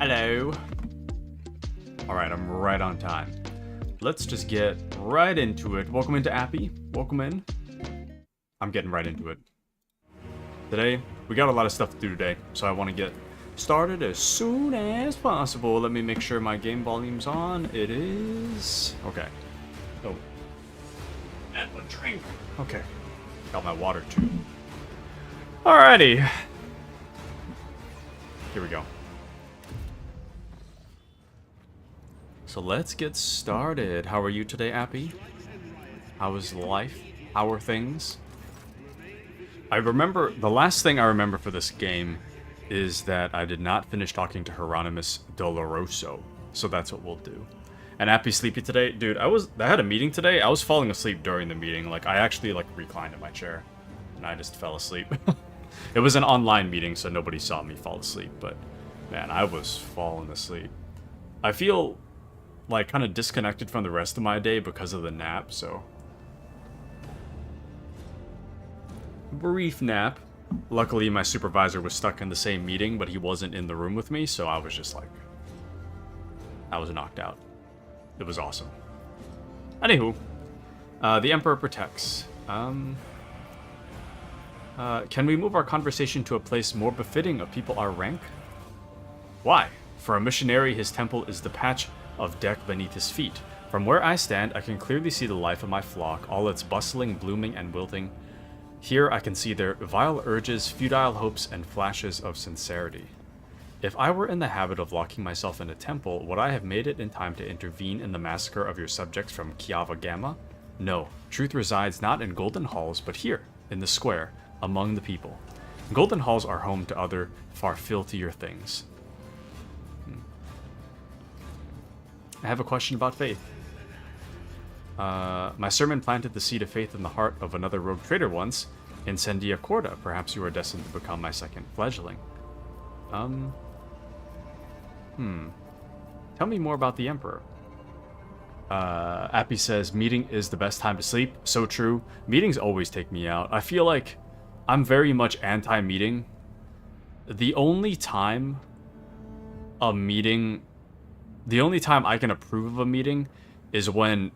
Hello. Alright, I'm right on time. Let's just get right into it. Welcome into Appy. Welcome in. I'm getting right into it. Today, we got a lot of stuff to do today, so I want to get started as soon as possible. Let me make sure my game volume's on. It is... Okay. Oh. And one drink. Okay. Got my water, too. Alrighty. Here we go. So let's get started. How are you today, Appy? How is life? How are things? I remember, the last thing I remember for this game is that I did not finish talking to Hieronymus Doloroso. So that's what we'll do. And Appy's sleepy today? Dude, I had a meeting today. I was falling asleep during the meeting. Like, I actually, reclined in my chair. And I just fell asleep. It was an online meeting, so nobody saw me fall asleep. But, man, I was falling asleep. I feel, kind of disconnected from the rest of my day because of the nap, so... Brief nap. Luckily, my supervisor was stuck in the same meeting, but he wasn't in the room with me, so I was just I was knocked out. It was awesome. Anywho, the Emperor protects. Can we move our conversation to a place more befitting of people our rank? Why? For a missionary, his temple is the patch of deck beneath his feet. From where I stand, I can clearly see the life of my flock, all its bustling, blooming, and wilting. Here I can see their vile urges, futile hopes, and flashes of sincerity. If I were in the habit of locking myself in a temple, would I have made it in time to intervene in the massacre of your subjects from Kiava Gamma? No, truth resides not in golden halls, but here, in the square, among the people. Golden halls are home to other, far filthier things. I have a question about faith. My sermon planted the seed of faith in the heart of another rogue trader once. Incendia Corda, perhaps you are destined to become my second fledgling. Tell me more about the Emperor. Appy says, meeting is the best time to sleep. So true. Meetings always take me out. I feel like I'm very much anti-meeting. The only time I can approve of a meeting is when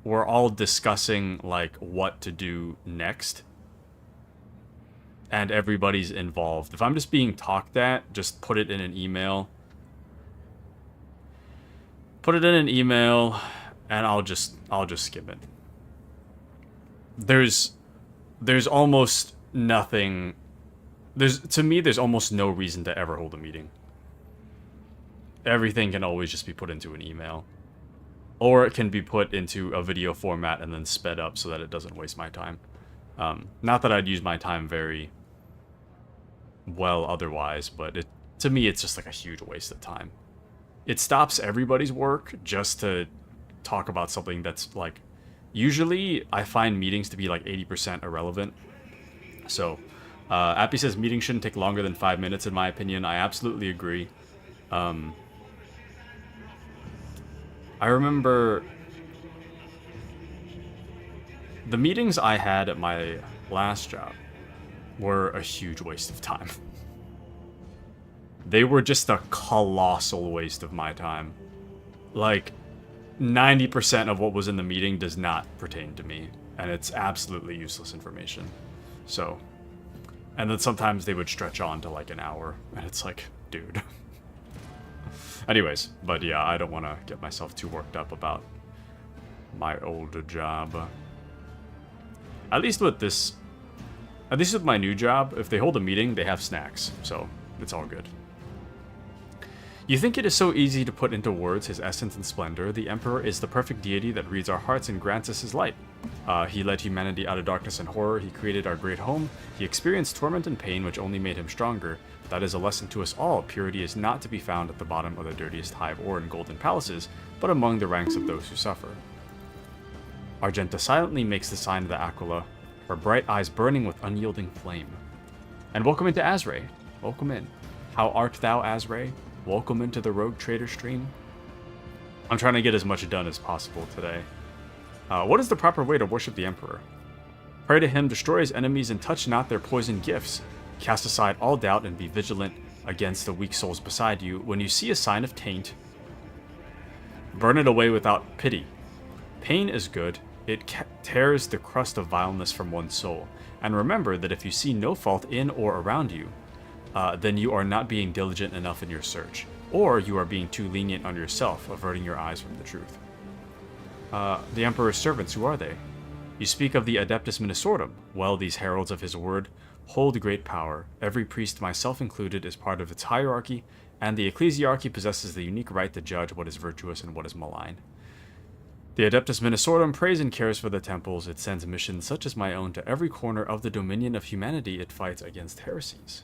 we're all discussing, what to do next. And everybody's involved. If I'm just being talked at, just put it in an email. Put it in an email, and I'll just skip it. There's almost nothing... To me, there's almost no reason to ever hold a meeting. Everything can always just be put into an email. Or it can be put into a video format and then sped up so that it doesn't waste my time. Not that I'd use my time very well otherwise, but to me it's just a huge waste of time. It stops everybody's work just to talk about something that's usually I find meetings to be 80% irrelevant. So, Appy says meetings shouldn't take longer than 5 minutes in my opinion. I absolutely agree. I remember the meetings I had at my last job were a huge waste of time. They were just a colossal waste of my time. 90% of what was in the meeting does not pertain to me, and it's absolutely useless information. So, and then sometimes they would stretch on to an hour, and it's dude. Anyways, but yeah, I don't want to get myself too worked up about my old job. At least with my new job, if they hold a meeting, they have snacks, so it's all good. You think it is so easy to put into words his essence and splendor. The Emperor is the perfect deity that reads our hearts and grants us his light. He led humanity out of darkness and horror. He created our great home. He experienced torment and pain, which only made him stronger. That is a lesson to us all. Purity is not to be found at the bottom of the dirtiest hive or in golden palaces, but among the ranks of those who suffer. Argenta silently makes the sign of the Aquila, her bright eyes burning with unyielding flame. And welcome into Azray. Welcome in. How art thou, Azray? Welcome into the Rogue Trader stream. I'm trying to get as much done as possible today. What is the proper way to worship the Emperor? Pray to him, destroy his enemies, and touch not their poisoned gifts. Cast aside all doubt and be vigilant against the weak souls beside you. When you see a sign of taint, burn it away without pity. Pain is good. It tears the crust of vileness from one's soul. And remember that if you see no fault in or around you, then you are not being diligent enough in your search. Or you are being too lenient on yourself, averting your eyes from the truth. The Emperor's servants, who are they? You speak of the Adeptus Ministorum. Well, these heralds of his word hold great power. Every priest, myself included, is part of its hierarchy, and the ecclesiarchy possesses the unique right to judge what is virtuous and what is malign. The Adeptus Ministorum prays and cares for the temples. It sends missions such as my own to every corner of the dominion of humanity. It fights against heresies.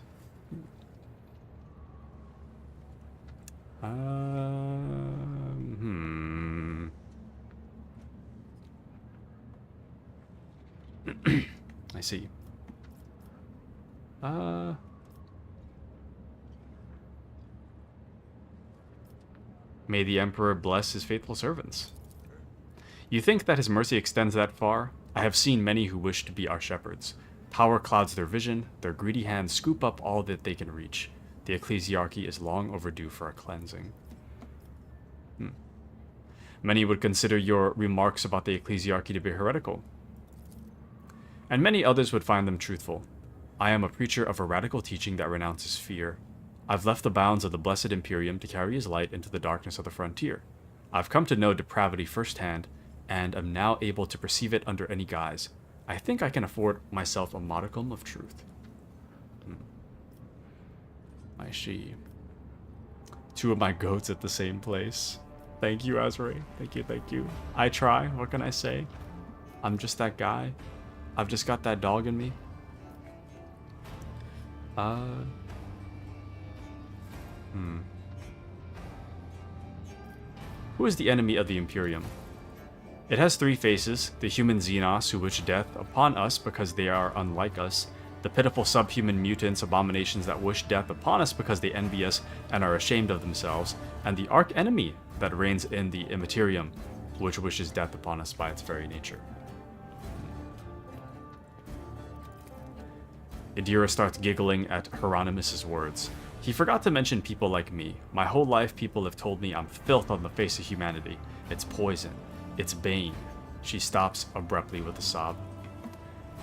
I see. May the Emperor bless his faithful servants. You think that his mercy extends that far? I have seen many who wish to be our shepherds. Power clouds their vision, their greedy hands scoop up all that they can reach. The ecclesiarchy is long overdue for a cleansing. Many would consider your remarks about the ecclesiarchy to be heretical, and many others would find them truthful. I am a preacher of a radical teaching that renounces fear. I've left the bounds of the blessed Imperium to carry his light into the darkness of the frontier. I've come to know depravity firsthand, and am now able to perceive it under any guise. I think I can afford myself a modicum of truth. I see. Two of my goats at the same place. Thank you, Azrae. Thank you, thank you. I try. What can I say? I'm just that guy. I've just got that dog in me. Who is the enemy of the Imperium? It has three faces: the human Xenos who wish death upon us because they are unlike us, the pitiful subhuman mutants, abominations that wish death upon us because they envy us and are ashamed of themselves, and the arch-enemy that reigns in the Immaterium, which wishes death upon us by its very nature. Idira starts giggling at Hieronymus's words. He forgot to mention people like me. My whole life people have told me I'm filth on the face of humanity. It's poison. It's bane. She stops abruptly with a sob.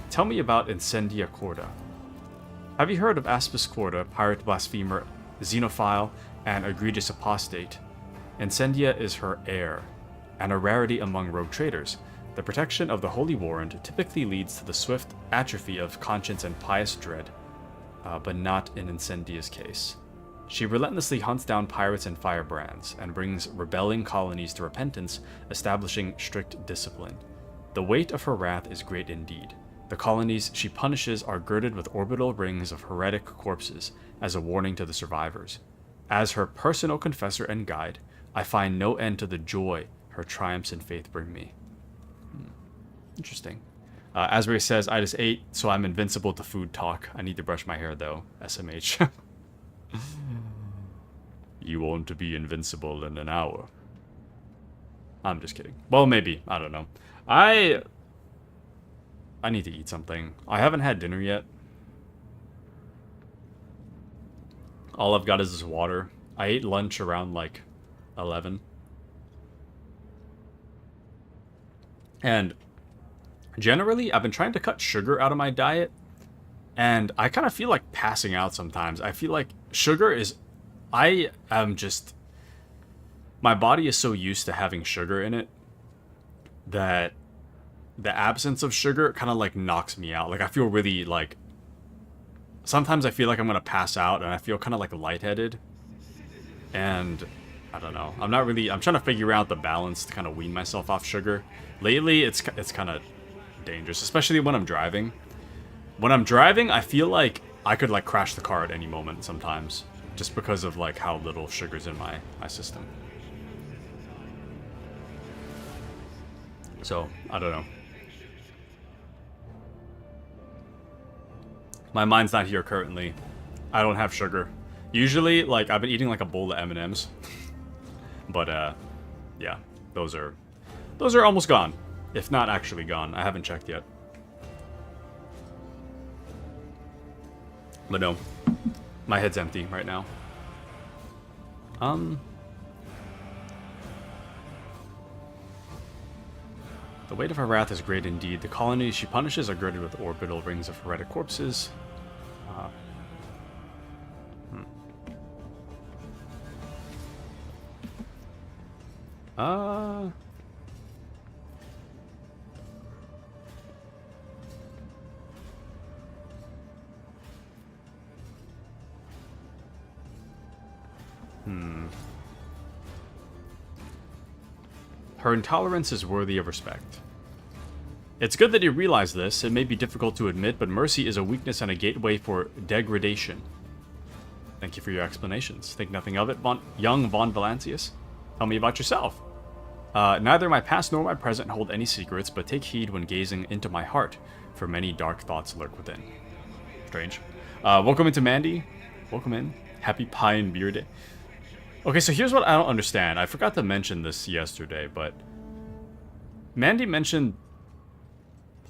Tell me about Incendia Corda. Have you heard of Aspis Corda, pirate blasphemer, xenophile, and egregious apostate? Incendia is her heir, and a rarity among rogue traders. The protection of the Holy Warrant typically leads to the swift atrophy of conscience and pious dread, but not in Incendia's case. She relentlessly hunts down pirates and firebrands, and brings rebelling colonies to repentance, establishing strict discipline. The weight of her wrath is great indeed. The colonies she punishes are girded with orbital rings of heretic corpses as a warning to the survivors. As her personal confessor and guide, I find no end to the joy her triumphs in faith bring me. Interesting. Asbury says, I just ate, so I'm invincible to food talk. I need to brush my hair, though. SMH. You want to be invincible in an hour. I'm just kidding. Well, maybe. I don't know. I need to eat something. I haven't had dinner yet. All I've got is this water. I ate lunch around, like, 11. And generally, I've been trying to cut sugar out of my diet, and I kind of feel like passing out sometimes. I feel like sugar is... I am just... My body is so used to having sugar in it that the absence of sugar kind of, like, knocks me out. Like, I feel really, like... Sometimes I feel like I'm going to pass out, and I feel kind of, like, lightheaded. And... I don't know. I'm trying to figure out the balance to kind of wean myself off sugar. Lately, it's kind of dangerous, especially when I'm driving. When I'm driving, I feel like I could, like, crash the car at any moment sometimes, just because of, like, how little sugar's in my system. So, I don't know. My mind's not here currently. I don't have sugar. Usually, like, I've been eating, like, a bowl of M&Ms. But, yeah, those are almost gone. If not actually gone. I haven't checked yet. But no. My head's empty right now. The weight of her wrath is great indeed. The colonies she punishes are girded with orbital rings of heretic corpses. Her intolerance is worthy of respect. It's good that you realize this. It may be difficult to admit, but mercy is a weakness and a gateway for degradation. Thank you for your explanations. Think nothing of it, young Von Valancius. Tell me about yourself. Neither my past nor my present hold any secrets, but take heed when gazing into my heart, for many dark thoughts lurk within. Strange. Welcome into Mandy. Welcome in. Happy Pie and Beer Day. Okay, so here's what I don't understand. I forgot to mention this yesterday, but Mandy mentioned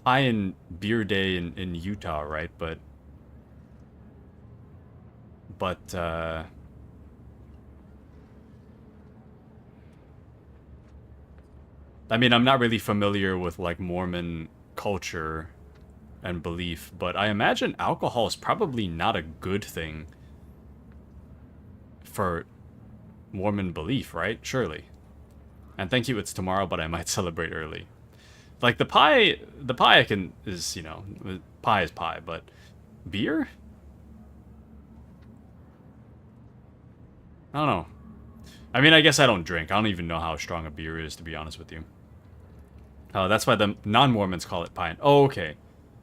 Pie and Beer Day in Utah, right? But I mean, I'm not really familiar with like Mormon culture and belief, but I imagine alcohol is probably not a good thing for Mormon belief, right? Surely. And thank you, it's tomorrow, but I might celebrate early. Like the pie I can is, you know, pie is pie, but beer? I don't know. I mean, I guess I don't drink. I don't even know how strong a beer is, to be honest with you. That's why the non-Mormons call it pie. Oh, okay.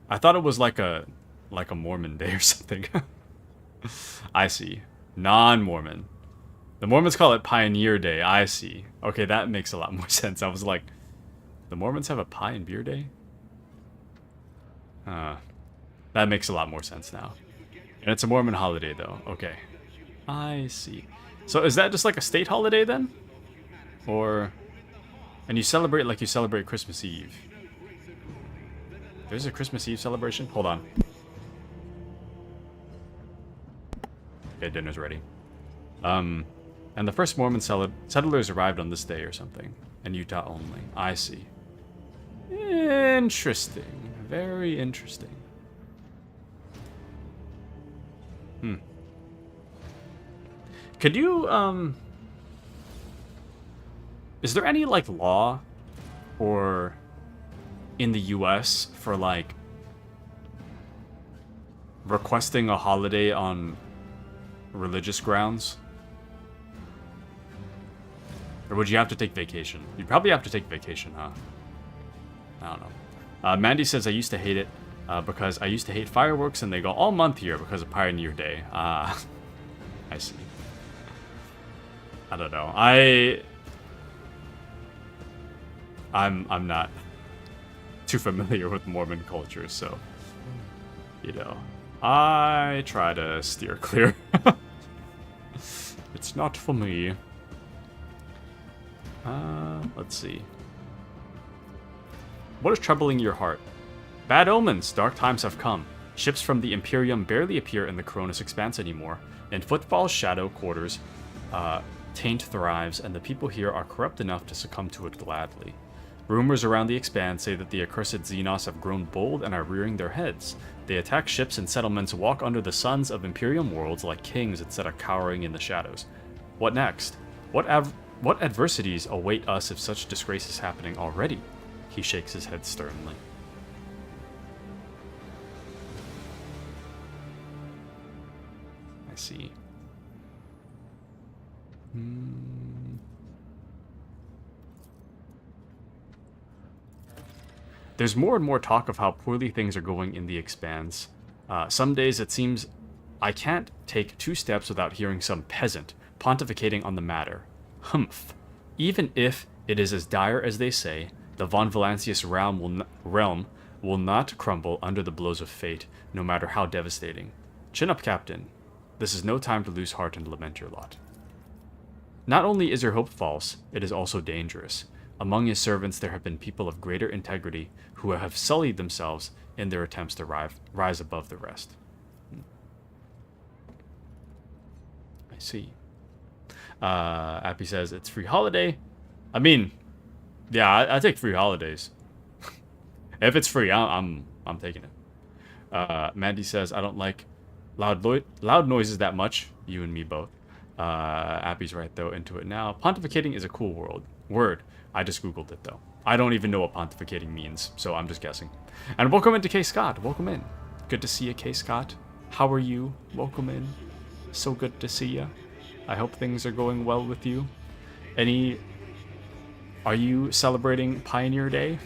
I thought it was like a Mormon day or something. I see. Non-Mormon. The Mormons call it Pioneer Day. I see. Okay, that makes a lot more sense. I was like, the Mormons have a pie and beer day? That makes a lot more sense now. And it's a Mormon holiday, though. Okay. I see. So is that just like a state holiday, then? Or... And you celebrate like you celebrate Christmas Eve. There's a Christmas Eve celebration? Hold on. Okay, dinner's ready. And the first Mormon settlers arrived on this day or something. In Utah only. I see. Interesting. Very interesting. Could you, is there any, like, law or in the US for, like, requesting a holiday on religious grounds? Or would you have to take vacation? You'd probably have to take vacation, huh? I don't know. Mandy says, I used to hate it because I used to hate fireworks and they go all month here because of Pioneer Day. I see. I don't know. I'm not too familiar with Mormon culture, so, you know, I try to steer clear. It's not for me. Let's see. What is troubling your heart? Bad omens. Dark times have come. Ships from the Imperium barely appear in the Cronus Expanse anymore. In Footfall's shadow quarters, taint thrives, and the people here are corrupt enough to succumb to it gladly. Rumors around the Expanse say that the accursed Xenos have grown bold and are rearing their heads. They attack ships and settlements, walk under the suns of Imperium worlds like kings instead of cowering in the shadows. What next? What adversities await us if such disgrace is happening already? He shakes his head sternly. I see. There's more and more talk of how poorly things are going in the Expanse. Some days it seems I can't take 2 steps without hearing some peasant pontificating on the matter. Humph. Even if it is as dire as they say, the Von Valancius realm will not crumble under the blows of fate, no matter how devastating. Chin up, Captain. This is no time to lose heart and lament your lot. Not only is your hope false, it is also dangerous. Among his servants there have been people of greater integrity who have sullied themselves in their attempts to rise above the rest. I see. Appy says it's free holiday. I mean, yeah, I take free holidays. If it's free, I'm taking it. Mandy says I don't like loud noises that much. You and me both. Appy's right though. Into it now. Pontificating is a cool word. I just googled it though. I don't even know what pontificating means, so I'm just guessing. And welcome into K Scott. Welcome in. Good to see you, K Scott. How are you? Welcome in. So good to see you. I hope things are going well with you. Are you celebrating Pioneer Day?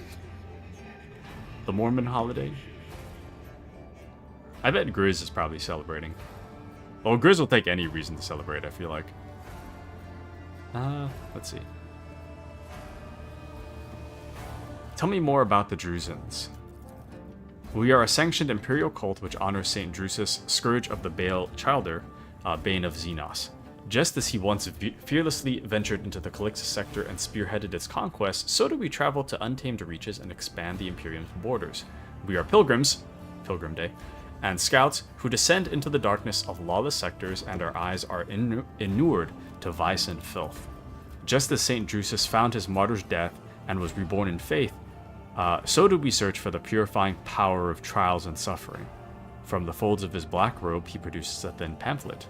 The Mormon holiday? I bet Grizz is probably celebrating. Well, Grizz will take any reason to celebrate, I feel like. Let's see. Tell me more about the Druzins. We are a sanctioned imperial cult which honors Saint Drusus, scourge of the Baal Childer, Bane of Xenos. Just as he once fearlessly ventured into the Calixtus sector and spearheaded its conquest, so do we travel to untamed reaches and expand the Imperium's borders. We are pilgrims, Pilgrim Day, and scouts who descend into the darkness of lawless sectors, and our eyes are inured to vice and filth. Just as Saint Drusus found his martyr's death and was reborn in faith, so do we search for the purifying power of trials and suffering. From the folds of his black robe, he produces a thin pamphlet.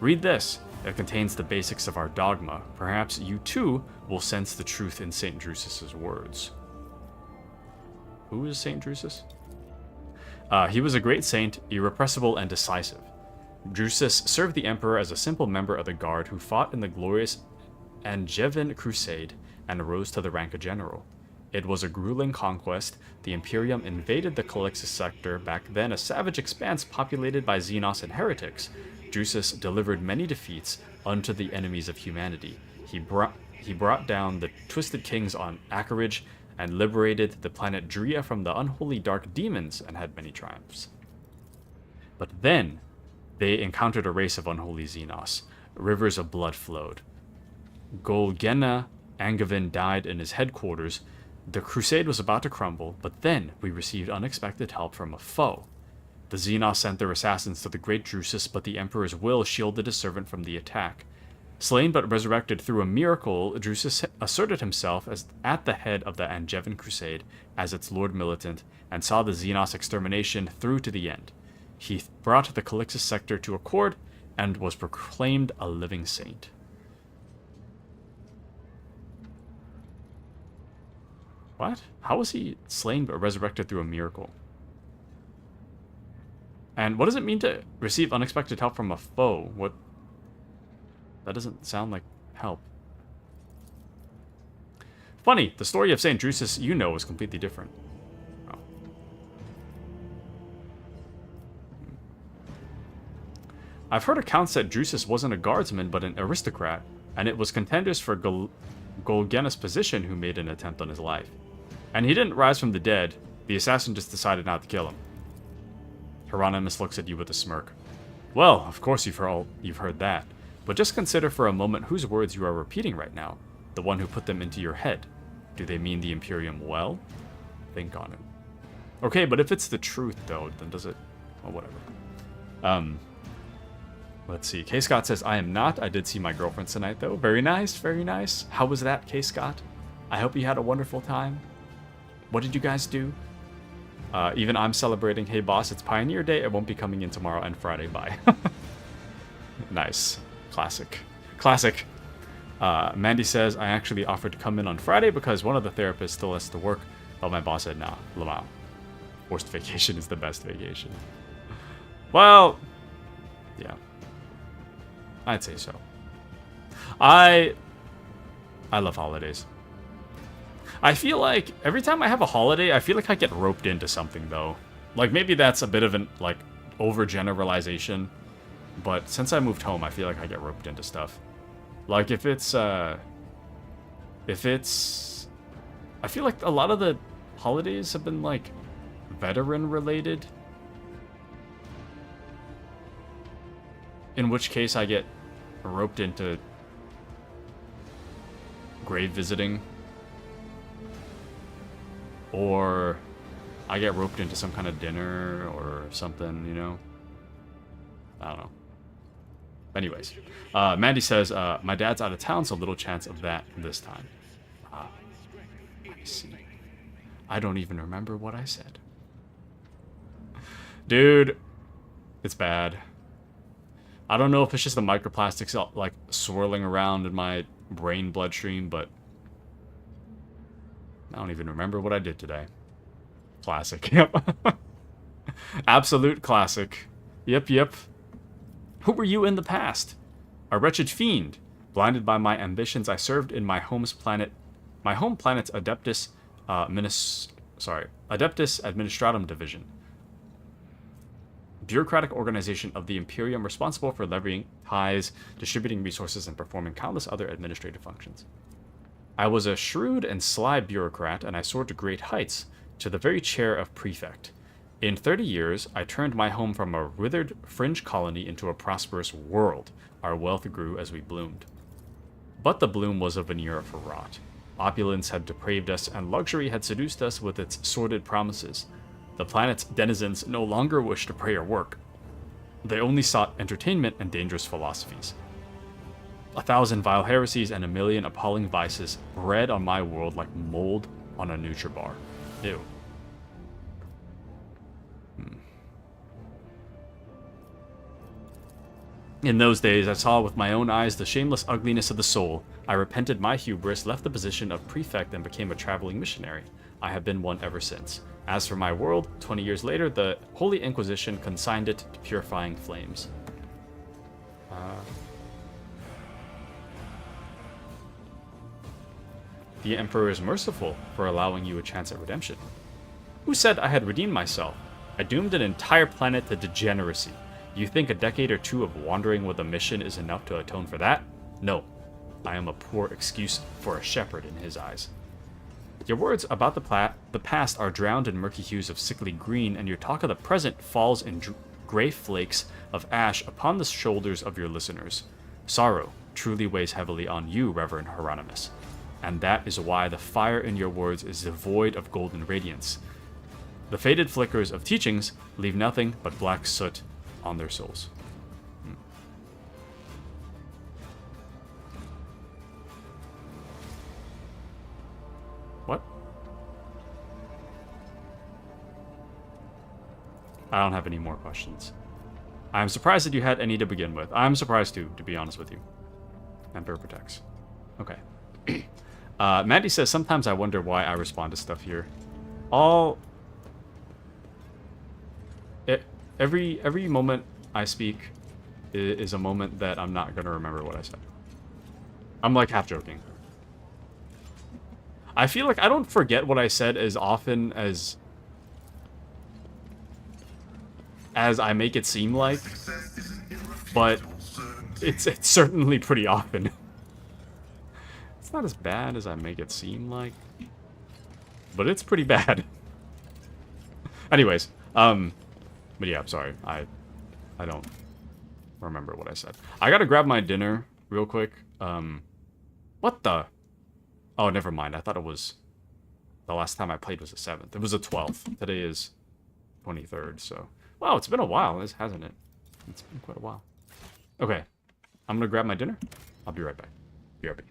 Read this. It contains the basics of our dogma. Perhaps you too will sense the truth in Saint Drusus's words. Who is Saint Drusus? He was a great saint, irrepressible and decisive. Drusus served the emperor as a simple member of the guard who fought in the glorious Angevin Crusade and rose to the rank of general. It was a grueling conquest. The Imperium invaded the Calixtus sector, back then a savage expanse populated by Xenos and heretics. Drusus delivered many defeats unto the enemies of humanity. He brought down the twisted kings on Acherage and liberated the planet Drea from the unholy dark demons and had many triumphs. But then they encountered a race of unholy Xenos. Rivers of blood flowed. Golgena Angevin died in his headquarters. The crusade was about to crumble, but then we received unexpected help from a foe. The Xenos sent their assassins to the great Drusus, but the Emperor's will shielded his servant from the attack. Slain but resurrected through a miracle, Drusus asserted himself as at the head of the Angevin Crusade as its Lord Militant, and saw the Xenos extermination through to the end. He brought the Calixtus sector to accord, and was proclaimed a living saint. What? How was he slain but resurrected through a miracle? And what does it mean to receive unexpected help from a foe? What? That doesn't sound like help. Funny, the story of Saint Drusus you know is completely different. Oh. I've heard accounts that Drusus wasn't a guardsman but an aristocrat, and it was contenders for Golgena's position who made an attempt on his life. And he didn't rise from the dead, the assassin just decided not to kill him. Hieronymus looks at you with a smirk. Well, of course you've heard that, but just consider for a moment whose words you are repeating right now, the one who put them into your head. Do they mean the Imperium well? Think on it. Okay, but if it's the truth, though, then does it... Well, whatever. Let's see. K. Scott says, I am not. I did see my girlfriend tonight, though. Very nice, very nice. How was that, K. Scott? I hope you had a wonderful time. What did you guys do? Even I'm celebrating. Hey, boss, it's Pioneer Day. It won't be coming in tomorrow and Friday. Bye. Nice. Classic. Classic. Mandy says, I actually offered to come in on Friday because one of the therapists still has to work, but my boss said, nah, Lamau. Forced vacation is the best vacation. Well, yeah. I'd say so. I love holidays. I feel like every time I have a holiday, I feel like I get roped into something, though. Like, maybe that's a bit of an, like, overgeneralization, but since I moved home, I feel like I get roped into stuff. Like, if it's, I feel like a lot of the holidays have been, like, veteran-related. In which case, I get roped into grave visiting. Or I get roped into some kind of dinner or something, you know? I don't know. Anyways, Mandy says, my dad's out of town, so little chance of that this time. I see. I don't even remember what I said. Dude, it's bad. I don't know if it's just the microplastics like swirling around in my brain bloodstream, but I don't even remember what I did today. Classic. Yep. Absolute classic. Yep, yep. Who were you in the past? A wretched fiend. Blinded by my ambitions, I served in my home planet's Adeptus Administratum Division. Bureaucratic organization of the Imperium responsible for levying tithes, distributing resources, and performing countless other administrative functions. I was a shrewd and sly bureaucrat, and I soared to great heights, to the very chair of prefect. In 30 years, I turned my home from a withered fringe colony into a prosperous world. Our wealth grew as we bloomed. But the bloom was a veneer for rot. Opulence had depraved us, and luxury had seduced us with its sordid promises. The planet's denizens no longer wished to pray or work. They only sought entertainment and dangerous philosophies. 1,000 vile heresies and 1,000,000 appalling vices bred on my world like mold on a Nutribar. Ew. In those days, I saw with my own eyes the shameless ugliness of the soul. I repented my hubris, left the position of prefect, and became a traveling missionary. I have been one ever since. As for my world, 20 years later, the Holy Inquisition consigned it to purifying flames. The Emperor is merciful for allowing you a chance at redemption. Who said I had redeemed myself? I doomed an entire planet to degeneracy. You think a decade or two of wandering with a mission is enough to atone for that? No. I am a poor excuse for a shepherd in his eyes. Your words about the past are drowned in murky hues of sickly green, and your talk of the present falls in gray flakes of ash upon the shoulders of your listeners. Sorrow truly weighs heavily on you, Reverend Hieronymus, and that is why the fire in your words is devoid of golden radiance. The faded flickers of teachings leave nothing but black soot on their souls. What? I don't have any more questions. I'm surprised that you had any to begin with. I'm surprised too, to be honest with you. Emperor protects. Okay. Mandy says, sometimes I wonder why I respond to stuff here. Every moment I speak is a moment that I'm not going to remember what I said. I'm like half joking. I feel like I don't forget what I said as often as I make it seem like, but it's certainly pretty often. It's not as bad as I make it seem like, but it's pretty bad. Anyways, but yeah, I'm sorry. I don't remember what I said. I gotta grab my dinner real quick. What the? Oh, never mind. I thought it was the last time I played was the 7th. It was the 12th. Today is 23rd, so... Wow, it's been a while, hasn't it? It's been quite a while. Okay. I'm gonna grab my dinner. I'll be right back. BRB.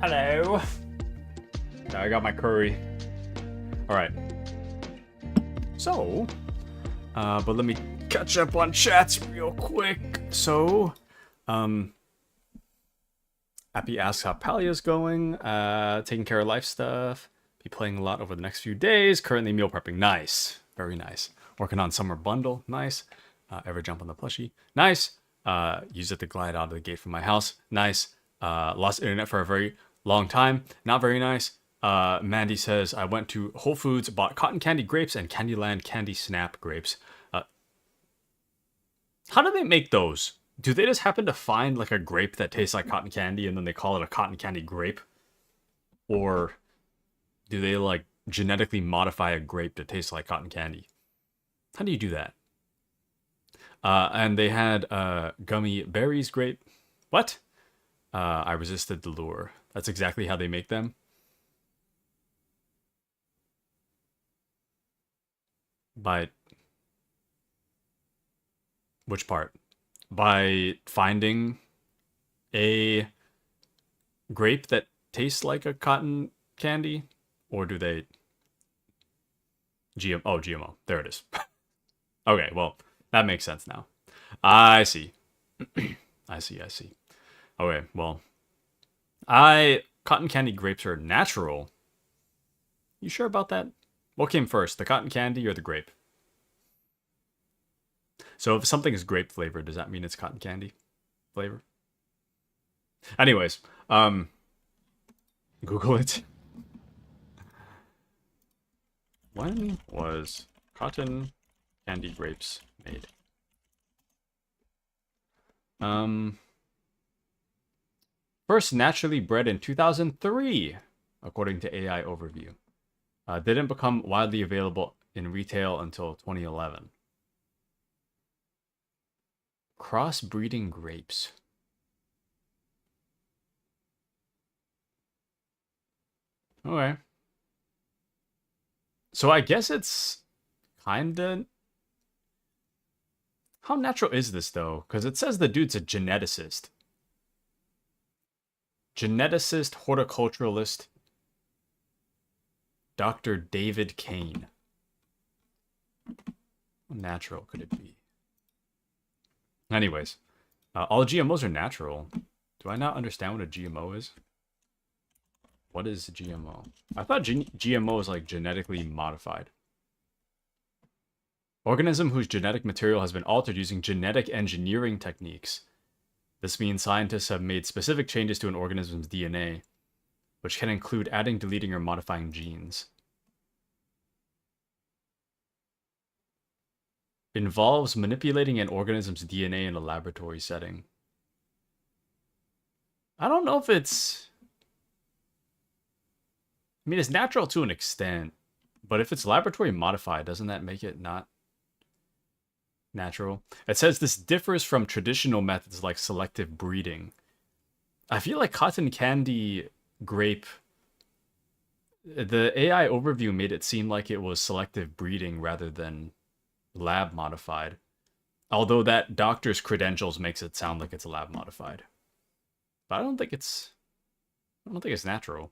Hello. Now I got my curry. All right. So, but let me catch up on chats real quick. So, Appy asks how Palia's going. Taking care of life stuff. Be playing a lot over the next few days. Currently meal prepping. Nice. Very nice. Working on summer bundle. Nice. Ever jump on the plushie. Nice. Use it to glide out of the gate from my house. Nice. Lost internet for a very long time. Not very nice. Mandy says, I went to Whole Foods, bought cotton candy grapes and Candyland candy snap grapes. How do they make those? Do they just happen to find like a grape that tastes like cotton candy and then they call it a cotton candy grape? Or do they like genetically modify a grape that tastes like cotton candy? How do you do that? And they had gummy berries grape. What? I resisted the lure. That's exactly how they make them. By which part? By finding a grape that tastes like a cotton candy? Or do they... GMO. There it is. Okay, well, that makes sense now. I see. I see. Okay, well. Cotton candy grapes are natural. You sure about that? What came first, the cotton candy or the grape? So if something is grape flavored, does that mean it's cotton candy flavor? Anyways, Google it. When was cotton candy grapes made? First naturally bred in 2003, according to AI Overview. Didn't become widely available in retail until 2011. Crossbreeding grapes. Okay. So I guess it's kinda... How natural is this, though? Because it says the dude's a geneticist. Geneticist, horticulturalist, Dr. David Kane. How natural could it be? Anyways, all GMOs are natural. Do I not understand what a GMO is? What is a GMO? I thought GMO was like genetically modified. Organism whose genetic material has been altered using genetic engineering techniques. This means scientists have made specific changes to an organism's DNA, which can include adding, deleting, or modifying genes. Involves manipulating an organism's DNA in a laboratory setting. I don't know if it's... I mean, it's natural to an extent, but if it's laboratory modified, doesn't that make it not natural? It says this differs from traditional methods like selective breeding. I feel like cotton candy grape... The AI overview made it seem like it was selective breeding rather than lab modified. Although that doctor's credentials makes it sound like it's lab modified. But I don't think it's natural.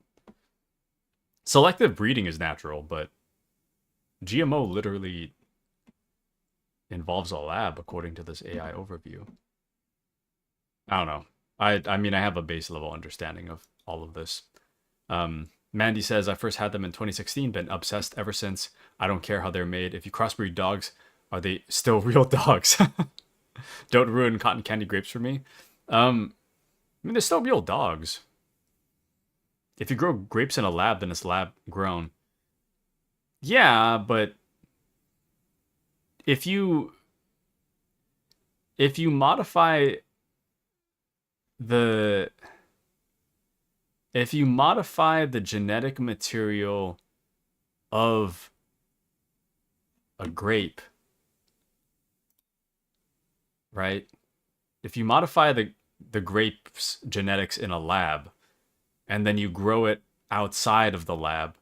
Selective breeding is natural, but GMO literally involves a lab according to this AI overview. I don't know. I mean, I have a base level understanding of all of this. Mandy says, I first had them in 2016, been obsessed ever since. I don't care how they're made. If you crossbreed dogs, are they still real dogs? Don't ruin cotton candy grapes for me. I mean, they're still real dogs. If you grow grapes in a lab, then it's lab grown. Yeah, but if you modify the genetic material of a grape, right? If you modify the grape's genetics in a lab, and then you grow it outside of the lab,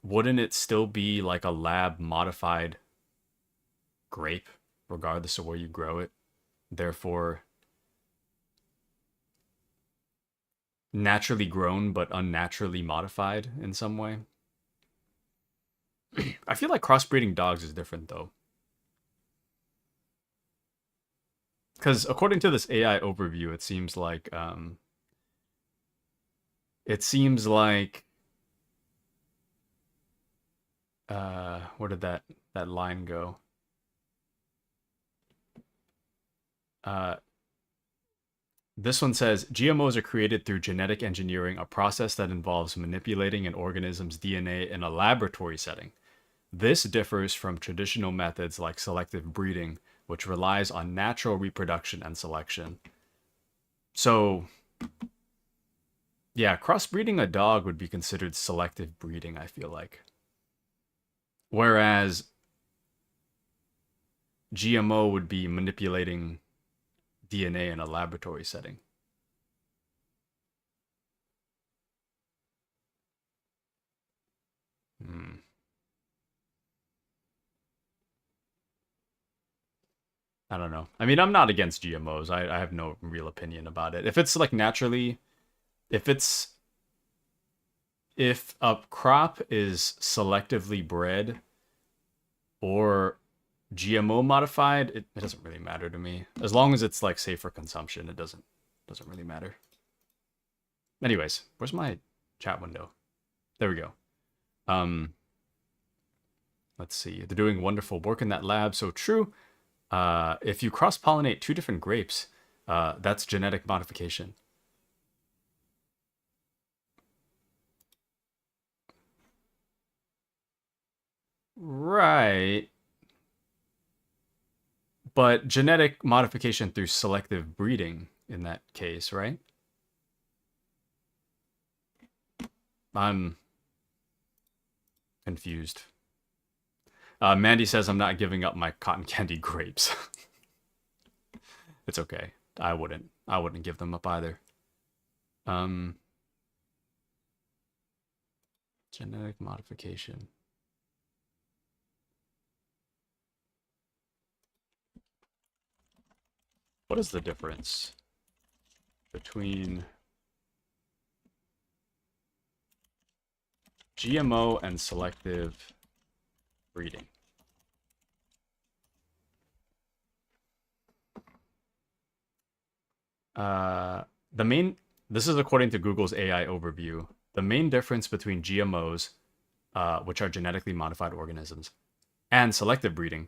wouldn't it still be like a lab modified grape, regardless of where you grow it? Therefore, naturally grown but unnaturally modified in some way. I feel like crossbreeding dogs is different though. Because according to this AI overview, it seems like where did that line go? This one says GMOs are created through genetic engineering, a process that involves manipulating an organism's DNA in a laboratory setting. This differs from traditional methods like selective breeding, which relies on natural reproduction and selection. So, yeah, crossbreeding a dog would be considered selective breeding, I feel like. Whereas GMO would be manipulating DNA in a laboratory setting. I don't know. I mean, I'm not against GMOs. I have no real opinion about it. If it's like naturally, if it's if a crop is selectively bred or GMO modified, it doesn't really matter to me. As long as it's like safe for consumption, it doesn't really matter. Anyways, where's my chat window? There we go. Let's see. They're doing wonderful work in that lab. So true. If you cross-pollinate two different grapes, that's genetic modification. Right. But genetic modification through selective breeding in that case, right? I'm confused. Mandy says I'm not giving up my cotton candy grapes. It's okay. I wouldn't give them up either. Genetic modification. What is the difference between GMO and selective breeding? This is according to Google's AI overview. The main difference between GMOs, which are genetically modified organisms, and selective breeding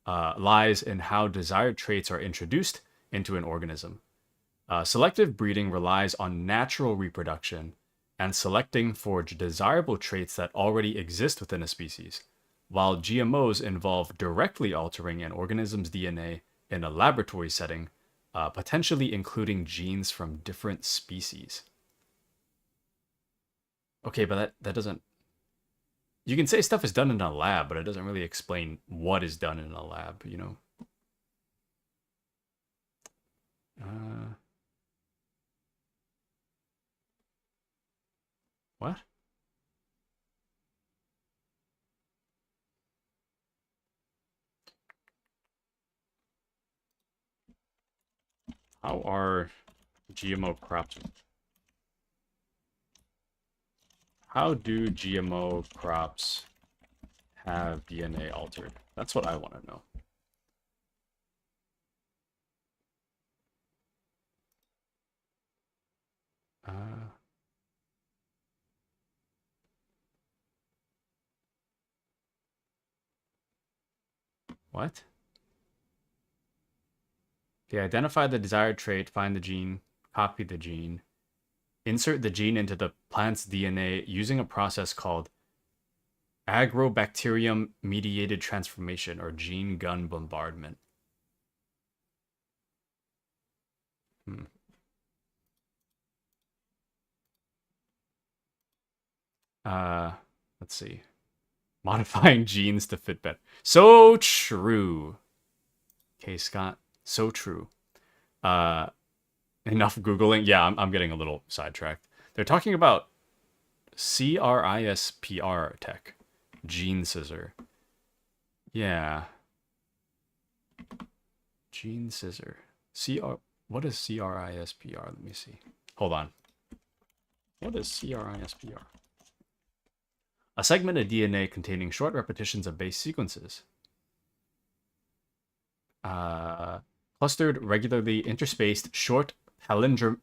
lies in how desired traits are introduced into an organism. Selective breeding relies on natural reproduction and selecting for desirable traits that already exist within a species, while GMOs involve directly altering an organism's DNA in a laboratory setting, potentially including genes from different species. Okay, but that doesn't... You can say stuff is done in a lab, but it doesn't really explain what is done in a lab, you know? What? How are GMO crops? How do GMO crops have DNA altered? That's what I want to know. What? They identify the desired trait, find the gene, copy the gene, insert the gene into the plant's DNA using a process called agrobacterium-mediated transformation, or gene gun bombardment. Let's see. Modifying genes to fit better. So true. Okay, Scott. So true. Enough Googling. Yeah, I'm getting a little sidetracked. They're talking about CRISPR tech. Gene scissor. Yeah. Gene scissor. What is CRISPR? Let me see. Hold on. What is CRISPR? A segment of DNA containing short repetitions of base sequences. Clustered, regularly interspaced, short palindromic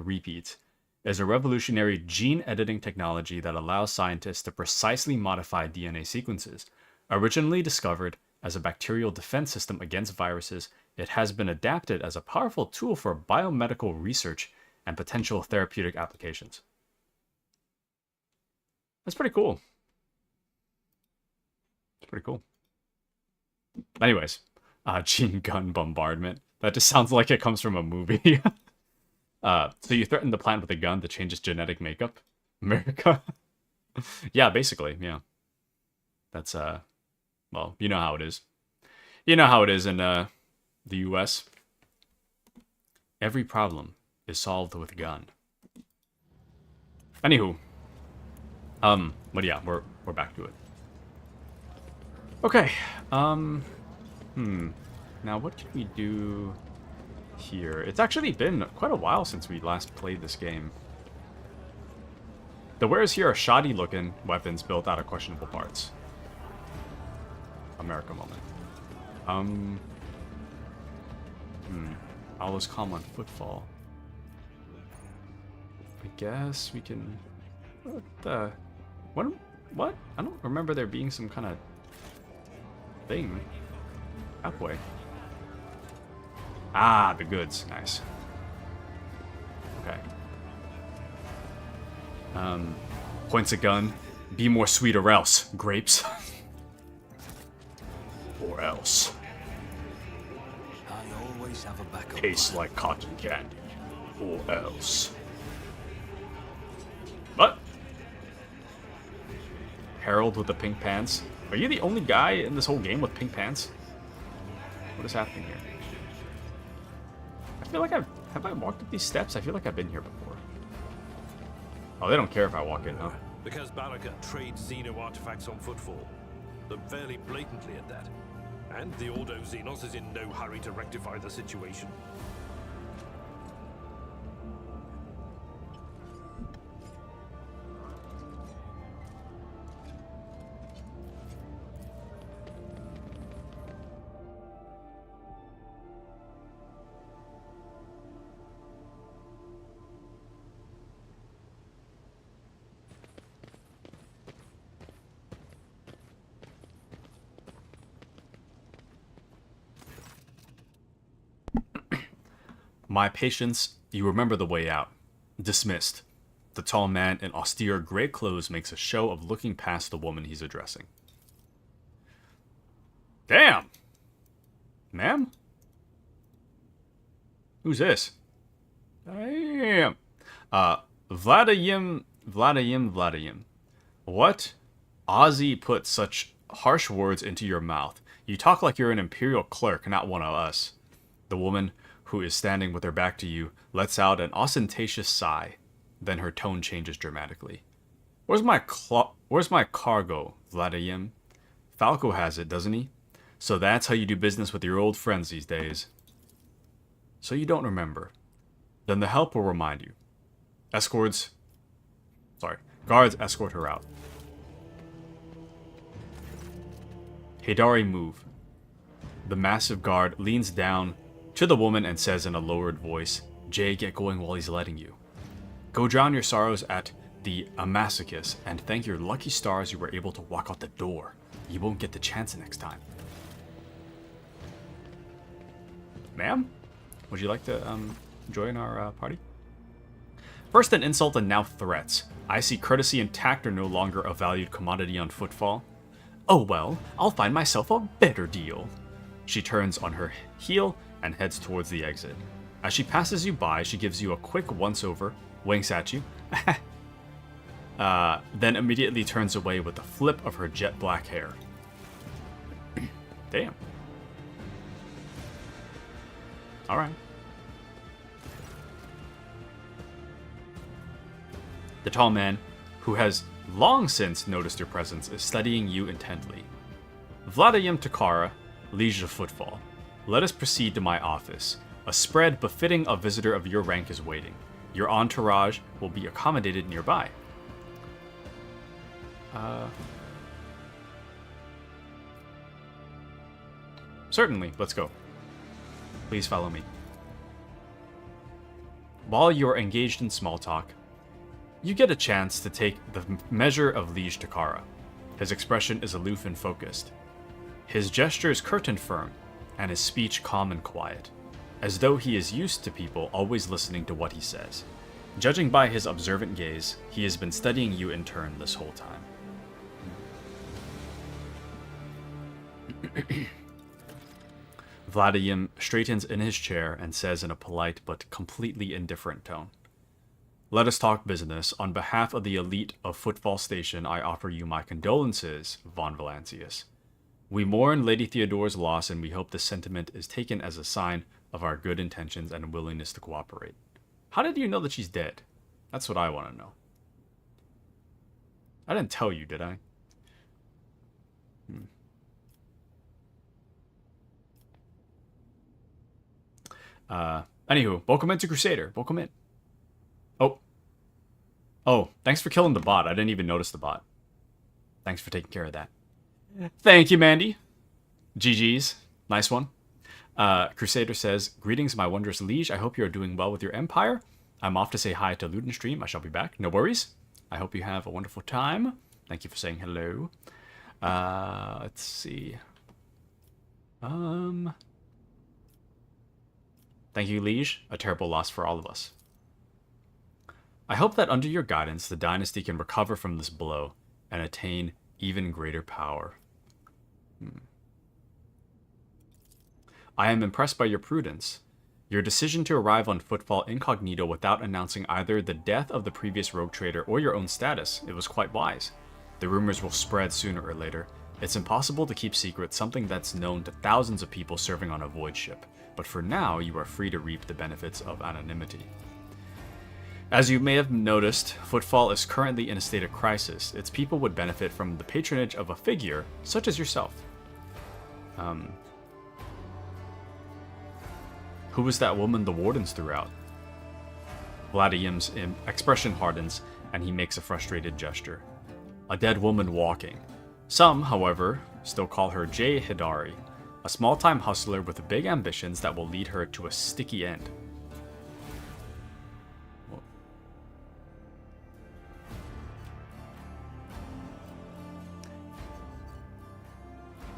repeats is a revolutionary gene editing technology that allows scientists to precisely modify DNA sequences. Originally discovered as a bacterial defense system against viruses, it has been adapted as a powerful tool for biomedical research and potential therapeutic applications. That's pretty cool. It's pretty cool. Anyways, gene gun bombardment. That just sounds like it comes from a movie. So you threaten the plant with a gun that changes genetic makeup? America? Yeah, basically, yeah. That's, well, you know how it is. You know how it is in, the US. Every problem is solved with a gun. Anywho. But yeah, we're back to it. Okay, now what can we do here? It's actually been quite a while since we last played this game. The wares here are shoddy looking weapons built out of questionable parts. America moment. All was calm on Footfall. I guess we can... What the... What? I don't remember there being some kind of thing. Halfway. Ah, the goods. Nice. Okay. Points a gun. Be more sweet or else. Grapes. Or else. I always have a backup. Tastes like cotton candy. Or else. What? Harold with the pink pants. Are you the only guy in this whole game with pink pants? What is happening here? I feel like have I walked up these steps? I feel like I've been here before. Oh, they don't care if I walk in, huh? Because Baraka trades Xeno artifacts on Footfall. They're fairly blatantly at that. And the Ordo Xenos is in no hurry to rectify the situation. My patience, you remember the way out. Dismissed. The tall man in austere gray clothes makes a show of looking past the woman he's addressing. Damn! Ma'am? Who's this? Damn! Vladayim. What? Ozzy put such harsh words into your mouth. You talk like you're an imperial clerk, not one of us. The woman, who is standing with her back to you, lets out an ostentatious sigh. Then her tone changes dramatically. Where's my cargo, Vladayim? Falco has it, doesn't he? So that's how you do business with your old friends these days. So you don't remember. Then the help will remind you. Guards escort her out. Hidari move. The massive guard leans down to the woman and says in a lowered voice, Jay, get going while he's letting you. Go drown your sorrows at the Amassacus and thank your lucky stars you were able to walk out the door. You won't get the chance next time. Ma'am? Would you like to join our party? First an insult and now threats. I see courtesy and tact are no longer a valued commodity on Footfall. Oh well, I'll find myself a better deal. She turns on her heel and heads towards the exit. As she passes you by, she gives you a quick once-over, winks at you, then immediately turns away with a flip of her jet black hair. Damn. Alright. The tall man, who has long since noticed your presence, is studying you intently. Vladayim Takara, Liege of Footfall. Let us proceed to my office. A spread befitting a visitor of your rank is waiting. Your entourage will be accommodated nearby. Certainly, let's go. Please follow me. While you're engaged in small talk, you get a chance to take the measure of Liege Takara. His expression is aloof and focused. His gestures curt and firm, and his speech calm and quiet, as though he is used to people always listening to what he says. Judging by his observant gaze, he has been studying you in turn this whole time. Vladimir straightens in his chair and says in a polite but completely indifferent tone, "Let us talk business. On behalf of the elite of Footfall Station, I offer you my condolences, Von Valancius. We mourn Lady Theodore's loss, and we hope this sentiment is taken as a sign of our good intentions and willingness to cooperate." How did you know that she's dead? That's what I want to know. I didn't tell you, did I? Anywho, welcome into Crusader. Welcome in. Oh, thanks for killing the bot. I didn't even notice the bot. Thanks for taking care of that. Thank you, Mandy. GG's. Nice one. Crusader says, "Greetings, my wondrous liege. I hope you are doing well with your empire. I'm off to say hi to Ludenstream. I shall be back. No worries. I hope you have a wonderful time. Thank you for saying hello." Let's see. Thank you, liege. A terrible loss for all of us. I hope that under your guidance, the dynasty can recover from this blow and attain even greater power. I am impressed by your prudence. Your decision to arrive on Footfall incognito without announcing either the death of the previous rogue trader or your own status, it was quite wise. The rumors will spread sooner or later. It's impossible to keep secret something that's known to thousands of people serving on a void ship, but for now you are free to reap the benefits of anonymity. As you may have noticed, Footfall is currently in a state of crisis. Its people would benefit from the patronage of a figure such as yourself. Who was that woman the wardens threw out? Vladimir's expression hardens, and he makes a frustrated gesture. A dead woman walking. Some, however, still call her Jay Hidari, a small-time hustler with big ambitions that will lead her to a sticky end.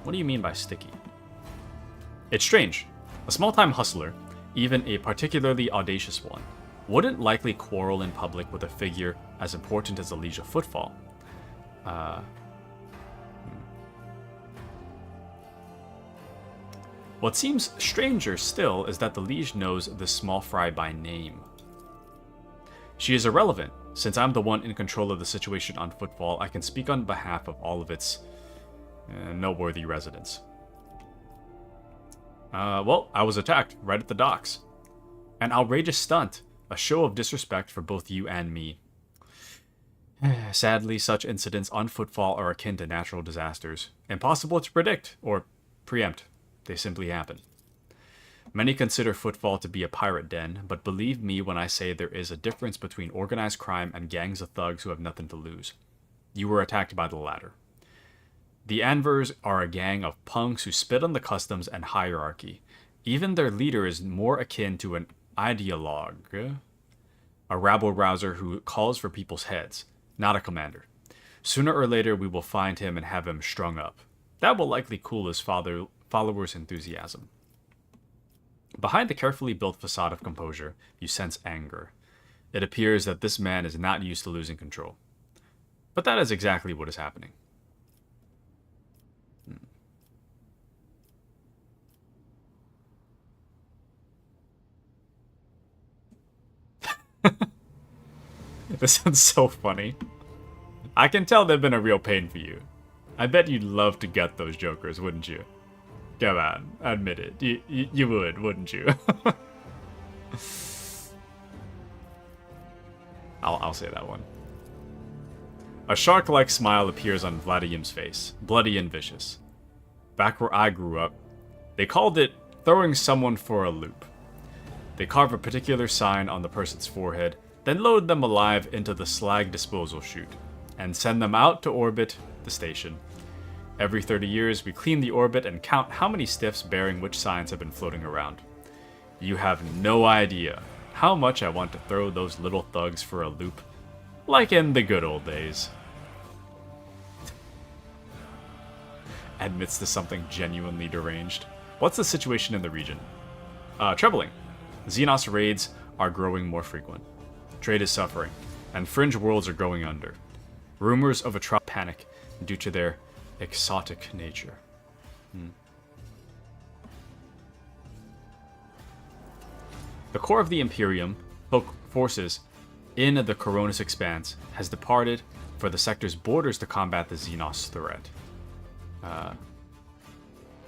What do you mean by sticky? It's strange. A small-time hustler, even a particularly audacious one, wouldn't likely quarrel in public with a figure as important as the Liege of Footfall. What seems stranger still is that the Liege knows this small fry by name. She is irrelevant. Since I'm the one in control of the situation on Footfall, I can speak on behalf of all of its noteworthy residents. Well, I was attacked right at the docks. An outrageous stunt, a show of disrespect for both you and me. Sadly, such incidents on Footfall are akin to natural disasters. Impossible to predict or preempt. They simply happen. Many consider Footfall to be a pirate den, but believe me when I say there is a difference between organized crime and gangs of thugs who have nothing to lose. You were attacked by the latter. The Anvers are a gang of punks who spit on the customs and hierarchy. Even their leader is more akin to an ideologue, a rabble-rouser who calls for people's heads, not a commander. Sooner or later, we will find him and have him strung up. That will likely cool his followers' enthusiasm. Behind the carefully built facade of composure, you sense anger. It appears that this man is not used to losing control. But that is exactly what is happening. This sounds so funny. I can tell they've been a real pain for you. I bet you'd love to gut those jokers, wouldn't you? Come on, admit it. You would, wouldn't you? I'll say that one. A shark-like smile appears on Vladimir's face, bloody and vicious. Back where I grew up, they called it throwing someone for a loop. They carve a particular sign on the person's forehead, then load them alive into the slag disposal chute, and send them out to orbit the station. Every 30 years, we clean the orbit and count how many stiffs bearing which signs have been floating around. You have no idea how much I want to throw those little thugs for a loop, like in the good old days. Admits to something genuinely deranged. What's the situation in the region? Troubling. Xenos raids are growing more frequent. Trade is suffering, and fringe worlds are going under. Rumors of a panic due to their exotic nature. The core of the Imperium forces in the Coronis Expanse has departed for the sector's borders to combat the Xenos threat.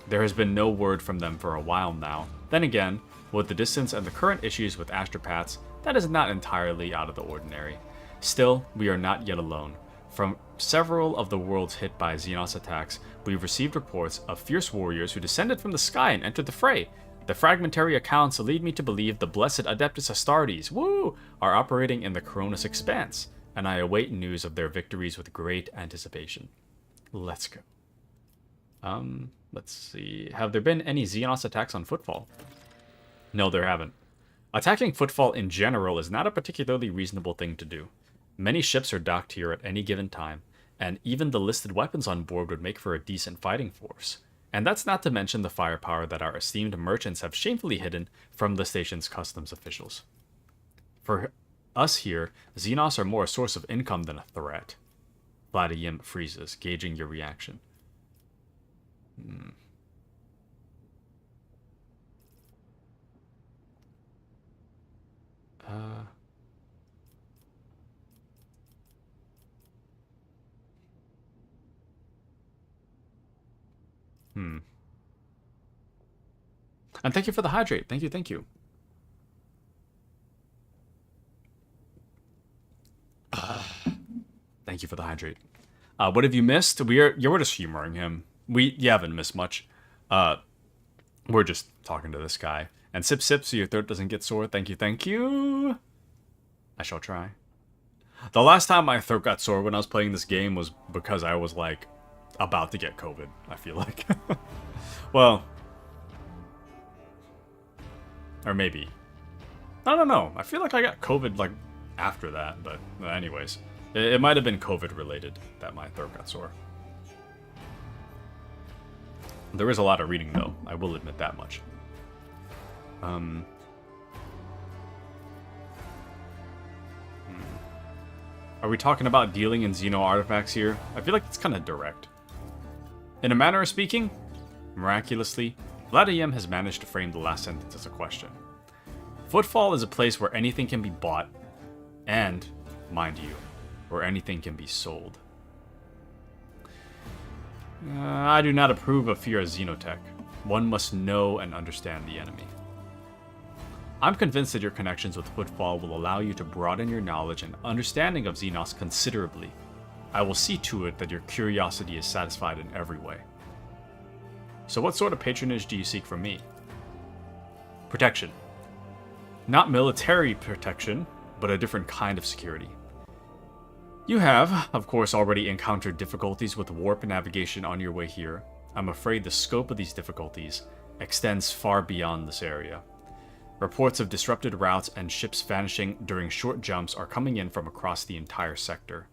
There has been no word from them for a while now. Then again, with the distance and the current issues with astropaths, that is not entirely out of the ordinary. Still, we are not yet alone. From several of the worlds hit by Xenos attacks, we've received reports of fierce warriors who descended from the sky and entered the fray. The fragmentary accounts lead me to believe the blessed Adeptus Astartes, are operating in the Coronis Expanse, and I await news of their victories with great anticipation. Let's go. Let's see. Have there been any Xenos attacks on Footfall? No, there haven't. Attacking Footfall in general is not a particularly reasonable thing to do. Many ships are docked here at any given time, and even the listed weapons on board would make for a decent fighting force. And that's not to mention the firepower that our esteemed merchants have shamefully hidden from the station's customs officials. For us here, Xenos are more a source of income than a threat. Vladimir freezes, gauging your reaction. And thank you for the hydrate. Thank you, thank you. Thank you for the hydrate. What have you missed? We're just humoring him. You haven't missed much. We're just talking to this guy. And sip sip so your throat doesn't get sore. Thank you, thank you. I shall try. The last time my throat got sore when I was playing this game was because I was, like, about to get COVID, I feel like. Well. Or maybe. I don't know. I feel like I got COVID, like, after that. But anyways. It might have been COVID related that my throat got sore. There is a lot of reading, though. I will admit that much. Are we talking about dealing in Xeno artifacts here? I feel like it's kind of direct. In a manner of speaking, miraculously, Vladimir has managed to frame the last sentence as a question. Footfall is a place where anything can be bought, and, mind you, where anything can be sold. I do not approve of fear as Xenotech. One must know and understand the enemy. I'm convinced that your connections with Footfall will allow you to broaden your knowledge and understanding of Xenos considerably. I will see to it that your curiosity is satisfied in every way. So what sort of patronage do you seek from me? Protection. Not military protection, but a different kind of security. You have, of course, already encountered difficulties with warp navigation on your way here. I'm afraid the scope of these difficulties extends far beyond this area. Reports of disrupted routes and ships vanishing during short jumps are coming in from across the entire sector.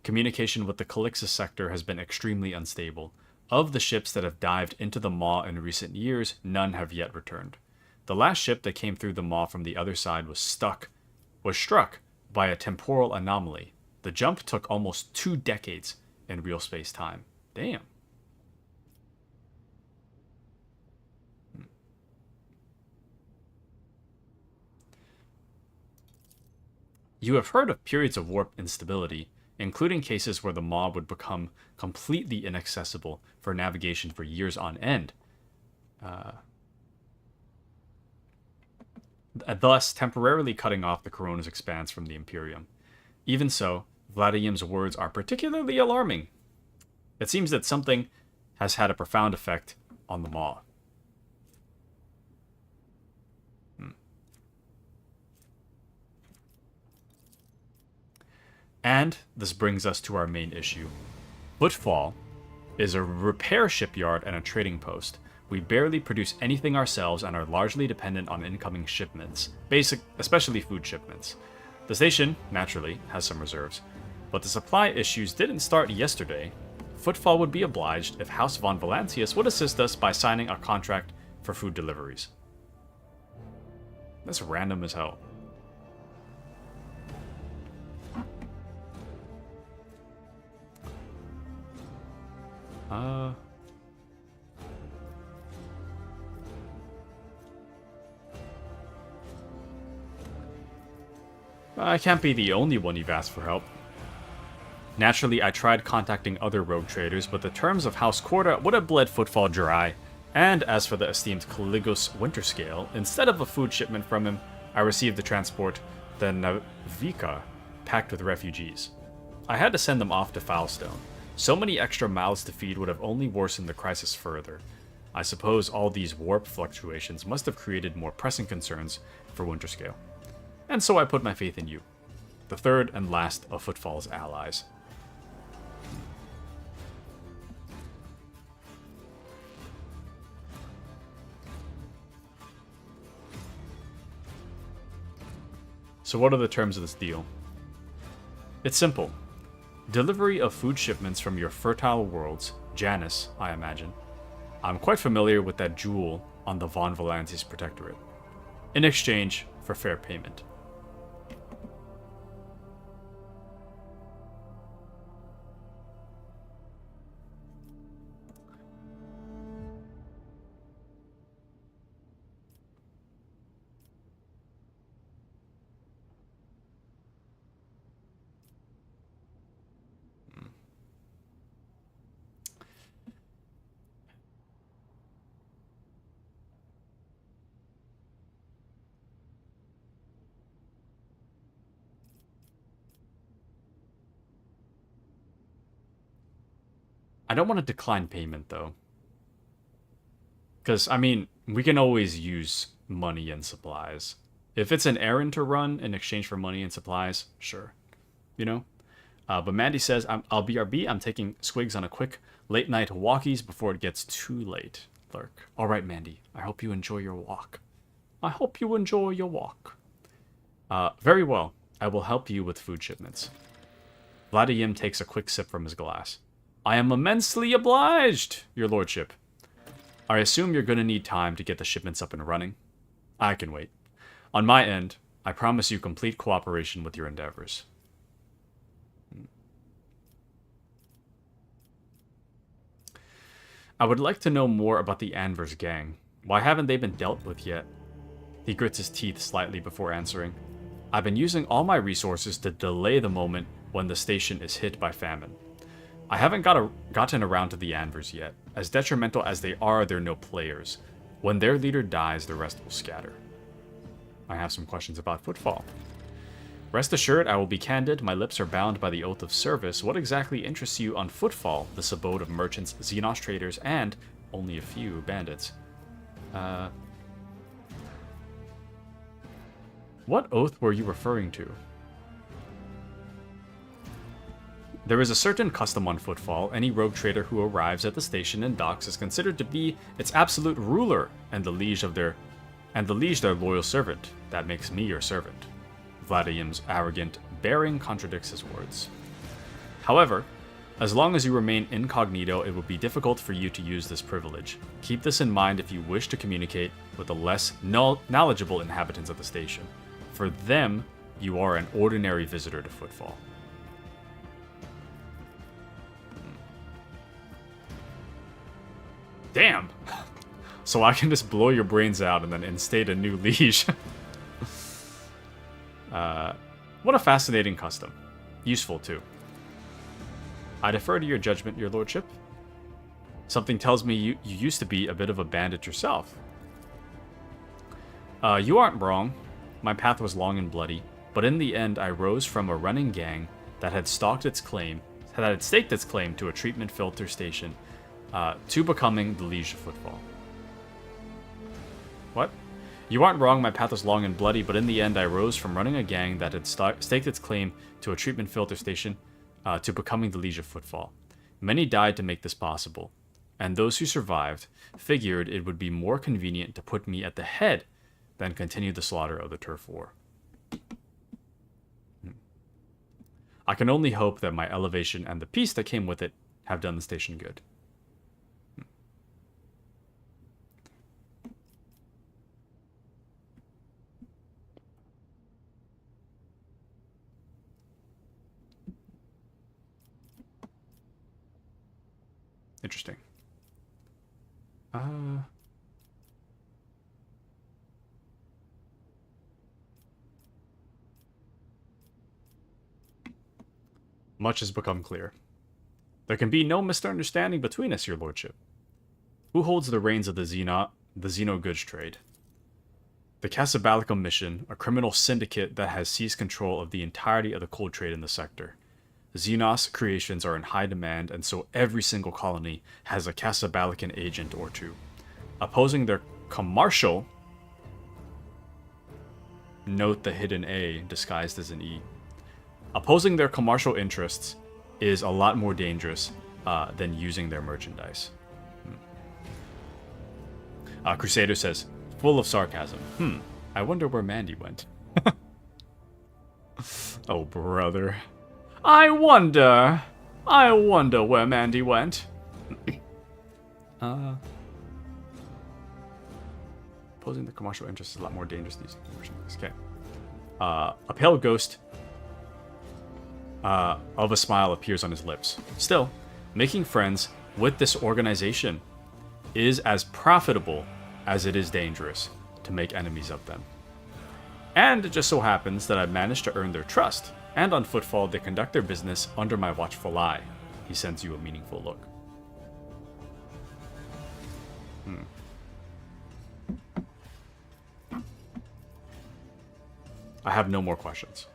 Communication with the Calixus sector has been extremely unstable. Of the ships that have dived into the maw in recent years, none have yet returned. The last ship that came through the maw from the other side was struck by a temporal anomaly. The jump took almost 2 decades in real space-time. Damn. You have heard of periods of warp instability, including cases where the maw would become completely inaccessible for navigation for years on end, thus temporarily cutting off the Coronis Expanse from the Imperium. Even so, Vladimir's words are particularly alarming. It seems that something has had a profound effect on the maw. And this brings us to our main issue. Footfall is a repair shipyard and a trading post. We barely produce anything ourselves and are largely dependent on incoming shipments, especially food shipments. The station, naturally, has some reserves, but the supply issues didn't start yesterday. Footfall would be obliged if House von Valancius would assist us by signing a contract for food deliveries. That's random as hell. I can't be the only one you've asked for help. Naturally, I tried contacting other rogue traders, but the terms of House Corda would have bled Footfall dry. And as for the esteemed Caligos Winterscale, instead of a food shipment from him, I received the transport, the Navika, packed with refugees. I had to send them off to Foulstone. So many extra mouths to feed would have only worsened the crisis further. I suppose all these warp fluctuations must have created more pressing concerns for Winterscale. And so I put my faith in you, the third and last of Footfall's allies. So what are the terms of this deal? It's simple. Delivery of food shipments from your fertile worlds, Janus, I imagine. I'm quite familiar with that jewel on the Von Valancius Protectorate. In exchange for fair payment. I don't want to decline payment, though. Because, I mean, we can always use money and supplies. If it's an errand to run in exchange for money and supplies, sure. You know? But Mandy says, I'll BRB. I'm taking Squigs on a quick late-night walkies before it gets too late. Lurk. All right, Mandy. I hope you enjoy your walk. I hope you enjoy your walk. Very well. I will help you with food shipments. Vladimir takes a quick sip from his glass. I am immensely obliged, your lordship. I assume you're going to need time to get the shipments up and running. I can wait. On my end, I promise you complete cooperation with your endeavors. I would like to know more about the Anvers gang. Why haven't they been dealt with yet? He grits his teeth slightly before answering. I've been using all my resources to delay the moment when the station is hit by famine. I haven't gotten around to the Anvers yet. As detrimental as they are, they're no players. When their leader dies, the rest will scatter. I have some questions about Footfall. Rest assured, I will be candid. My lips are bound by the oath of service. What exactly interests you on Footfall, this abode of merchants, Xenos traders, and only a few bandits? What oath were you referring to? There is a certain custom on Footfall. Any rogue trader who arrives at the station and docks is considered to be its absolute ruler and the liege their loyal servant. That makes me your servant. Vladimir's arrogant bearing contradicts his words. However, as long as you remain incognito, it will be difficult for you to use this privilege. Keep this in mind if you wish to communicate with the less knowledgeable inhabitants of the station. For them, you are an ordinary visitor to Footfall. Damn! So I can just blow your brains out and then instate a new liege. What a fascinating custom. Useful, too. I defer to your judgment, your lordship. Something tells me you used to be a bit of a bandit yourself. You aren't wrong. My path was long and bloody, but in the end I rose from a running gang that had staked its claim to a treatment filter station, to becoming the liege of Footfall. What? You aren't wrong, my path was long and bloody, but in the end I rose from running a gang that had staked its claim to a treatment filter station to becoming the liege of Footfall. Many died to make this possible, and those who survived figured it would be more convenient to put me at the head than continue the slaughter of the turf war. I can only hope that my elevation and the peace that came with it have done the station good. Interesting. Much has become clear. There can be no misunderstanding between us, your lordship. Who holds the reins of the Xeno goods trade? The Casabalica mission, a criminal syndicate that has seized control of the entirety of the cold trade in the sector. Xenos creations are in high demand, and so every single colony has a Casabalican agent or two. Opposing their commercial, note the hidden A disguised as an E. Opposing their commercial interests is a lot more dangerous than using their merchandise. Crusader says, full of sarcasm. I wonder where Mandy went. Oh, brother. I wonder where Mandy went. Opposing the commercial interest is a lot more dangerous than using merchandise. Okay. A pale ghost of a smile appears on his lips. Still, making friends with this organization is as profitable as it is dangerous to make enemies of them. And it just so happens that I've managed to earn their trust, and on Footfall they conduct their business under my watchful eye. He sends you a meaningful look. I have no more questions.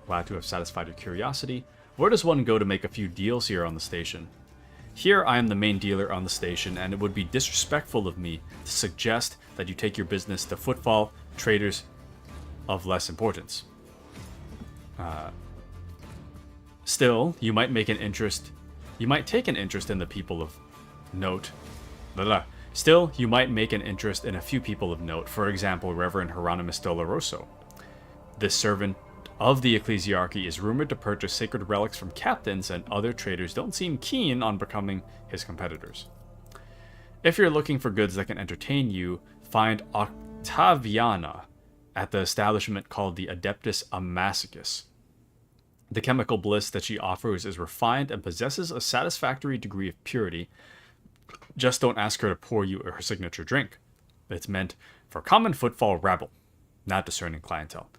Glad to have satisfied your curiosity. Where does one go to make a few deals here on the station? Here I am the main dealer on the station, and it would be disrespectful of me to suggest that you take your business to Footfall traders of less importance. Still, you might take an interest in the people of note. Still, you might make an interest in a few people of note, for example, Reverend Hieronymus Doloroso. This servant of the ecclesiarchy is rumored to purchase sacred relics from captains, and other traders don't seem keen on becoming his competitors. If you're looking for goods that can entertain you, find Octaviana at the establishment called the Adeptus Amacicus. The chemical bliss that she offers is refined and possesses a satisfactory degree of purity. Just don't ask her to pour you her signature drink. It's meant for common Footfall rabble, not discerning clientele.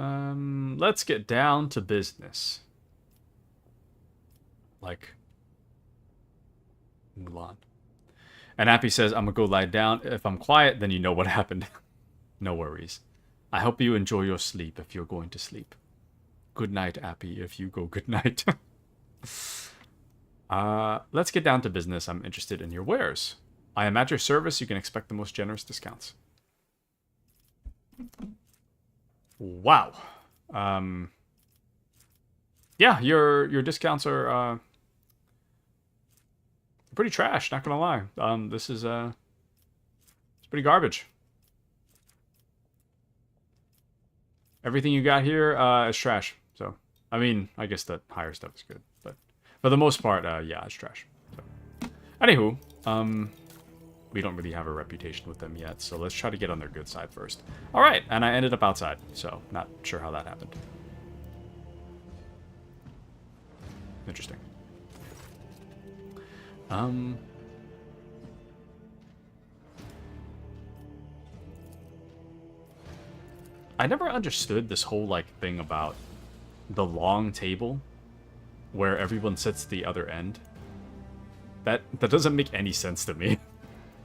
Let's get down to business. Like Mulan. And Appy says, I'm gonna go lie down. If I'm quiet, then you know what happened. No worries. I hope you enjoy your sleep if you're going to sleep. Good night, Appy, if you go good night. Let's get down to business. I'm interested in your wares. I am at your service. You can expect the most generous discounts. Wow. Yeah, your discounts are pretty trash, not gonna lie. This is it's pretty garbage. Everything you got here is trash. So, I mean, I guess the higher stuff is good, but for the most part, yeah, it's trash. So, anywho, we don't really have a reputation with them yet, so let's try to get on their good side first. All right, and I ended up outside, so not sure how that happened. Interesting. I never understood this whole, like, thing about the long table where everyone sits at the other end. That doesn't make any sense to me.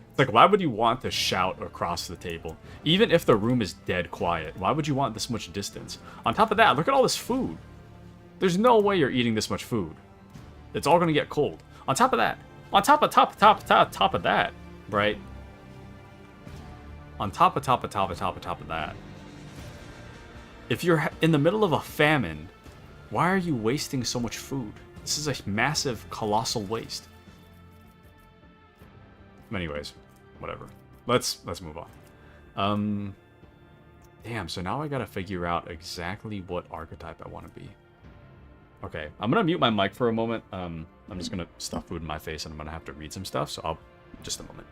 It's like, why would you want to shout across the table? Even if the room is dead quiet, why would you want this much distance? On top of that, look at all this food. There's no way you're eating this much food. It's all gonna get cold. On top of that, on top of that, right? On top of that, if you're in the middle of a famine, why are you wasting so much food? This is a massive, colossal waste. Anyways, whatever. Let's move on. Damn, so now I gotta figure out exactly what archetype I want to be. Okay, I'm gonna mute my mic for a moment. I'm just gonna stuff food in my face and I'm gonna have to read some stuff, so I'll... just a moment.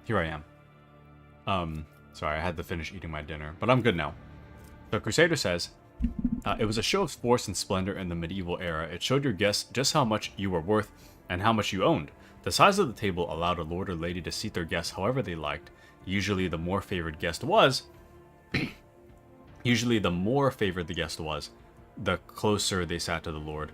here I am. Sorry, I had to finish eating my dinner, but I'm good now. The Crusader says, it was a show of force and splendor in the medieval era. It showed your guests just how much you were worth and how much you owned. The size of the table allowed a lord or lady to seat their guests however they liked. Usually the more favored the guest was, the closer they sat to the lord.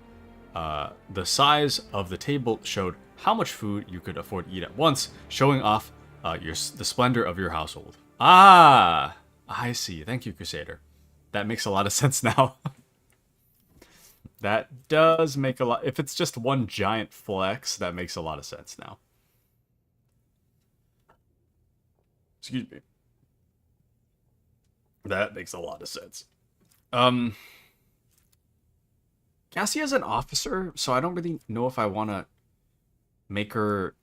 The size of the table showed how much food you could afford to eat at once, showing off the splendor of your household. Ah, I see. Thank you, Crusader. That makes a lot of sense now. That does make a lot... If it's just one giant flex, that makes a lot of sense now. Excuse me. That makes a lot of sense. Cassia's an officer, so I don't really know if I want to make her...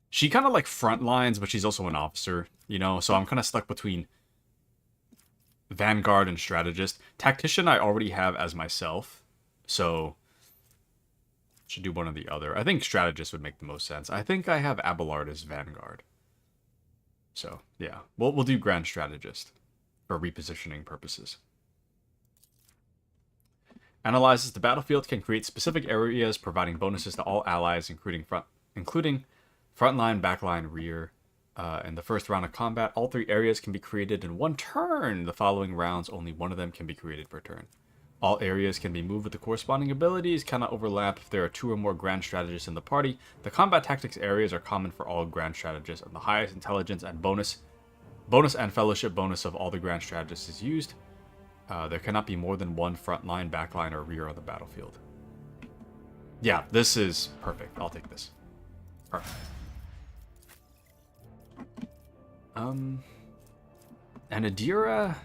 She kind of like front lines, but she's also an officer, you know? So I'm kind of stuck between Vanguard and Strategist. Tactician I already have as myself, so should do one or the other. I think Strategist would make the most sense. I think I have Abelard as Vanguard. So, yeah. We'll do Grand Strategist for repositioning purposes. Analyzes the battlefield, can create specific areas, providing bonuses to all allies, including frontline, backline, rear. In the first round of combat, all 3 areas can be created in 1 turn. The following rounds, only one of them can be created per turn. All areas can be moved with the corresponding abilities, cannot overlap if there are 2 or more Grand Strategists in the party. The combat tactics areas are common for all Grand Strategists, and the highest intelligence and bonus and fellowship bonus of all the Grand Strategists is used. There cannot be more than 1 frontline, backline, or rear on the battlefield. Yeah, this is perfect. I'll take this. Perfect. And Adira...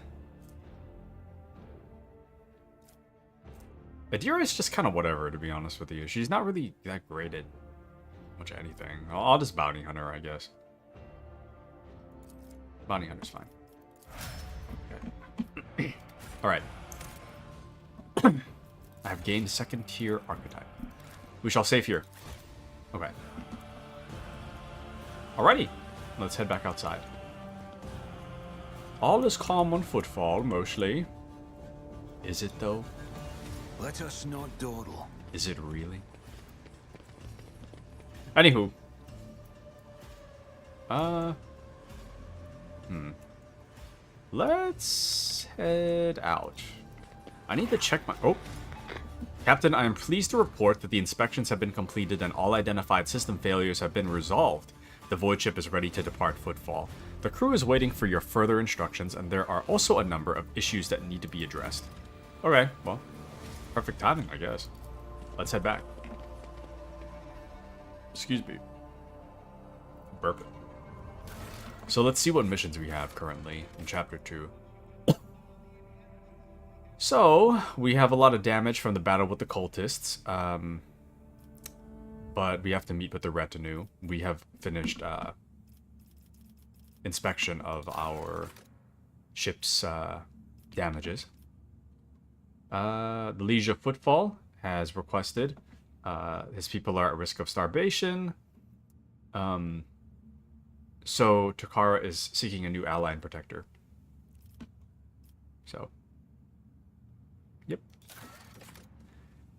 Adira is just kind of whatever, to be honest with you. She's not really that great at much anything. I'll just Bounty Hunter, I guess. Bounty Hunter's fine. Okay. Alright. I have gained 2nd tier archetype. We shall save here. Okay. Alrighty. Let's head back outside. All is calm on Footfall, mostly. Is it, though? Let us not dawdle. Is it really? Anywho. Let's head out. I need to check my... Oh. Captain, I am pleased to report that the inspections have been completed and all identified system failures have been resolved. The void ship is ready to depart Footfall. The crew is waiting for your further instructions, and there are also a number of issues that need to be addressed. Okay, well, perfect timing, I guess. Let's head back. Excuse me. Burp. So let's see what missions we have currently in Chapter 2. So, we have a lot of damage from the battle with the cultists. But we have to meet with the retinue. We have finished inspection of our ship's damages. The Liege of Footfall has requested. His people are at risk of starvation. So Takara is seeking a new ally and protector. So, yep.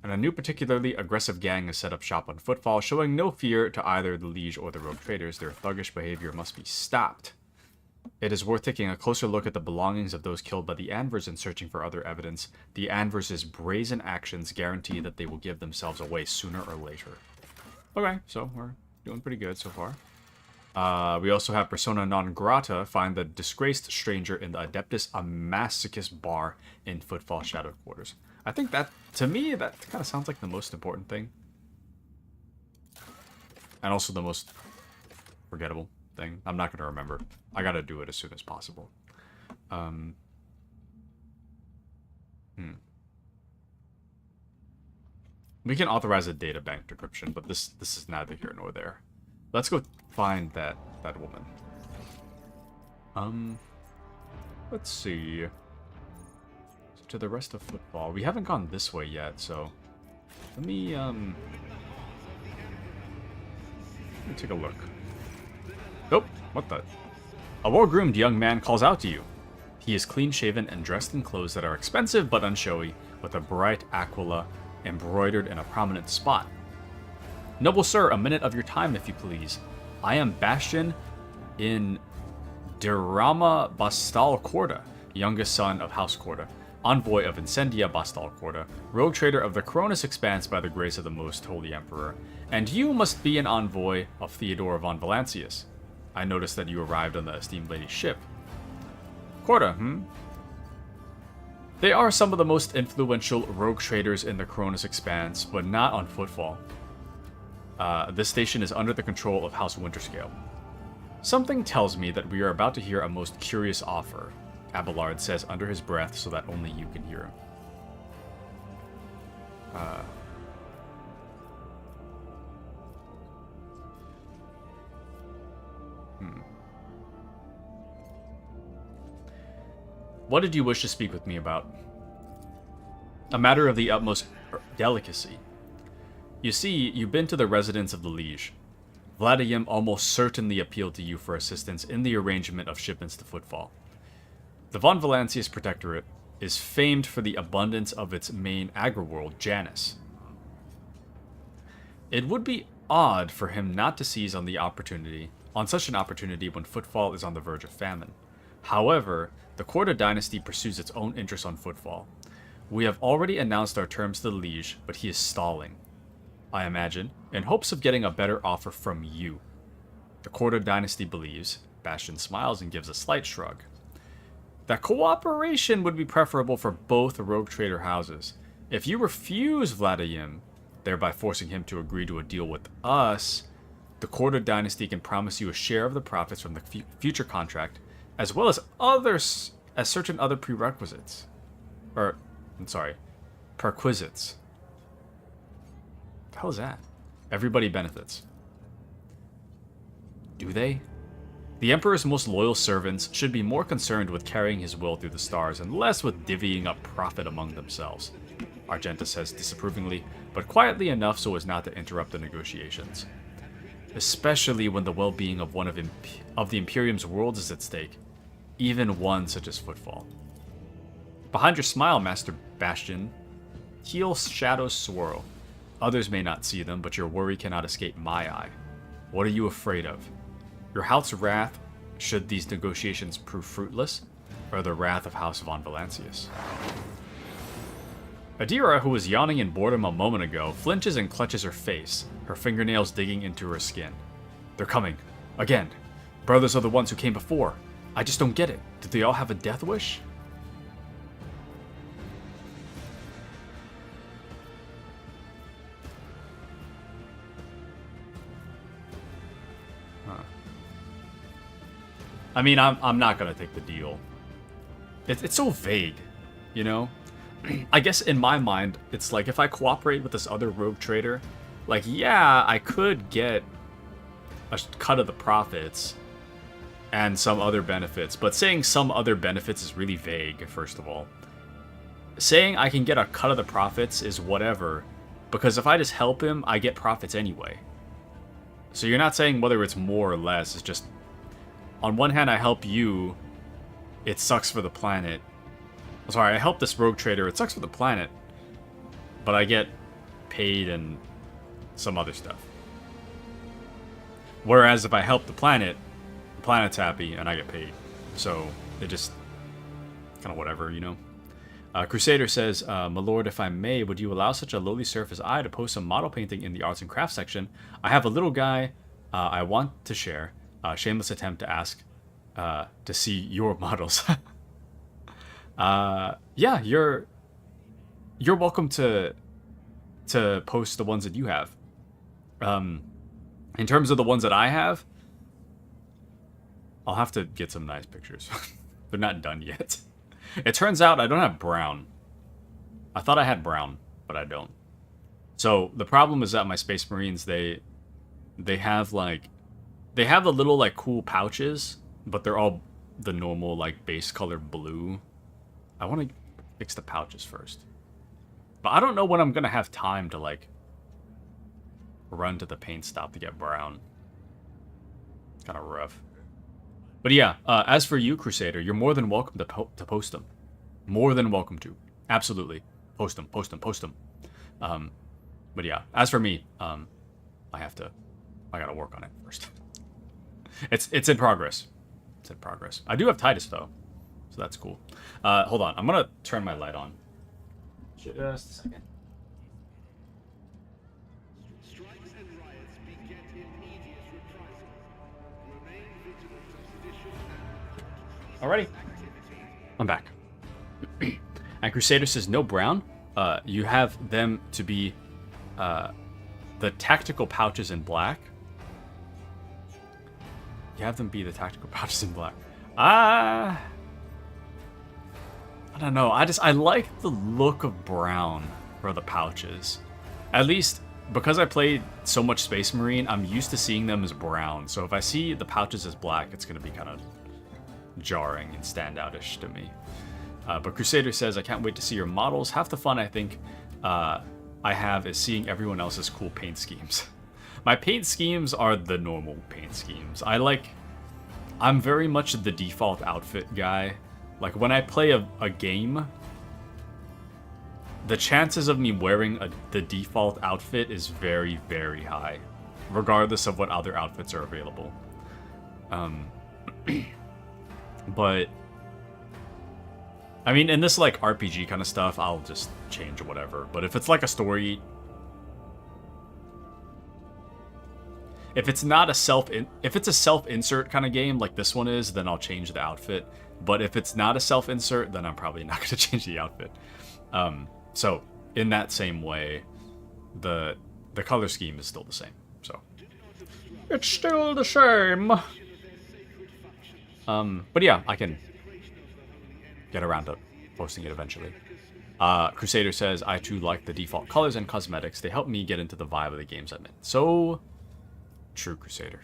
And a new particularly aggressive gang has set up shop on Footfall, showing no fear to either the Liege or the rogue traders. Their thuggish behavior must be stopped. It is worth taking a closer look at the belongings of those killed by the Anvers and searching for other evidence. The Anvers' brazen actions guarantee that they will give themselves away sooner or later. Okay, so we're doing pretty good so far. We also have Persona Non Grata find the disgraced stranger in the Adeptus Amassicus bar in Footfall Shadowed Quarters. I think that, to me, that kind of sounds like the most important thing. And also the most forgettable thing. I'm not going to remember. I got to do it as soon as possible. We can authorize a data bank decryption, but this is neither here nor there. Let's go find that woman. Let's see. So to the rest of Footfall. We haven't gone this way yet, so let me take a look. Nope, what the? A well-groomed young man calls out to you. He is clean-shaven and dressed in clothes that are expensive but unshowy, with a bright aquila embroidered in a prominent spot. Noble sir, a minute of your time, if you please. I am Bastion in Dirama Bastal Korda, youngest son of House Korda, envoy of Incendia Bastal Korda, rogue trader of the Cronus Expanse by the grace of the Most Holy Emperor, and you must be an envoy of Theodore von Valancius. I noticed that you arrived on the esteemed lady's ship. Korda, They are some of the most influential rogue traders in the Cronus Expanse, but not on Footfall. This station is under the control of House Winterscale. Something tells me that we are about to hear a most curious offer, Abelard says under his breath so that only you can hear him. What did you wish to speak with me about? A matter of the utmost delicacy. You see, you've been to the residence of the Liege. Vladimir almost certainly appealed to you for assistance in the arrangement of shipments to Footfall. The Von Valancius Protectorate is famed for the abundance of its main agri-world, Janus. It would be odd for him not to seize on such an opportunity when Footfall is on the verge of famine. However, the Korda dynasty pursues its own interests on Footfall. We have already announced our terms to the Liege, but he is stalling, I imagine, in hopes of getting a better offer from you. The Korda dynasty believes, Bastion smiles and gives a slight shrug, that cooperation would be preferable for both rogue trader houses. If you refuse Vladimir, thereby forcing him to agree to a deal with us, the Korda dynasty can promise you a share of the profits from the future contract, as well as certain other prerequisites. Perquisites. What the hell is that? Everybody benefits. Do they? The Emperor's most loyal servants should be more concerned with carrying his will through the stars and less with divvying up profit among themselves, Argenta says disapprovingly, but quietly enough so as not to interrupt the negotiations. Especially when the well-being of one of the Imperium's worlds is at stake, even one such as Footfall. Behind your smile, Master Bastion, teal shadows swirl. Others may not see them, but your worry cannot escape my eye. What are you afraid of? Your House's wrath, should these negotiations prove fruitless, or the wrath of House von Valancius? Adira, who was yawning in boredom a moment ago, flinches and clutches her face, her fingernails digging into her skin. They're coming. Again. Brothers are the ones who came before. I just don't get it. Did they all have a death wish? I mean, I'm not gonna take the deal. It's so vague, you know? I guess in my mind, it's like if I cooperate with this other rogue trader, like, yeah, I could get a cut of the profits and some other benefits, but saying some other benefits is really vague, first of all. Saying I can get a cut of the profits is whatever, because if I just help him, I get profits anyway. So you're not saying whether it's more or less, it's just, on one hand, I help you, it sucks for the planet. Sorry, I help this rogue trader, it sucks for the planet, but I get paid and some other stuff. Whereas if I help the planet's happy and I get paid. So it just kind of whatever, you know. Crusader says, my lord, if I may, would you allow such a lowly serf as I to post some model painting in the arts and crafts section? I have a little guy I want to share. Shameless attempt to ask to see your models. Yeah, you're welcome to post the ones that you have. In terms of the ones that I have, I'll have to get some nice pictures. They're not done yet. It turns out I don't have brown. I thought I had brown, but I don't. So the problem is that my Space Marines, they have like, they have the little like cool pouches, but they're all the normal like base color blue. I want to fix the pouches first. But I don't know when I'm going to have time to like run to the paint stop to get brown. Kind of rough. But yeah, as for you, Crusader, you're more than welcome to post them. More than welcome to. Absolutely. Post them, post them, post them. But yeah, as for me, I gotta work on it first. It's in progress. It's in progress. I do have Titus though, so that's cool. Hold on, I'm gonna turn my light on. Just a second. Strikes and riots beget immediate reprisals. Remain vigilant to sedition and Alrighty, I'm back. And Crusader says no brown. You have them to be the tactical pouches in black. You have them be the tactical pouches in black. I don't know. I like the look of brown for the pouches. At least because I played so much Space Marine, I'm used to seeing them as brown. So if I see the pouches as black, it's going to be kind of jarring and standoutish to me. But Crusader says, I can't wait to see your models. Half the fun I think I have is seeing everyone else's cool paint schemes. My paint schemes are the normal paint schemes. I'm very much the default outfit guy. Like when I play a game, the chances of me wearing the default outfit is very, very high, regardless of what other outfits are available. But I mean, in this like RPG kind of stuff, I'll just change whatever. But if it's like a story, if it's a self-insert kind of game like this one is, then I'll change the outfit. But if it's not a self-insert, then I'm probably not going to change the outfit. So in that same way, the color scheme is still the same. So it's still the same. But yeah, I can get around to posting it eventually. Crusader says, I too like the default colors and cosmetics. They help me get into the vibe of the games I'm in. So true, Crusader.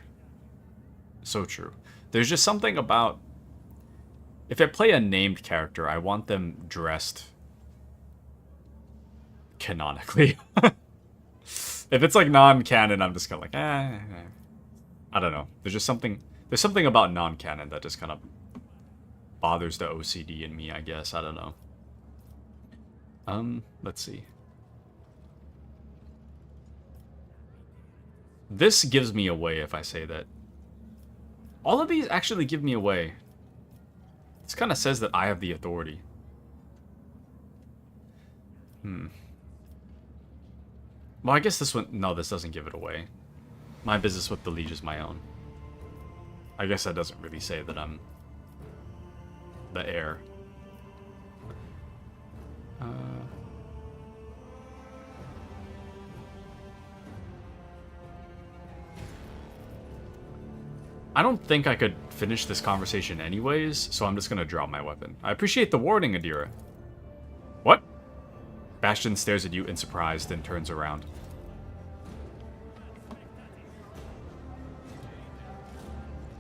So true. There's just something about... If I play a named character, I want them dressed canonically. If it's like non-canon, I'm just kind of like, I don't know. There's something about non-canon that just kind of bothers the OCD in me, I guess. I don't know. Let's see. This gives me away if I say that. All of these actually give me away. This kind of says that I have the authority. Well, I guess this one... No, this doesn't give it away. My business with the Liege is my own. I guess that doesn't really say that I'm the heir. I don't think I could finish this conversation anyways, so I'm just gonna draw my weapon. I appreciate the warning, Adira. What? Bastion stares at you in surprise, then turns around.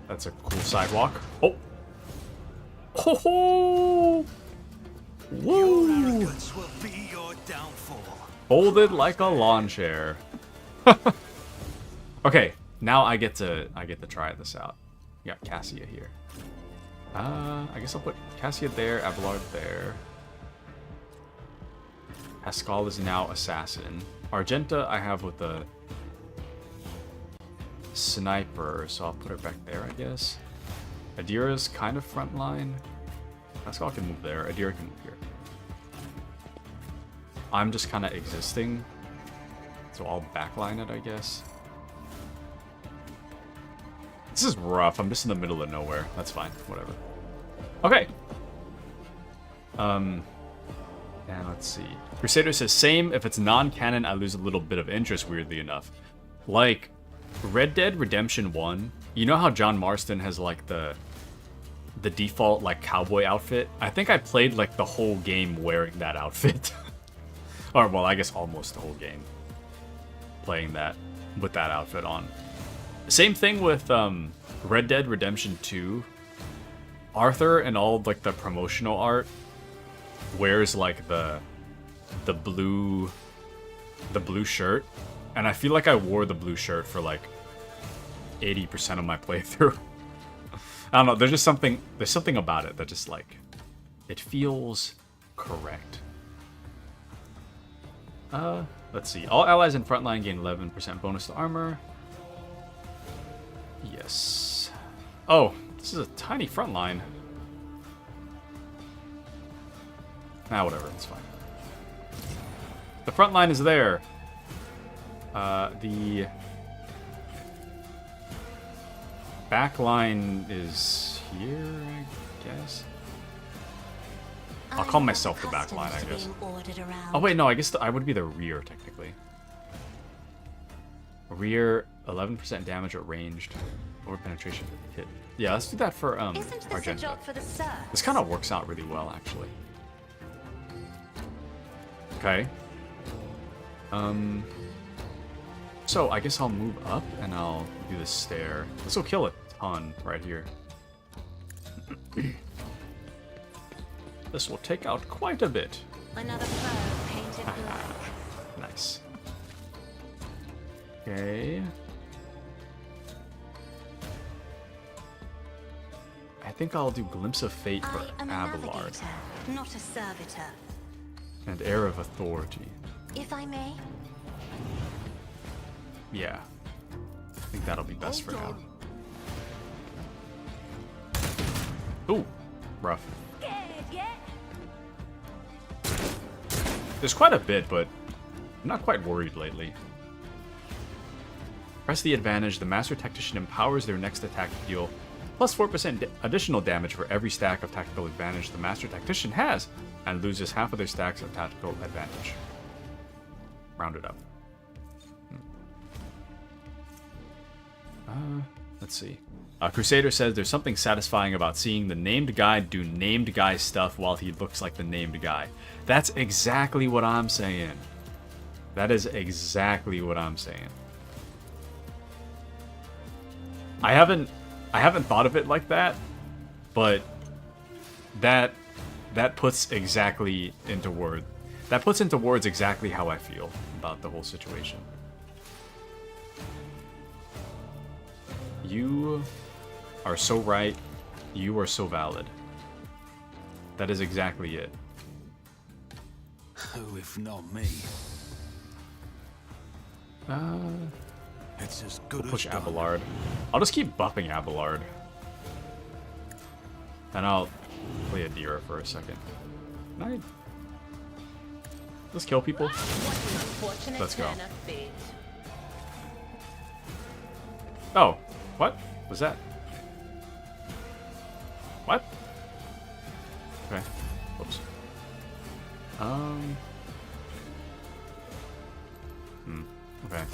That's a cool sidewalk. Oh! Ho ho! Woo! Your arrogance will be your downfall. Folded like a lawn chair. Okay, now I get to try this out. We got Cassia here. I guess I'll put Cassia there, Abelard there. Pascal is now assassin. Argenta I have with the sniper, so I'll put her back there, I guess. Adira's kind of front line. Pascal can move there. Adira can move here. I'm just kind of existing, so I'll backline it, I guess. This is rough. I'm just in the middle of nowhere. That's fine. Whatever. Okay. And let's see. Crusader says, same. If it's non-canon, I lose a little bit of interest, weirdly enough. Like, Red Dead Redemption 1, you know how John Marston has, like, the default, like, cowboy outfit? I think I played, like, the whole game wearing that outfit. Or, well, I guess almost the whole game. Playing that, with that outfit on. Same thing with Red Dead Redemption 2. Arthur and all like the promotional art wears like the blue shirt, and I feel like I wore the blue shirt for like 80% of my playthrough. I don't know, there's something about it that just like, it feels correct. Let's see. All allies in frontline gain 11% bonus to armor. Yes. Oh, this is a tiny frontline. Ah, whatever, it's fine. The front line is there. The back line is here, I guess. I'll call myself the back line, I guess. Oh wait, no, I guess I would be the rear, technically. Rear, 11% damage at ranged. Over penetration hit. Yeah, let's do that for Argenta. This kind of works out really well, actually. Okay. So I guess I'll move up and I'll do the stair. This will kill a ton right here. This will take out quite a bit. Another foe painted black. Nice. Okay. I think I'll do Glimpse of Fate for I am a Abelard. navigator, not a servitor. And Air of Authority. If I may. Yeah. I think that'll be best for now. Ooh, rough. There's quite a bit, but I'm not quite worried lately. Press the advantage. The Master Tactician empowers their next attack to deal plus 4% additional damage for every stack of tactical advantage the Master Tactician has, and loses half of their stacks of tactical advantage. Round it up. Let's see. Crusader says there's something satisfying about seeing the named guy do named guy stuff while he looks like the named guy. That's exactly what I'm saying. That is exactly what I'm saying. I haven't thought of it like that, but that puts exactly into word. That puts into words exactly how I feel about the whole situation. You are so right. You are so valid. That is exactly it. Who, if not me? It's as good Push as done. Abelard. I'll just keep buffing Abelard. And I'll play Adira for a second. Can I... Let's kill people. Let's go. Oh, what was that? What? Okay. Whoops. Okay.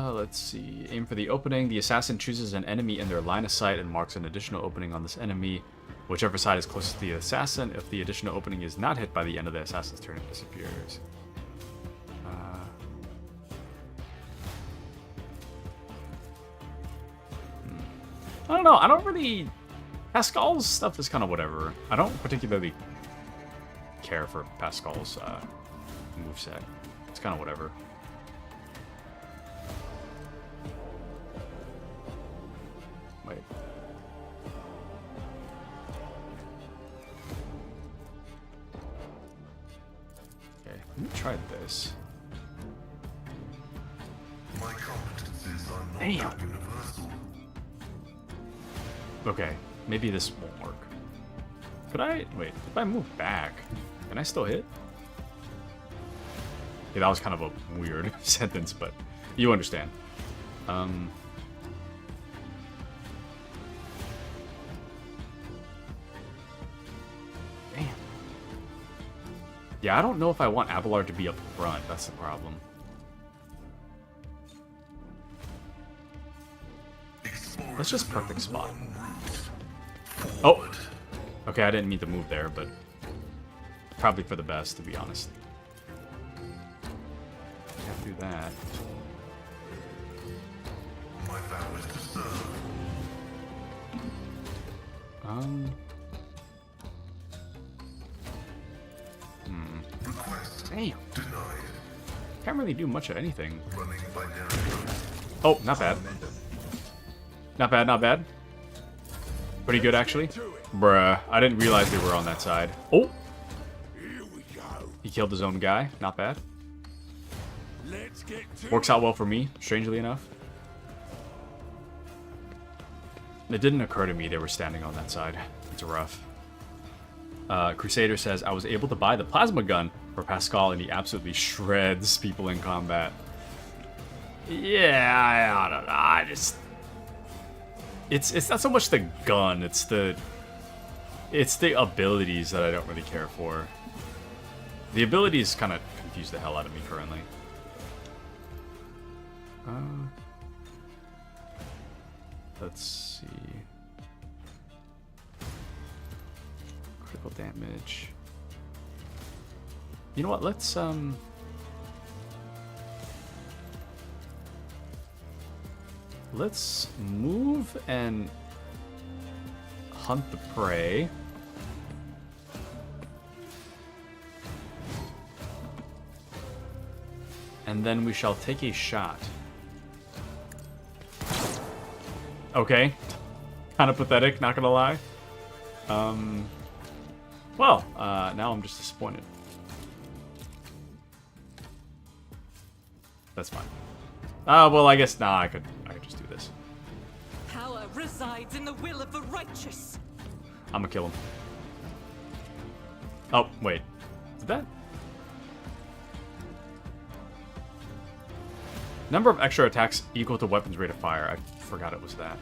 Let's see. Aim for the opening. The assassin chooses an enemy in their line of sight and marks an additional opening on this enemy. Whichever side is closest to the assassin. If the additional opening is not hit by the end of the assassin's turn, it disappears. I don't know. I don't really... Pascal's stuff is kind of whatever. I don't particularly care for Pascal's moveset. It's kind of whatever. Wait. Okay, let me try this. My competencies are not Damn. universal. Okay, maybe this won't work. Could I... Wait, if I move back, can I still hit? Yeah, that was kind of a weird sentence, but you understand. Damn. Yeah, I don't know if I want Abelard to be up front. That's the problem. Let's just perfect spot. Oh! Okay, I didn't mean to move there, but probably for the best, to be honest. Can't do that. My vow is to serve. Request Damn. denied. Can't really do much of anything. Running by narrative. Oh, not bad. Not bad, not bad. Pretty good, actually. Bruh, I didn't realize they were on that side. Oh! He killed his own guy. Not bad. Works out well for me, strangely enough. It didn't occur to me they were standing on that side. It's rough. Crusader says, I was able to buy the plasma gun for Pascal and he absolutely shreds people in combat. Yeah, I don't know. I just... It's not so much the gun, it's the abilities that I don't really care for. The abilities kind of confuse the hell out of me currently. Let's see. Critical damage. You know what? Let's move and hunt the prey. And then we shall take a shot. Okay. Kind of pathetic, not gonna lie. Well, now I'm just disappointed. That's fine. Well, I guess, I could just do this. Power resides in the will of the righteous. I'm gonna kill him. Oh, wait. Did that? Number of extra attacks equal to weapons rate of fire. I forgot it was that.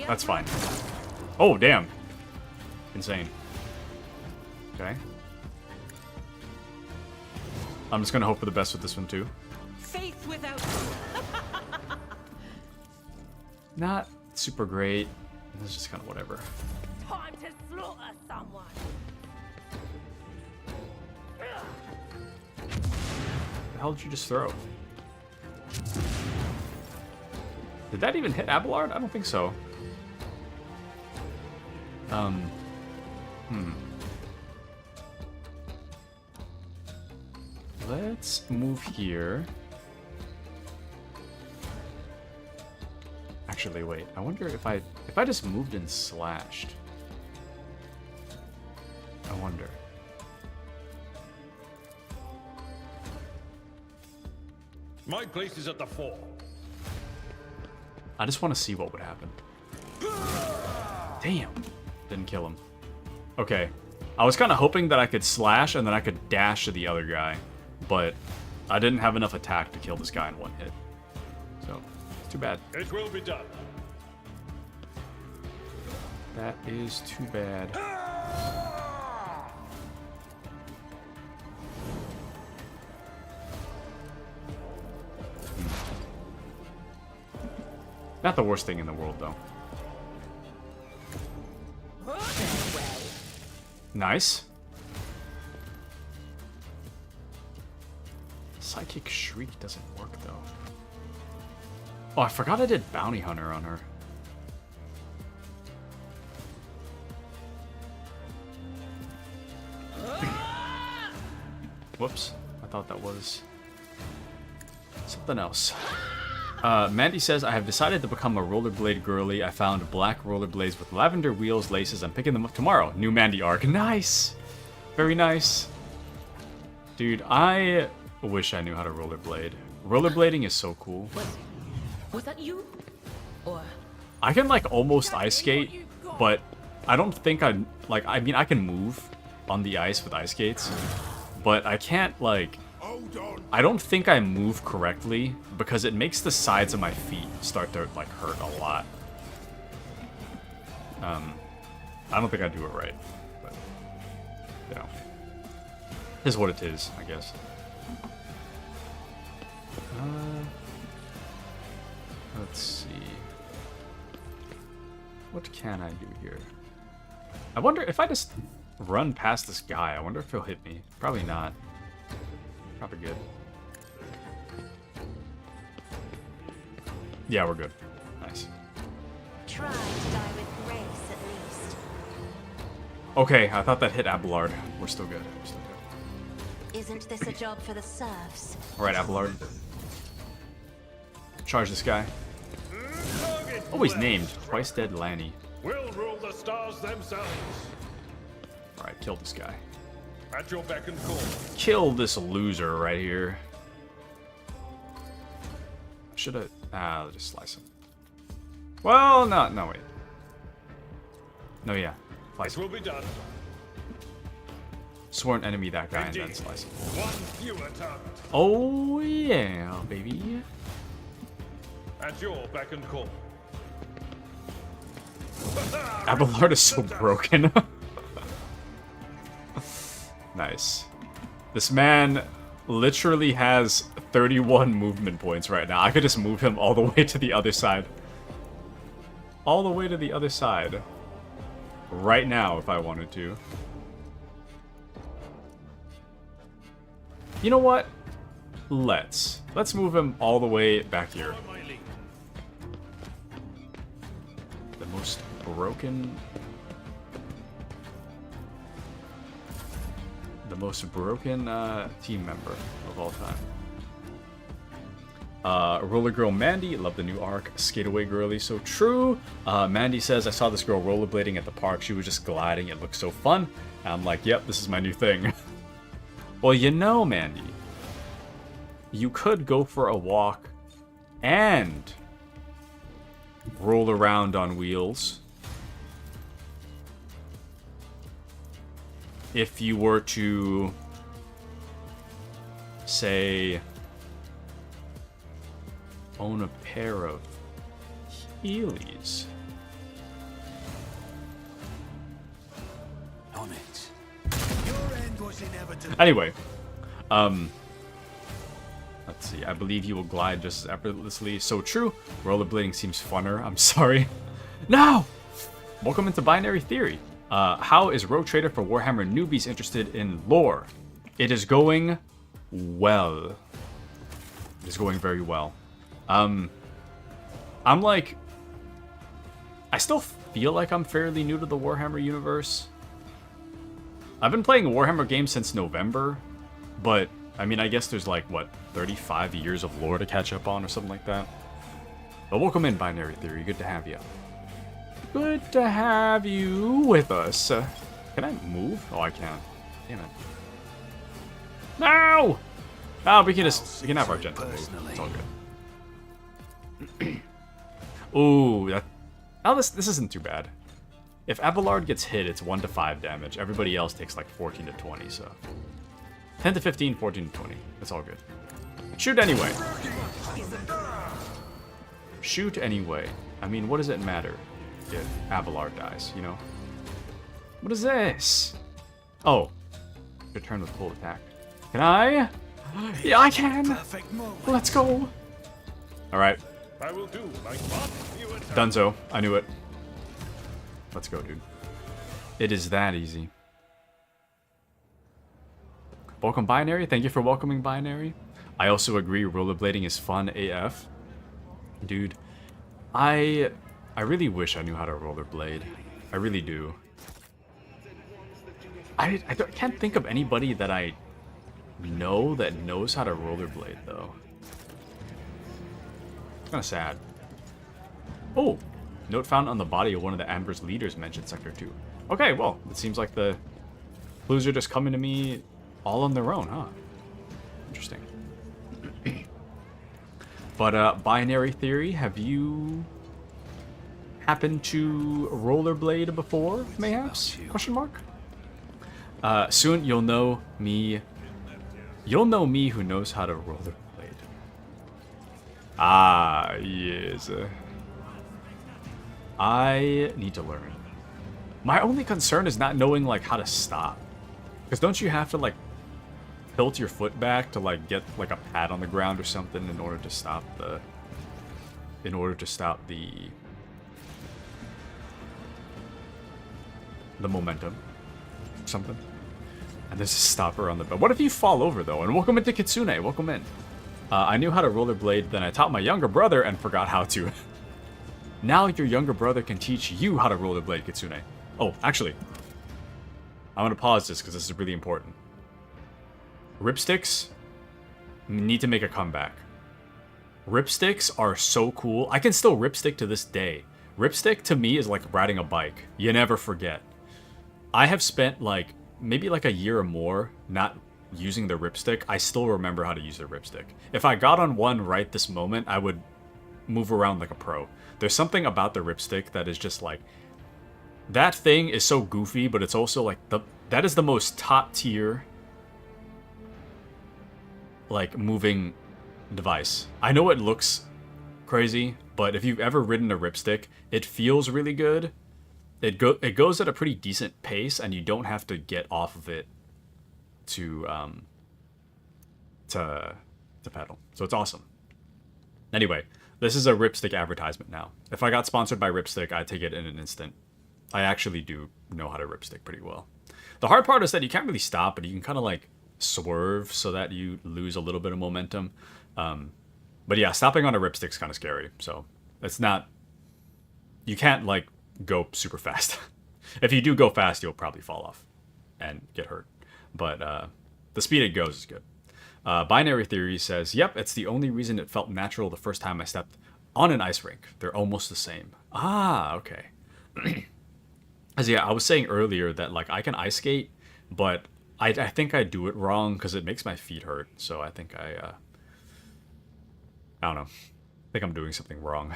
That's fine. Oh, damn. Insane. Okay. I'm just gonna hope for the best with this one, too. Faith without... Not super great. It's just kind of whatever. Time to slaughter someone. The hell did you just throw? Did that even hit Abelard? I don't think so. Let's move here. Actually, wait. I wonder if I just moved and slashed. I wonder. My place is at the fore. I just want to see what would happen. Damn. Didn't kill him. Okay. I was kind of hoping that I could slash and then I could dash to the other guy. But I didn't have enough attack to kill this guy in one hit. So, it's too bad. It will be done. That is too bad. Not the worst thing in the world, though. Nice. Psychic Shriek doesn't work, though. Oh, I forgot I did Bounty Hunter on her. Whoops. I thought that was something else. Mandy says, I have decided to become a rollerblade girly. I found black rollerblades with lavender wheels, laces. I'm picking them up tomorrow. New Mandy arc. Nice. Very nice. Dude, I wish I knew how to rollerblade. Rollerblading is so cool. Was that you? Or... I can, like, almost ice skate, but I don't think I mean, I can move on the ice with ice skates, but I can't, like... I don't think I move correctly because it makes the sides of my feet start to, like, hurt a lot. I don't think I do it right, but, you know. Is what it is, I guess. Let's see. What can I do here? I wonder if I just run past this guy, I wonder if he'll hit me. Probably not. Probably good. Yeah, we're good. Nice. Try to die with grace, at least. Okay, I thought that hit Abelard. We're still good. We're still good. Isn't this a job for the serfs? Alright, Abelard. Charge this guy. Always named Twice Dead Lanny. We'll rule the stars themselves. Alright, kill this guy. At your beck and call. Kill this loser right here. Should have... I'll just slice him. Well, no, wait. No, yeah. Slice It him. will be done. Sworn enemy that guy and then slice him. One fewer target. Oh, yeah, baby. At your beck and call. Abelard is so broken. Nice. This man literally has 31 movement points right now. I could just move him all the way to the other side. All the way to the other side. Right now, if I wanted to. You know what? Let's move him all the way back here. Follow my lead. The most broken... The most broken team member of all time. Roller Girl Mandy, love the new arc. Skateaway Girly, so true. Mandy says, I saw this girl rollerblading at the park. She was just gliding. It looked so fun. And I'm like, yep, this is my new thing. Well, you know, Mandy, you could go for a walk and roll around on wheels. If you were to, say, own a pair of Heelys. On it. Your end was inevitable. Anyway, let's see. I believe you will glide just as effortlessly. So true. Rollerblading seems funner. I'm sorry. No! Welcome into Binary Theory. How is Rogue Trader for Warhammer newbies interested in lore? It is going well. It is going very well. I'm like... I still feel like I'm fairly new to the Warhammer universe. I've been playing Warhammer games since November, but, I mean, I guess there's like, what, 35 years of lore to catch up on or something like that? But welcome in, Binary Theory. Good to have you. Good to have you with us. Can I move? Oh, I can. Damn it. No! Oh, we can have our gentle move. It's all good. Ooh, that... Oh, this isn't too bad. If Abelard gets hit, it's 1 to 5 damage. Everybody else takes like 14 to 20, so... 10 to 15, 14 to 20. That's all good. Shoot anyway. Shoot anyway. I mean, what does it matter if Abelard dies, you know? What is this? Oh. Good turn with full attack. Can I? Yeah, I can! Let's go! Alright. I will do like one fewer target. Dunzo. I knew it. Let's go, dude. It is that easy. Welcome, Binary. Thank you for welcoming, Binary. I also agree, rollerblading is fun AF. Dude, I really wish I knew how to rollerblade. I really do. I can't think of anybody that I know that knows how to rollerblade, though. It's kind of sad. Oh! Note found on the body of one of the Amber's leaders mentioned Sector 2. Okay, well, it seems like the clues are just coming to me all on their own, huh? Interesting. But, Binary Theory, have you happened to rollerblade before, mayhaps? Question mark? Soon you'll know me. You'll know me who knows how to rollerblade. Ah, yes. I need to learn. My only concern is not knowing, like, how to stop. Because don't you have to, like, tilt your foot back to, like, get, like, a pad on the ground or something in order to stop the... In order to stop the momentum. Something. And there's a stopper on the belt. What if you fall over, though? And welcome into Kitsune. Welcome in. I knew how to rollerblade, then I taught my younger brother and forgot how to. Now your younger brother can teach you how to rollerblade, Kitsune. Oh, actually, I'm gonna pause this because this is really important. Ripsticks need to make a comeback. Ripsticks are so cool. I can still ripstick to this day. Ripstick to me is like riding a bike. You never forget. I have spent like maybe like a year or more not using the ripstick. I still remember how to use the ripstick. If I got on one right this moment, I would move around like a pro. There's something about the ripstick that is just like, that thing is so goofy, but it's also like that is the most top tier like moving device. I know it looks crazy, but if you've ever ridden a ripstick, it feels really good. It goes at a pretty decent pace, and you don't have to get off of it to pedal. So it's awesome. Anyway, this is a Ripstick advertisement now. If I got sponsored by Ripstick, I'd take it in an instant. I actually do know how to Ripstick pretty well. The hard part is that you can't really stop, but you can kind of like swerve so that you lose a little bit of momentum. But yeah, stopping on a Ripstick's kind of scary. So it's not, you can't like go super fast. If you do go fast, you'll probably fall off and get hurt. But the speed it goes is good. Binary Theory says, yep, it's the only reason it felt natural the first time I stepped on an ice rink. They're almost the same. Ah, okay. As yeah, I was saying earlier that like I can ice skate, but I think I do it wrong because it makes my feet hurt. So I think I don't know. I think I'm doing something wrong.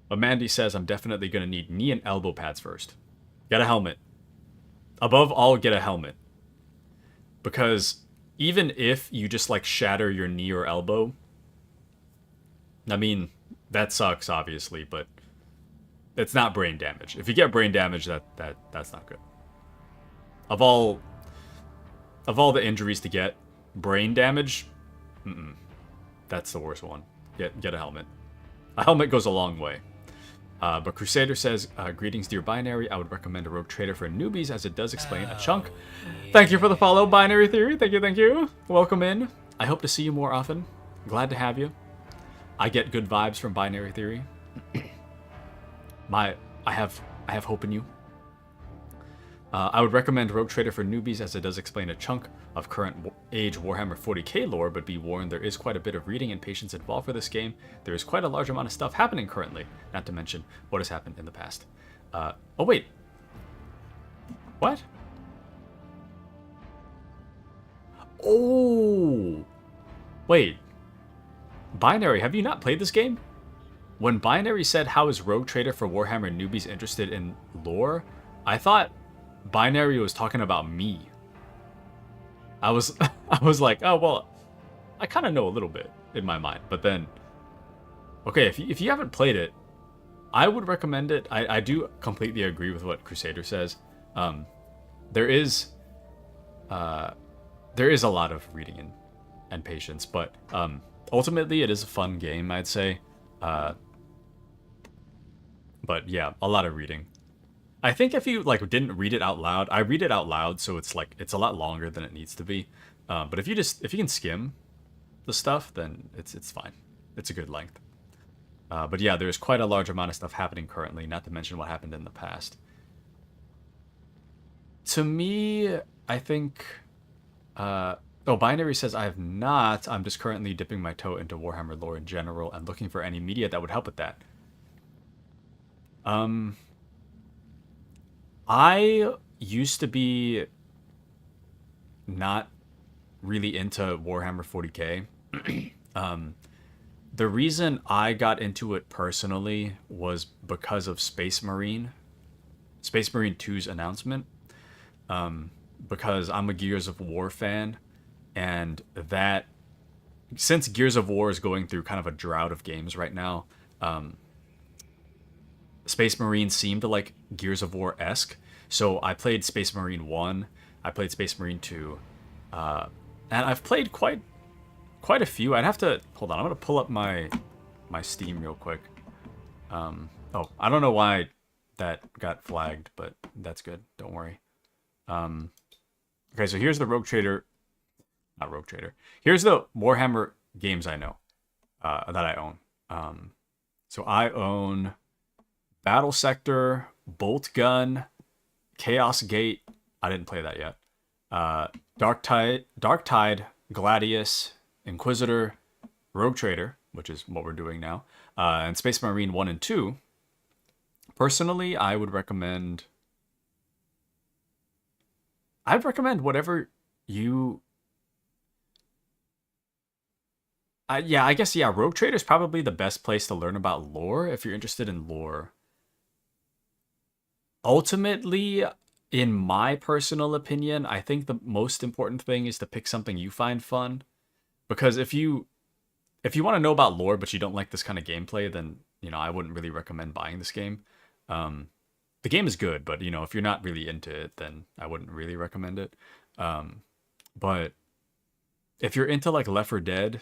But Mandy says I'm definitely going to need knee and elbow pads first. Get a helmet. Above all, get a helmet. Because even if you just like shatter your knee or elbow, I mean, that sucks obviously, but it's not brain damage. If you get brain damage, that's not good. Of all the injuries to get, brain damage, that's the worst one. Get a helmet. A helmet goes a long way. But Crusader says, greetings dear Binary, I would recommend a Rogue Trader for newbies as it does explain a chunk. Thank you for the follow, Binary Theory. Thank you. Welcome in. I hope to see you more often. Glad to have you. I get good vibes from Binary Theory. I have hope in you. I would recommend Rogue Trader for newbies as it does explain a chunk of current age Warhammer 40k lore, but be warned there is quite a bit of reading and patience involved for this game. There is quite a large amount of stuff happening currently, not to mention what has happened in the past. Oh wait. What? Oh! Wait. Binary, have you not played this game? When Binary said how is Rogue Trader for Warhammer newbies interested in lore, I thought Binary was talking about me. I was like, oh well, I kind of know a little bit in my mind, but then, okay, if you haven't played it, I would recommend it. I do completely agree with what Crusader says. There is a lot of reading and patience, but ultimately it is a fun game, I'd say. But yeah, a lot of reading. I think if you like didn't read it out loud, I read it out loud, so it's like it's a lot longer than it needs to be. But if you can skim the stuff, then it's fine. It's a good length. But yeah, there's quite a large amount of stuff happening currently, not to mention what happened in the past. To me, I think. Binary says I have not. I'm just currently dipping my toe into Warhammer lore in general and looking for any media that would help with that. I used to be not really into Warhammer 40k. The reason I got into it personally was because of Space Marine 2's announcement. Because I'm a Gears of War fan, and that since Gears of War is going through kind of a drought of games right now, Space Marine seemed like Gears of War-esque. So I played Space Marine 1, I played Space Marine 2, and I've played quite a few. I'd have to, hold on, I'm going to pull up my Steam real quick. I don't know why that got flagged, but that's good, don't worry. Okay, so here's the here's the Warhammer games I know, that I own. So I own Battle Sector, Bolt Gun, Chaos Gate. I didn't play that yet. Dark Tide, Gladius, Inquisitor, Rogue Trader, which is what we're doing now, and Space Marine 1 and 2, personally, I'd recommend whatever you... yeah, I guess, yeah, Rogue Trader is probably the best place to learn about lore if you're interested in lore. Ultimately, in my personal opinion, I think the most important thing is to pick something you find fun. Because if you want to know about lore but you don't like this kind of gameplay, then, you know, I wouldn't really recommend buying this game. The game is good, but, you know, if you're not really into it, then I wouldn't really recommend it. But if you're into, like, Left 4 Dead,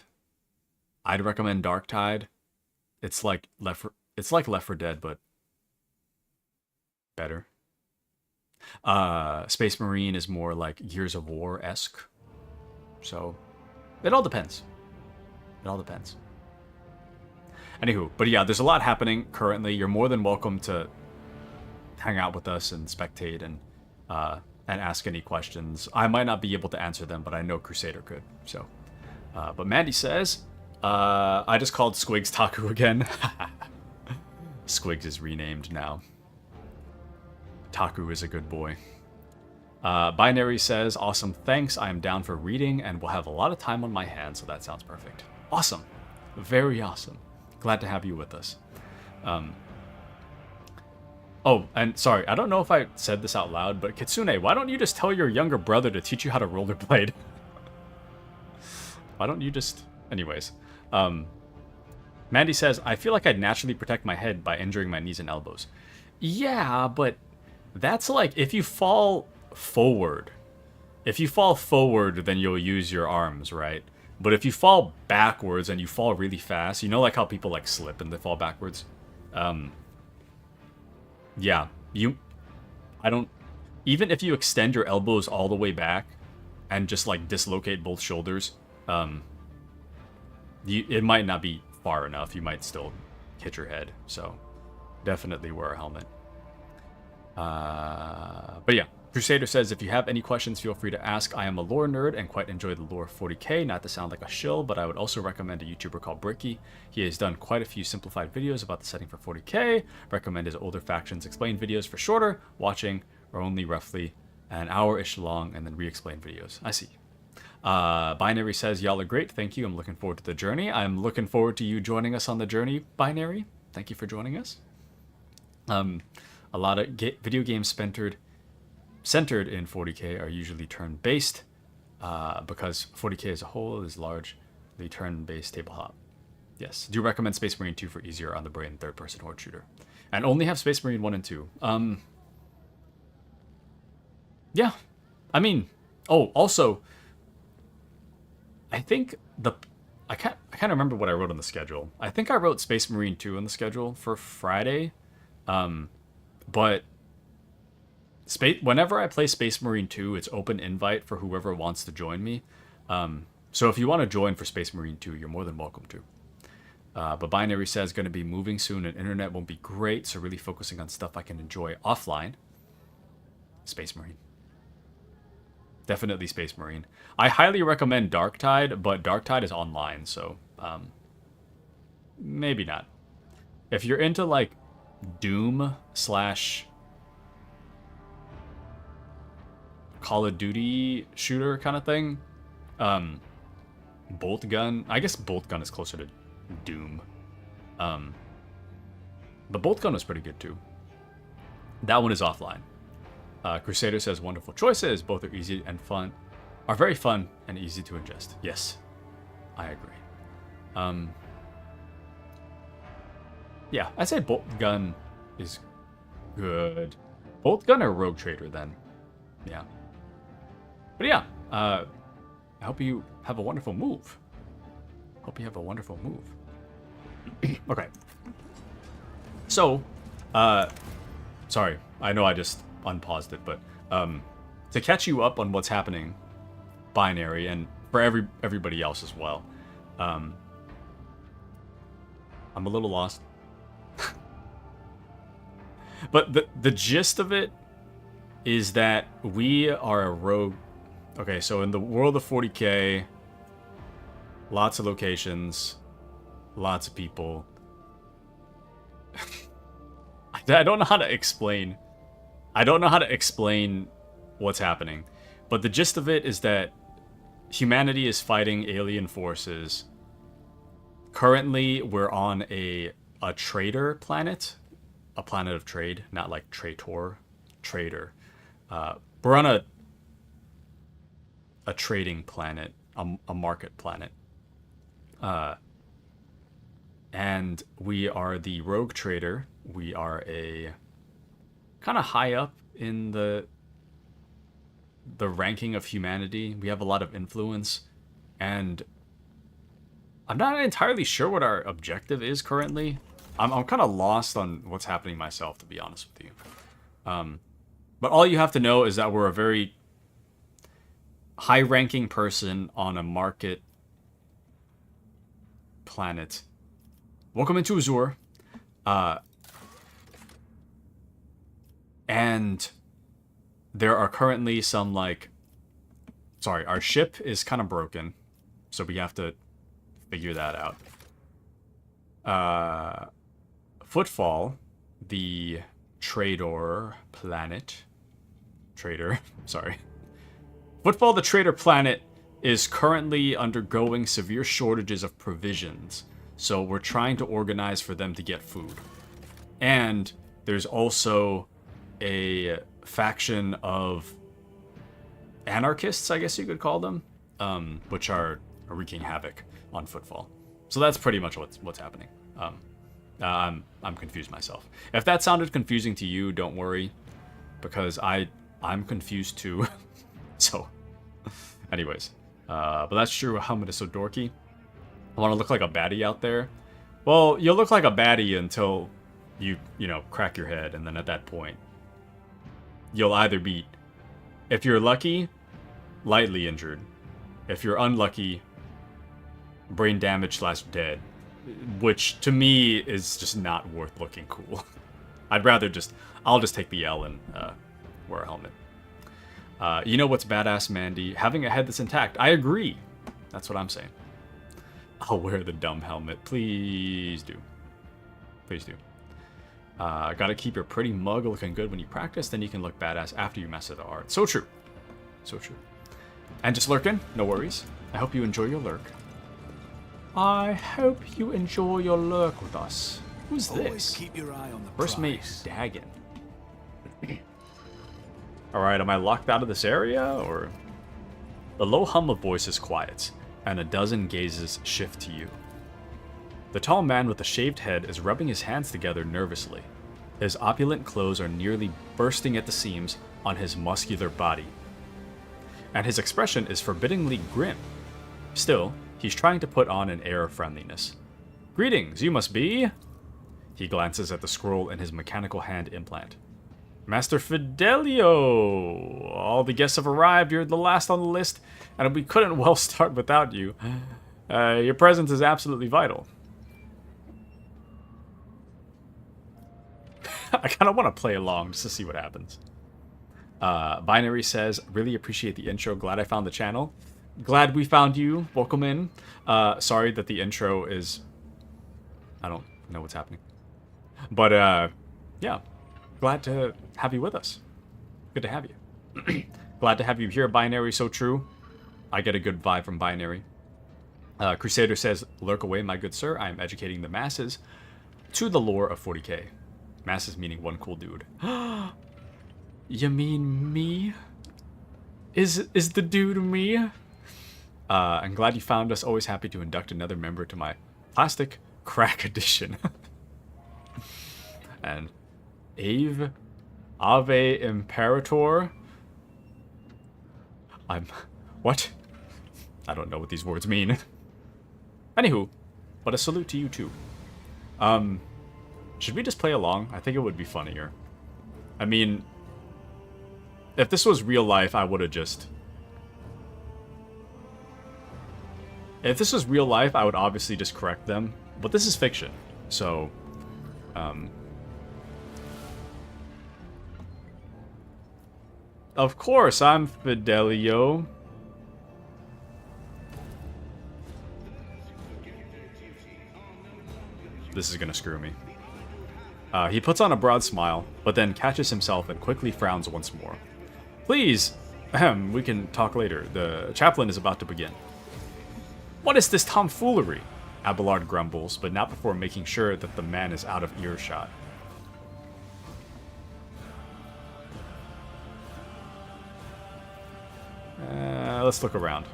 I'd recommend Dark Tide. It's like Left 4 Dead, but better. Space Marine is more like Gears of War-esque. So, it all depends. It all depends. Anywho, but yeah, there's a lot happening currently. You're more than welcome to hang out with us and spectate and ask any questions. I might not be able to answer them, but I know Crusader could. So, but Mandy says, I just called Squigs Taku again. Squigs is renamed now. Taku is a good boy. Binary says, awesome, thanks. I am down for reading and will have a lot of time on my hands, so that sounds perfect. Awesome. Very awesome. Glad to have you with us. Oh, and sorry, I don't know if I said this out loud, but Kitsune, why don't you just tell your younger brother to teach you how to rollerblade? Why don't you just... Anyways. Mandy says, I feel like I'd naturally protect my head by injuring my knees and elbows. Yeah, but that's like, if you fall forward, then you'll use your arms, right? But if you fall backwards and you fall really fast, you know, like how people like slip and they fall backwards? Yeah, even if you extend your elbows all the way back and just like dislocate both shoulders, it might not be far enough. You might still hit your head. So definitely wear a helmet. But yeah, Crusader says, if you have any questions, feel free to ask. I am a lore nerd and quite enjoy the lore of 40k. Not to sound like a shill, but I would also recommend a YouTuber called Bricky. He has done quite a few simplified videos about the setting for 40k. Recommend his older factions explained videos for shorter, watching, or only roughly an hour-ish long, and then re-explain videos. I see. Binary says, y'all are great. Thank you. I'm looking forward to the journey. I'm looking forward to you joining us on the journey, Binary. Thank you for joining us. A lot of video games centered in 40k are usually turn-based, because 40k as a whole is largely turn-based tabletop. Yes, do recommend Space Marine 2 for easier on the brain third-person horde shooter. And only have Space Marine 1 and 2. Yeah, I mean, oh, also, I think I can't remember what I wrote on the schedule. I think I wrote Space Marine 2 on the schedule for Friday, but whenever I play Space Marine 2, it's open invite for whoever wants to join me. So if you want to join for Space Marine 2, you're more than welcome to. But Binary says, going to be moving soon and internet won't be great, so really focusing on stuff I can enjoy offline. Space Marine. Definitely Space Marine. I highly recommend Dark Tide, but Dark Tide is online, so maybe not. If you're into like Doom / Call of Duty shooter kind of thing, Bolt Gun. I guess Bolt Gun is closer to Doom. But Bolt Gun was pretty good too. That one is offline. Crusader says, wonderful choices. Both are easy and fun. Are very fun and easy to ingest. Yes, I agree. Yeah, I'd say Bolt Gun is good. Bolt Gun or Rogue Trader then. Yeah. But yeah, I hope you have a wonderful move. Hope you have a wonderful move. Okay. So, sorry, I know I just unpaused it, but to catch you up on what's happening, Binary, and for everybody else as well, I'm a little lost. But the gist of it is that we are a rogue. Okay, so in the world of 40k, lots of locations, lots of people. I don't know how to explain. I don't know how to explain what's happening. But the gist of it is that humanity is fighting alien forces. Currently, we're on a trader planet. A planet of trade, not like traitor. Trader. We're on a trading planet. A market planet. And we are the rogue trader. We are a kind of high up in the ranking of humanity. We have a lot of influence, and I'm not entirely sure what our objective is currently. I'm kind of lost on what's happening myself, to be honest with you. But all you have to know is that we're a very high-ranking person on a market planet. Welcome into Azure. And there are currently some, like... Sorry, our ship is kind of broken. So we have to figure that out. Footfall, the trader planet... Trader, sorry. Footfall, the trader planet, is currently undergoing severe shortages of provisions. So we're trying to organize for them to get food. And there's also a faction of anarchists, I guess you could call them, which are wreaking havoc on Footfall. So that's pretty much what's happening. I'm confused myself. If that sounded confusing to you, don't worry, because I'm confused too. So, anyways, but that's true. Helmet is so dorky. I want to look like a baddie out there. Well, you'll look like a baddie until you know, crack your head, and then at that point, you'll either be, if you're lucky, lightly injured. If you're unlucky, brain damage / dead. Which, to me, is just not worth looking cool. I'll just take the L and wear a helmet. You know what's badass, Mandy? Having a head that's intact. I agree. That's what I'm saying. I'll wear the dumb helmet. Please do. Please do. Gotta keep your pretty mug looking good when you practice, then you can look badass after you master the art. So true. So true. And just lurking? No worries. I hope you enjoy your lurk. I hope you enjoy your lurk with us. Who's this? Keep your eye on the First mate prize. Dagon. Alright, am I locked out of this area, or...? The low hum of voices quiets, and a dozen gazes shift to you. The tall man with the shaved head is rubbing his hands together nervously. His opulent clothes are nearly bursting at the seams on his muscular body. And his expression is forbiddingly grim. Still, he's trying to put on an air of friendliness. Greetings, you must be... He glances at the scroll in his mechanical hand implant. Master Fidelio! All the guests have arrived, you're the last on the list, and we couldn't well start without you. Your presence is absolutely vital. I kind of want to play along just to see what happens. Binary says, really appreciate the intro, glad I found the channel. Glad we found you, welcome in. Sorry that the intro is... I don't know what's happening. But, yeah. Glad to have you with us. Good to have you. Glad to have you here, Binary, so true. I get a good vibe from Binary. Crusader says, lurk away, my good sir. I am educating the masses to the lore of 40k. Masses meaning one cool dude. You mean me? Is the dude me? I'm glad you found us. Always happy to induct another member to my plastic crack edition. And Ave Imperator. What? I don't know what these words mean. Anywho, but a salute to you too. Should we just play along? I think it would be funnier. I mean, if this was real life, I would have just... If this was real life, I would obviously just correct them. But this is fiction, so... Of course, I'm Fidelio. Those who forget their duty are this is gonna screw me. He puts on a broad smile, but then catches himself and quickly frowns once more. Please, we can talk later. The chaplain is about to begin. What is this tomfoolery? Abelard grumbles, but not before making sure that the man is out of earshot. Let's look around.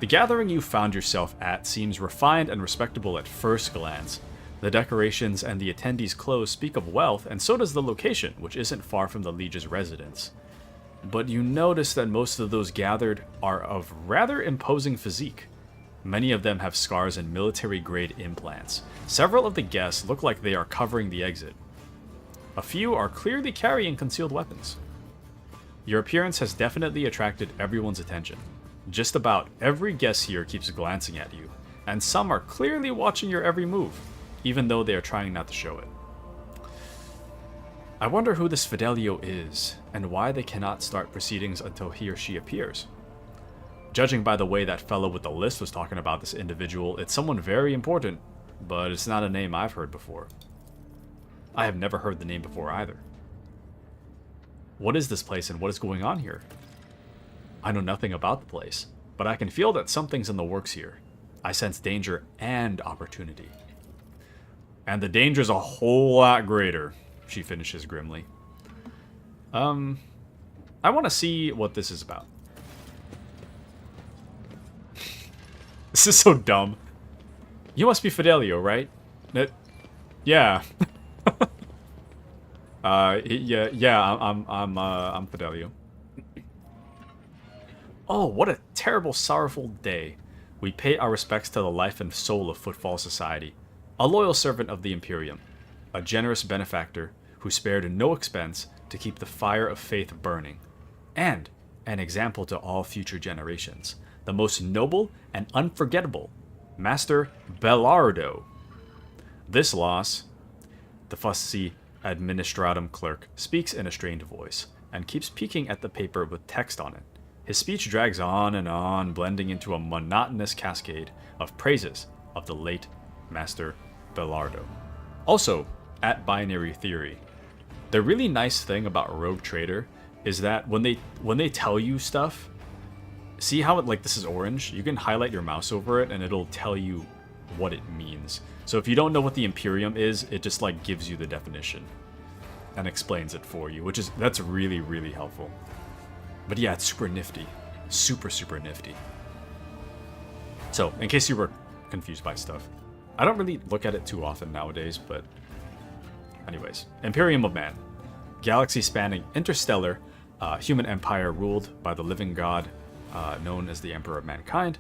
The gathering you found yourself at seems refined and respectable at first glance. The decorations and the attendees' clothes speak of wealth, and so does the location, which isn't far from the Liege's residence. But you notice that most of those gathered are of rather imposing physique. Many of them have scars and military-grade implants. Several of the guests look like they are covering the exit. A few are clearly carrying concealed weapons. Your appearance has definitely attracted everyone's attention. Just about every guest here keeps glancing at you, and some are clearly watching your every move, even though they are trying not to show it. I wonder who this Fidelio is, and why they cannot start proceedings until he or she appears. Judging by the way that fellow with the list was talking about this individual, it's someone very important, but it's not a name I've heard before. I have never heard the name before either. What is this place and what is going on here? I know nothing about the place, but I can feel that something's in the works here. I sense danger and opportunity. And the danger's a whole lot greater, she finishes grimly. I want to see what this is about. This is so dumb. You must be Fidelio, right? Yeah. I'm Fidelio. Oh, what a terrible, sorrowful day. We pay our respects to the life and soul of Footfall Society, a loyal servant of the Imperium, a generous benefactor who spared no expense to keep the fire of faith burning, and an example to all future generations, the most noble and unforgettable, Master Belardo. This loss, the fussy administratum clerk speaks in a strained voice, and keeps peeking at the paper with text on it. His speech drags on and on, blending into a monotonous cascade of praises of the late Master Belardo. Also, at Binary Theory, the really nice thing about Rogue Trader is that when they tell you stuff, see how this is orange? You can highlight your mouse over it and it'll tell you what it means. So if you don't know what the Imperium is, it just gives you the definition and explains it for you, that's really, really helpful. But yeah, it's super nifty. Super, super nifty. So, in case you were confused by stuff, I don't really look at it too often nowadays, but anyways. Imperium of Man. Galaxy-spanning interstellar human empire ruled by the living god known as the Emperor of Mankind.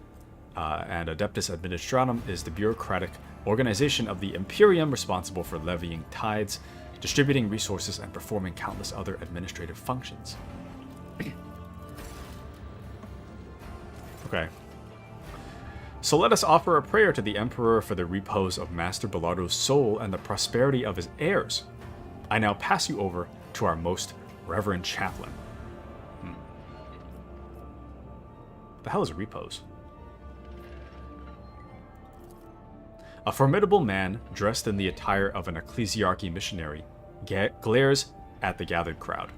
And Adeptus Administratum is the bureaucratic organization of the Imperium responsible for levying tithes, distributing resources, and performing countless other administrative functions. Okay. So let us offer a prayer to the Emperor for the repose of Master Belardo's soul and the prosperity of his heirs. I now pass you over to our most reverend chaplain. The hell is repose? A formidable man, dressed in the attire of an ecclesiarchy missionary, glares at the gathered crowd.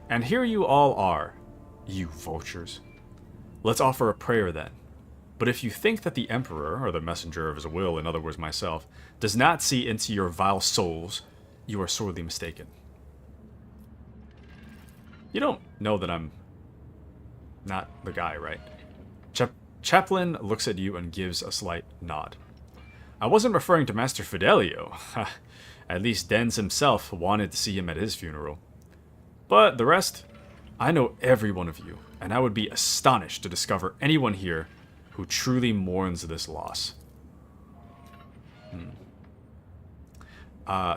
And here you all are, you vultures. Let's offer a prayer then. But if you think that the Emperor, or the messenger of his will, in other words myself, does not see into your vile souls, you are sorely mistaken. You don't know that I'm not the guy, right? Chaplain looks at you and gives a slight nod. I wasn't referring to Master Fidelio. At least Dens himself wanted to see him at his funeral. But the rest, I know every one of you, and I would be astonished to discover anyone here who truly mourns this loss.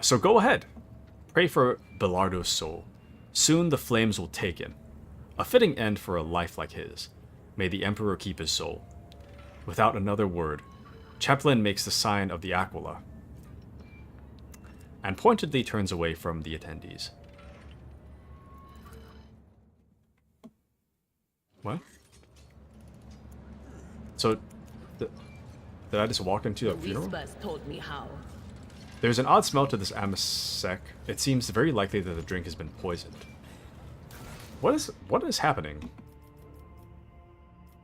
So go ahead. Pray for Belardo's soul. Soon the flames will take him. A fitting end for a life like his. May the Emperor keep his soul. Without another word, Chaplain makes the sign of the Aquila and pointedly turns away from the attendees. What? So, did I just walk into a funeral? Whispers told me how. There's an odd smell to this amasec. It seems very likely that the drink has been poisoned. What is happening?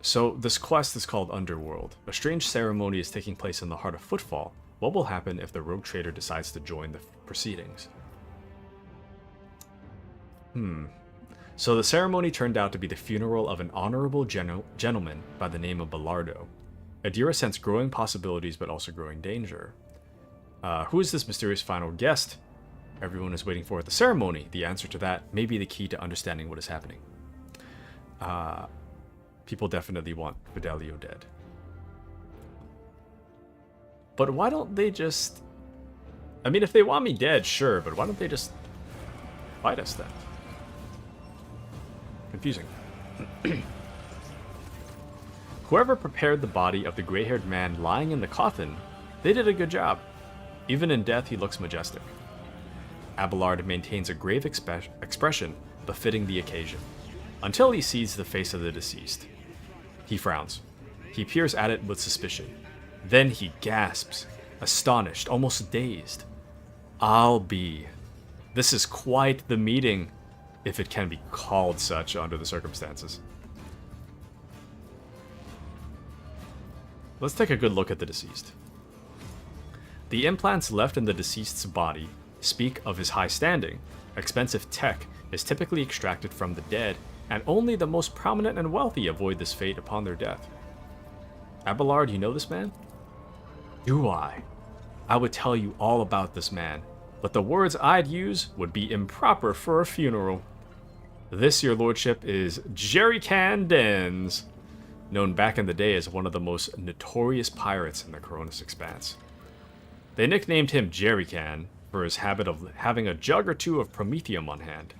So this quest is called Underworld. A strange ceremony is taking place in the heart of Footfall. What will happen if the rogue trader decides to join the proceedings? So the ceremony turned out to be the funeral of an honorable gentleman by the name of Belardo. Adira sensed growing possibilities but also growing danger. Who is this mysterious final guest everyone is waiting for at the ceremony? The answer to that may be the key to understanding what is happening. People definitely want Fidelio dead. But why don't they just... I mean, if they want me dead, sure, but why don't they just fight us then? Confusing. Whoever prepared the body of the gray-haired man lying in the coffin, they did a good job. Even in death, he looks majestic. Abelard maintains a grave expression befitting the occasion, until he sees the face of the deceased. He frowns. He peers at it with suspicion. Then he gasps, astonished, almost dazed. I'll be. This is quite the meeting, if it can be called such under the circumstances. Let's take a good look at the deceased. The implants left in the deceased's body speak of his high standing. Expensive tech is typically extracted from the dead, and only the most prominent and wealthy avoid this fate upon their death. Abelard, you know this man? Do I? I would tell you all about this man, but the words I'd use would be improper for a funeral. This, your lordship, is Ryokan Dens, known back in the day as one of the most notorious pirates in the Coronis Expanse. They nicknamed him Ryokan for his habit of having a jug or two of promethium on hand.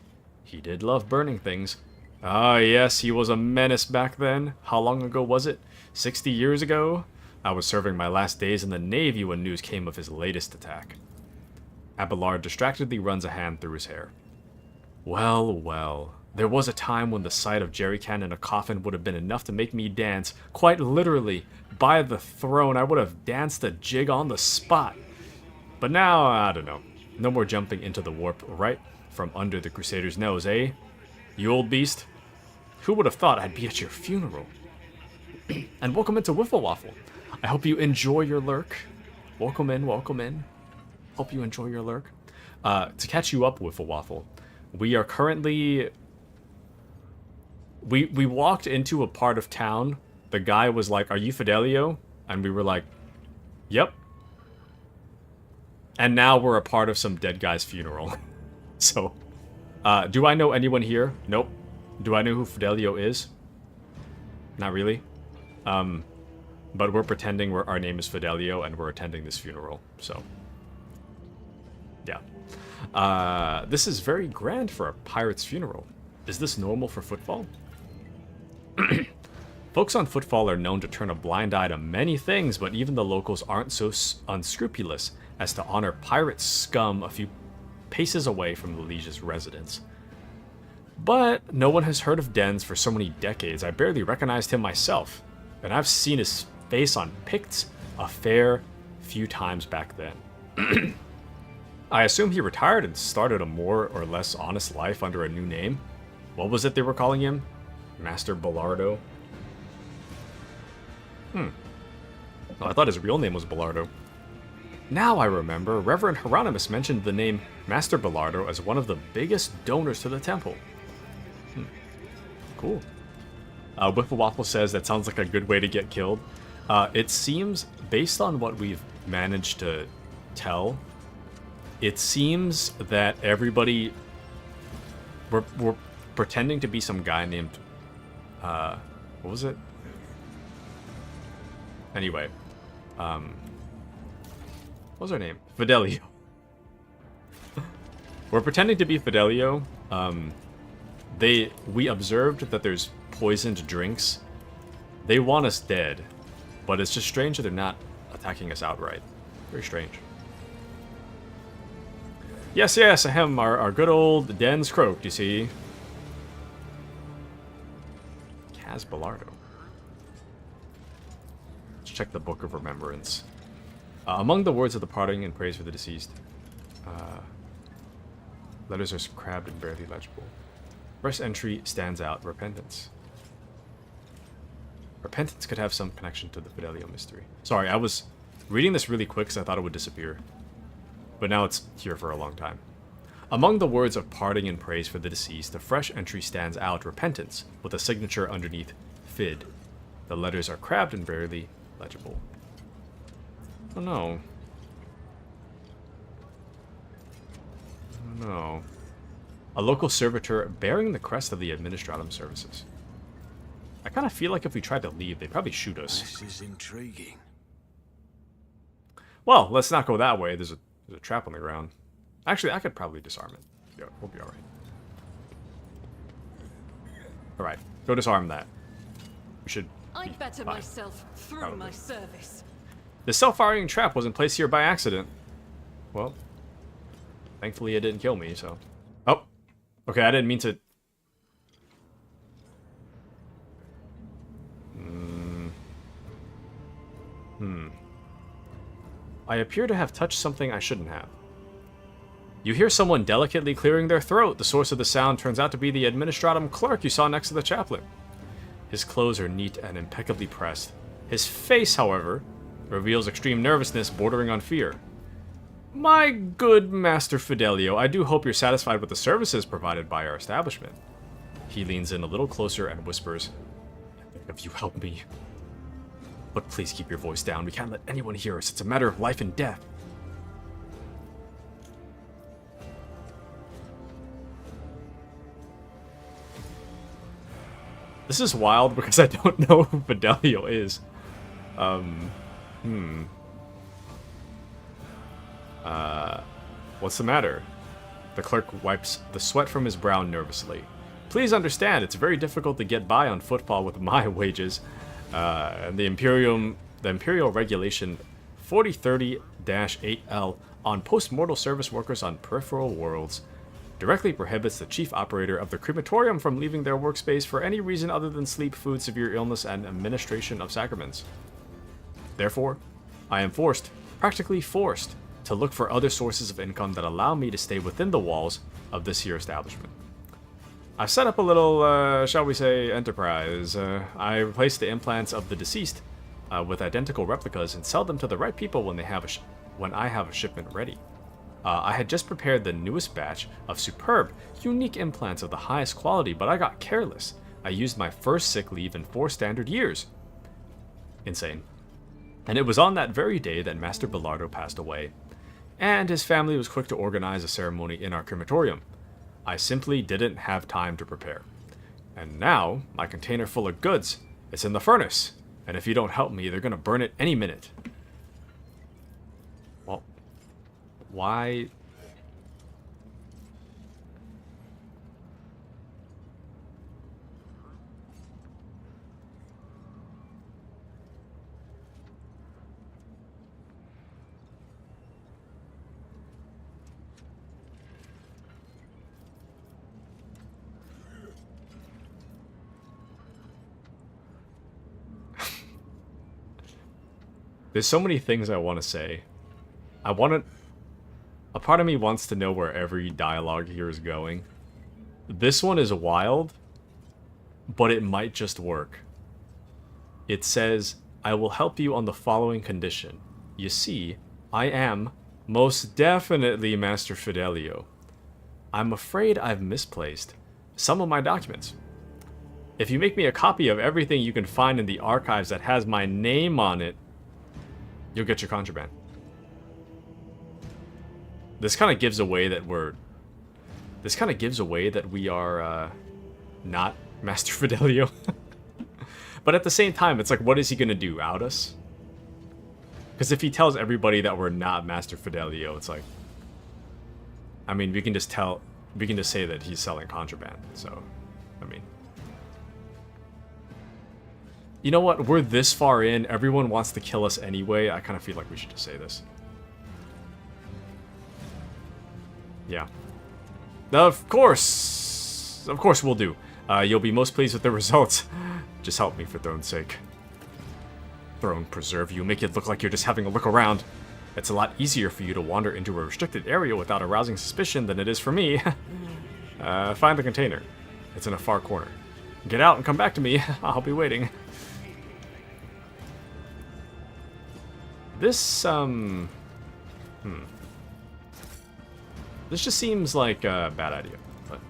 He did love burning things. Ah, yes, he was a menace back then. How long ago was it? 60 years ago? I was serving my last days in the Navy when news came of his latest attack. Abelard distractedly runs a hand through his hair. Well, well. There was a time when the sight of Ryokan in a coffin would have been enough to make me dance. Quite literally. By the throne, I would have danced a jig on the spot. But now, I don't know. No more jumping into the warp right from under the Crusader's nose, eh? You old beast? Who would have thought I'd be at your funeral? And welcome into Wiffle Waffle. I hope you enjoy your lurk. Welcome in, welcome in. Hope you enjoy your lurk. To catch you up, Wiffle Waffle, we are currently... We walked into a part of town. The guy was like, "Are you Fidelio?" And we were like, "Yep." And now we're a part of some dead guy's funeral. So, do I know anyone here? Nope. Do I know who Fidelio is? Not really. But we're pretending our name is Fidelio and we're attending this funeral. So, yeah. This is very grand for a pirate's funeral. Is this normal for Footfall? Folks on Footfall are known to turn a blind eye to many things, but even the locals aren't so unscrupulous as to honor pirate scum a few paces away from the liege's residence. But no one has heard of Dens for so many decades, I barely recognized him myself, and I've seen his face on Picts a fair few times back then. I assume he retired and started a more or less honest life under a new name. What was it they were calling him? Master Belardo? Oh, I thought his real name was Belardo. Now I remember, Reverend Hieronymus mentioned the name Master Belardo as one of the biggest donors to the temple. Cool. Wiffle Waffle says that sounds like a good way to get killed. It seems, based on what we've managed to tell, it seems that everybody... We're pretending to be some guy named... what was it? Anyway. What was her name? Fidelio. We're pretending to be Fidelio. We observed that there's poisoned drinks. They want us dead. But it's just strange that they're not attacking us outright. Very strange. Yes, yes, ahem, our good old Den's croaked, you see. Kaz Belardo. Let's check the Book of Remembrance. Among the words of the parting and praise for the deceased, letters are crabbed and barely legible. First entry stands out, repentance. Repentance could have some connection to the Fidelio mystery. Sorry, I was reading this really quick because I thought it would disappear. But now it's here for a long time. Among the words of parting and praise for the deceased, the fresh entry stands out, repentance, with a signature underneath, Fid. The letters are crabbed and barely legible. Oh no. Oh no. A local servitor bearing the crest of the Administratum Services. I kind of feel like if we tried to leave, they'd probably shoot us. This is intriguing. Well, let's not go that way. There's a trap on the ground. Actually, I could probably disarm it. Yeah, we'll be alright. Alright, go disarm that. We should... I'd better fine. myself through Probably. my service. The self-firing trap wasn't placed here by accident. Well, thankfully it didn't kill me, so... Oh! Okay, I didn't mean to... I appear to have touched something I shouldn't have. You hear someone delicately clearing their throat. The source of the sound turns out to be the Administratum clerk you saw next to the chaplain. His clothes are neat and impeccably pressed. His face, however, reveals extreme nervousness bordering on fear. My good Master Fidelio, I do hope you're satisfied with the services provided by our establishment. He leans in a little closer and whispers, "If you help me. But please keep your voice down. We can't let anyone hear us. It's a matter of life and death." This is wild because I don't know who Fidelio is. What's the matter? The clerk wipes the sweat from his brow nervously. Please understand, it's very difficult to get by on Footfall with my wages. And the Imperial Regulation 4030-8L on post-mortal service workers on peripheral worlds directly prohibits the chief operator of the crematorium from leaving their workspace for any reason other than sleep, food, severe illness, and administration of sacraments. Therefore, I am forced, practically forced, to look for other sources of income that allow me to stay within the walls of this here establishment. I've set up a little, shall we say, enterprise. I replace the implants of the deceased with identical replicas and sell them to the right people when I have a shipment ready. I had just prepared the newest batch of superb, unique implants of the highest quality, but I got careless. I used my first sick leave in 4 standard years. Insane. And it was on that very day that Master Bellardo passed away, and his family was quick to organize a ceremony in our crematorium. I simply didn't have time to prepare. And now, my container full of goods, it's in the furnace, and if you don't help me, they're gonna burn it any minute. Well, why? There's so many things I want to say. A part of me wants to know where every dialogue here is going. This one is wild, but it might just work. It says, "I will help you on the following condition. You see, I am most definitely Master Fidelio. I'm afraid I've misplaced some of my documents. If you make me a copy of everything you can find in the archives that has my name on it, you'll get your contraband." This kind of gives away that we are not Master Fidelio. But at the same time, it's like, what is he gonna do? Out us? Because if he tells everybody that we're not Master Fidelio, it's like, I mean, we can just say that he's selling contraband. So, I mean, you know what? We're this far in. Everyone wants to kill us anyway. I kind of feel like we should just say this. Yeah. Of course we'll do. You'll be most pleased with the results. Just help me for Throne's sake. Throne preserve you. Make it look like you're just having a look around. It's a lot easier for you to wander into a restricted area without arousing suspicion than it is for me. Find the container. It's in a far corner. Get out and come back to me. I'll be waiting. This, This just seems like a bad idea. But,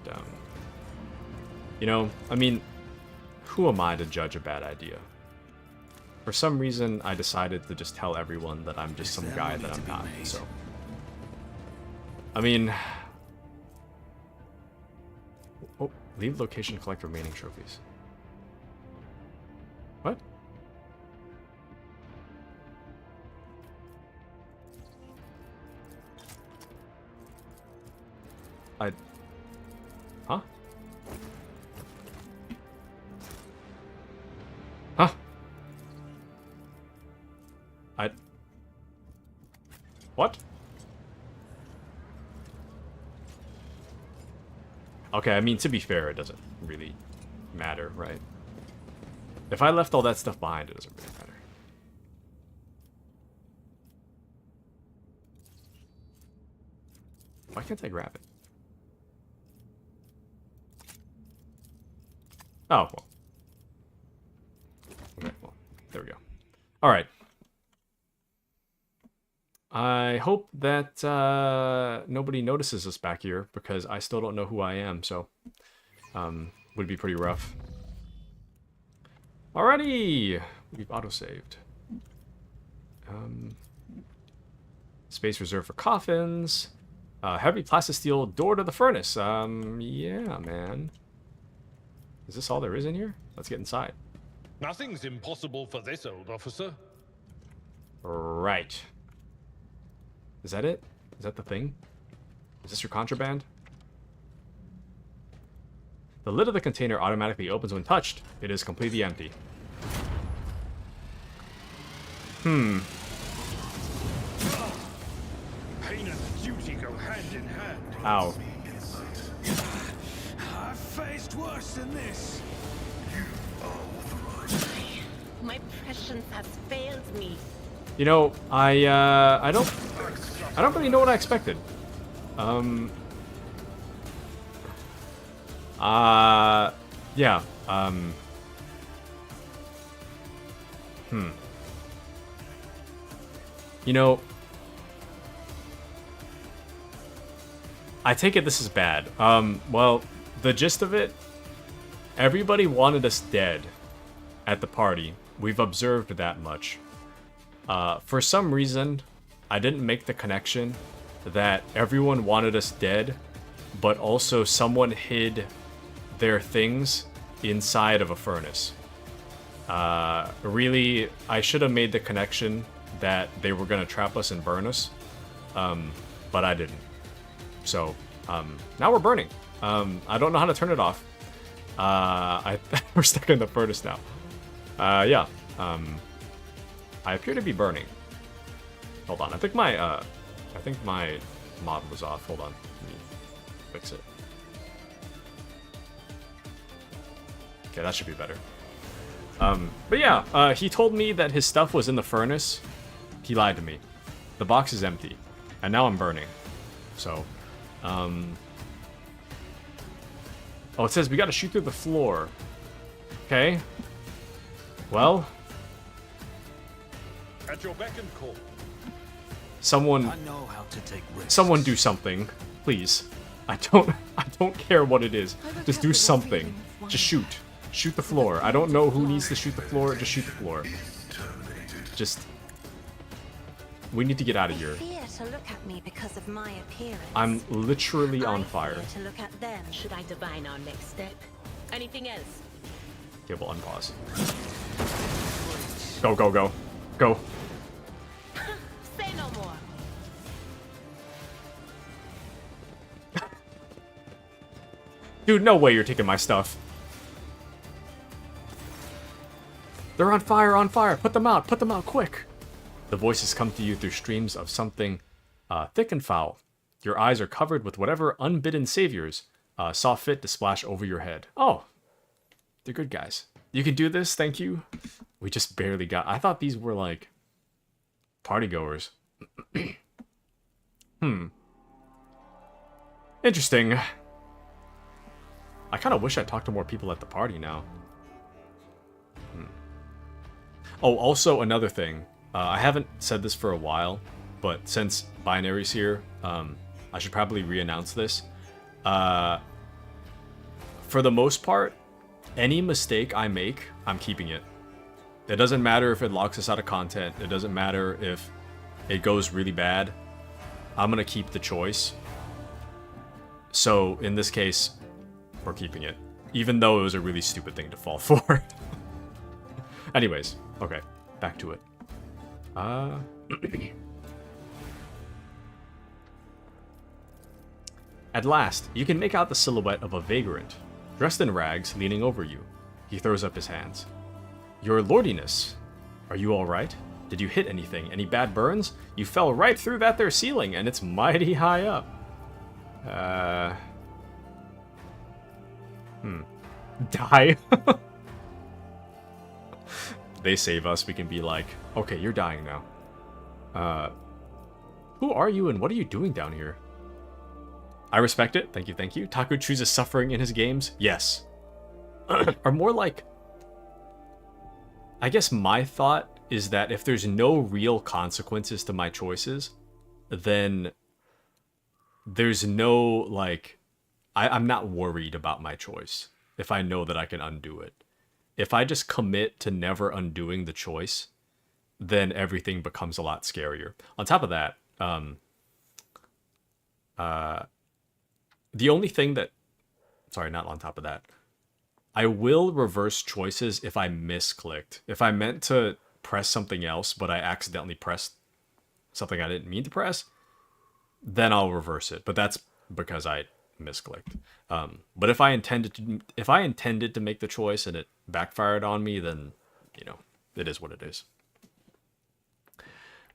you know, I mean, who am I to judge a bad idea? For some reason, I decided to just tell everyone that I'm just some guy that I'm not, so. I mean... Oh, leave location, collect remaining trophies. What? Huh? Huh? What? Okay, I mean, to be fair, it doesn't really matter, right? If I left all that stuff behind, it doesn't really matter. Why can't I grab it? Oh, well. Okay, well, there we go. Alright. I hope that nobody notices us back here, because I still don't know who I am, so would be pretty rough. Alrighty! We've autosaved. Space reserved for coffins. Heavy plastic steel door to the furnace. Yeah, man. Is this all there is in here? Let's get inside. Nothing's impossible for this old officer. Right. Is that it? Is that the thing? Is this your contraband? The lid of the container automatically opens when touched. It is completely empty. Pain and duty go hand in hand. Ow. I've faced worse than this. My prescience has failed me. You know, I don't really know what I expected. Yeah, You know, I take it this is bad. Well, the gist of it, everybody wanted us dead at the party. We've observed that much. For some reason, I didn't make the connection that everyone wanted us dead, but also someone hid their things inside of a furnace. Really, I should have made the connection that they were going to trap us and burn us, but I didn't. So, now we're burning. I don't know how to turn it off. We're stuck in the furnace now. Yeah. I appear to be burning. Hold on, I think my mod was off. Hold on, let me fix it. Okay, that should be better. But yeah, he told me that his stuff was in the furnace. He lied to me. The box is empty, and now I'm burning. So, oh, it says we gotta shoot through the floor. Okay. Well. At your beck and call. Someone do something, please. I don't care what it is. Just do something. Just shoot. Shoot the floor. I don't know who needs to shoot the floor. Just shoot the floor. Just. We need to get out of here. Fear to look at me because of my appearance. I'm literally on fire. Fear to look at them. Should I divine our next step? Anything else? Okay, we'll unpause. Go, go, go. Go. Say no more. Dude, no way you're taking my stuff. They're on fire, on fire. Put them out, quick. The voices come to you through streams of something thick and foul. Your eyes are covered with whatever unbidden saviors saw fit to splash over your head. Oh, they're good guys. You can do this, thank you. We just barely got... I thought these were, like, partygoers. Interesting. I kind of wish I talked to more people at the party now. Oh, also another thing. I haven't said this for a while, but since Binary's here, I should probably re-announce this. For the most part, any mistake I make, I'm keeping it. It doesn't matter if it locks us out of content. It doesn't matter if it goes really bad. I'm gonna keep the choice. So in this case, we're keeping it. Even though it was a really stupid thing to fall for. Anyways, okay, back to it. At last, you can make out the silhouette of a vagrant, dressed in rags, leaning over you. He throws up his hands. Your lordiness, are you alright? Did you hit anything? Any bad burns? You fell right through that there ceiling, and it's mighty high up. Die? They save us, we can be like, okay, you're dying now. Who are you and what are you doing down here? I respect it, thank you, thank you. Taku chooses suffering in his games? Yes. Or more like... I guess my thought is that if there's no real consequences to my choices, then there's no, like... I'm not worried about my choice if I know that I can undo it. If I just commit to never undoing the choice, then everything becomes a lot scarier. On top of that, the only thing that... Sorry, not on top of that. I will reverse choices if I misclicked. If I meant to press something else, but I accidentally pressed something I didn't mean to press, then I'll reverse it. But that's because I misclicked. But if I intended to make the choice and it backfired on me, then, you know, it is what it is.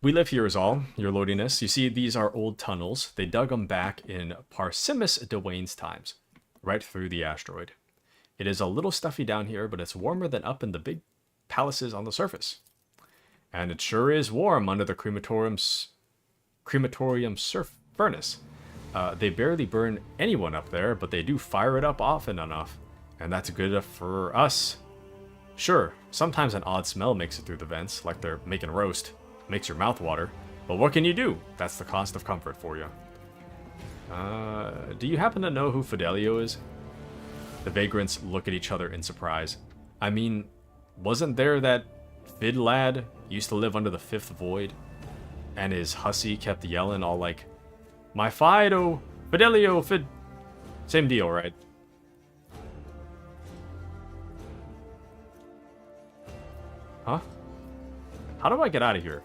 We live here is all, your lordiness. You see, these are old tunnels. They dug them back in Parsimus Dwayne's times, right through the asteroid. It is a little stuffy down here, but it's warmer than up in the big palaces on the surface. And it sure is warm under the crematorium surf furnace. They barely burn anyone up there, but they do fire it up often enough. And that's good enough for us. Sure, sometimes an odd smell makes it through the vents, like they're making roast. Makes your mouth water. But what can you do? That's the cost of comfort for you. Do you happen to know who Fidelio is? The vagrants look at each other in surprise. I mean, wasn't there that Fid lad used to live under the fifth void? And his hussy kept yelling all like, my Fido, Fidelio, Fid... Same deal, right? Huh? How do I get out of here?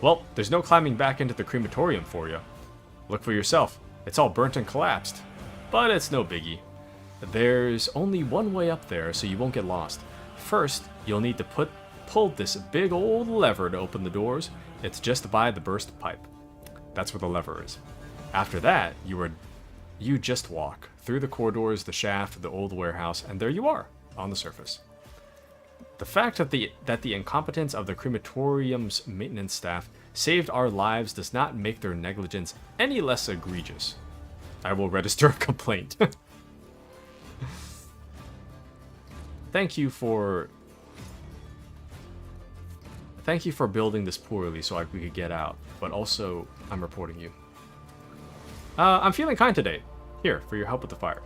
Well, there's no climbing back into the crematorium for you. Look for yourself. It's all burnt and collapsed. But it's no biggie. There's only one way up there, so you won't get lost. First, you'll need to pull this big old lever to open the doors. It's just by the burst pipe. That's where the lever is. After that, you just walk through the corridors, the shaft, the old warehouse, and there you are, on the surface. The fact that the incompetence of the crematorium's maintenance staff saved our lives does not make their negligence any less egregious. I will register a complaint. Thank you for building this poorly so we could get out, but also I'm reporting you. I'm feeling kind today. Here, for your help with the fire.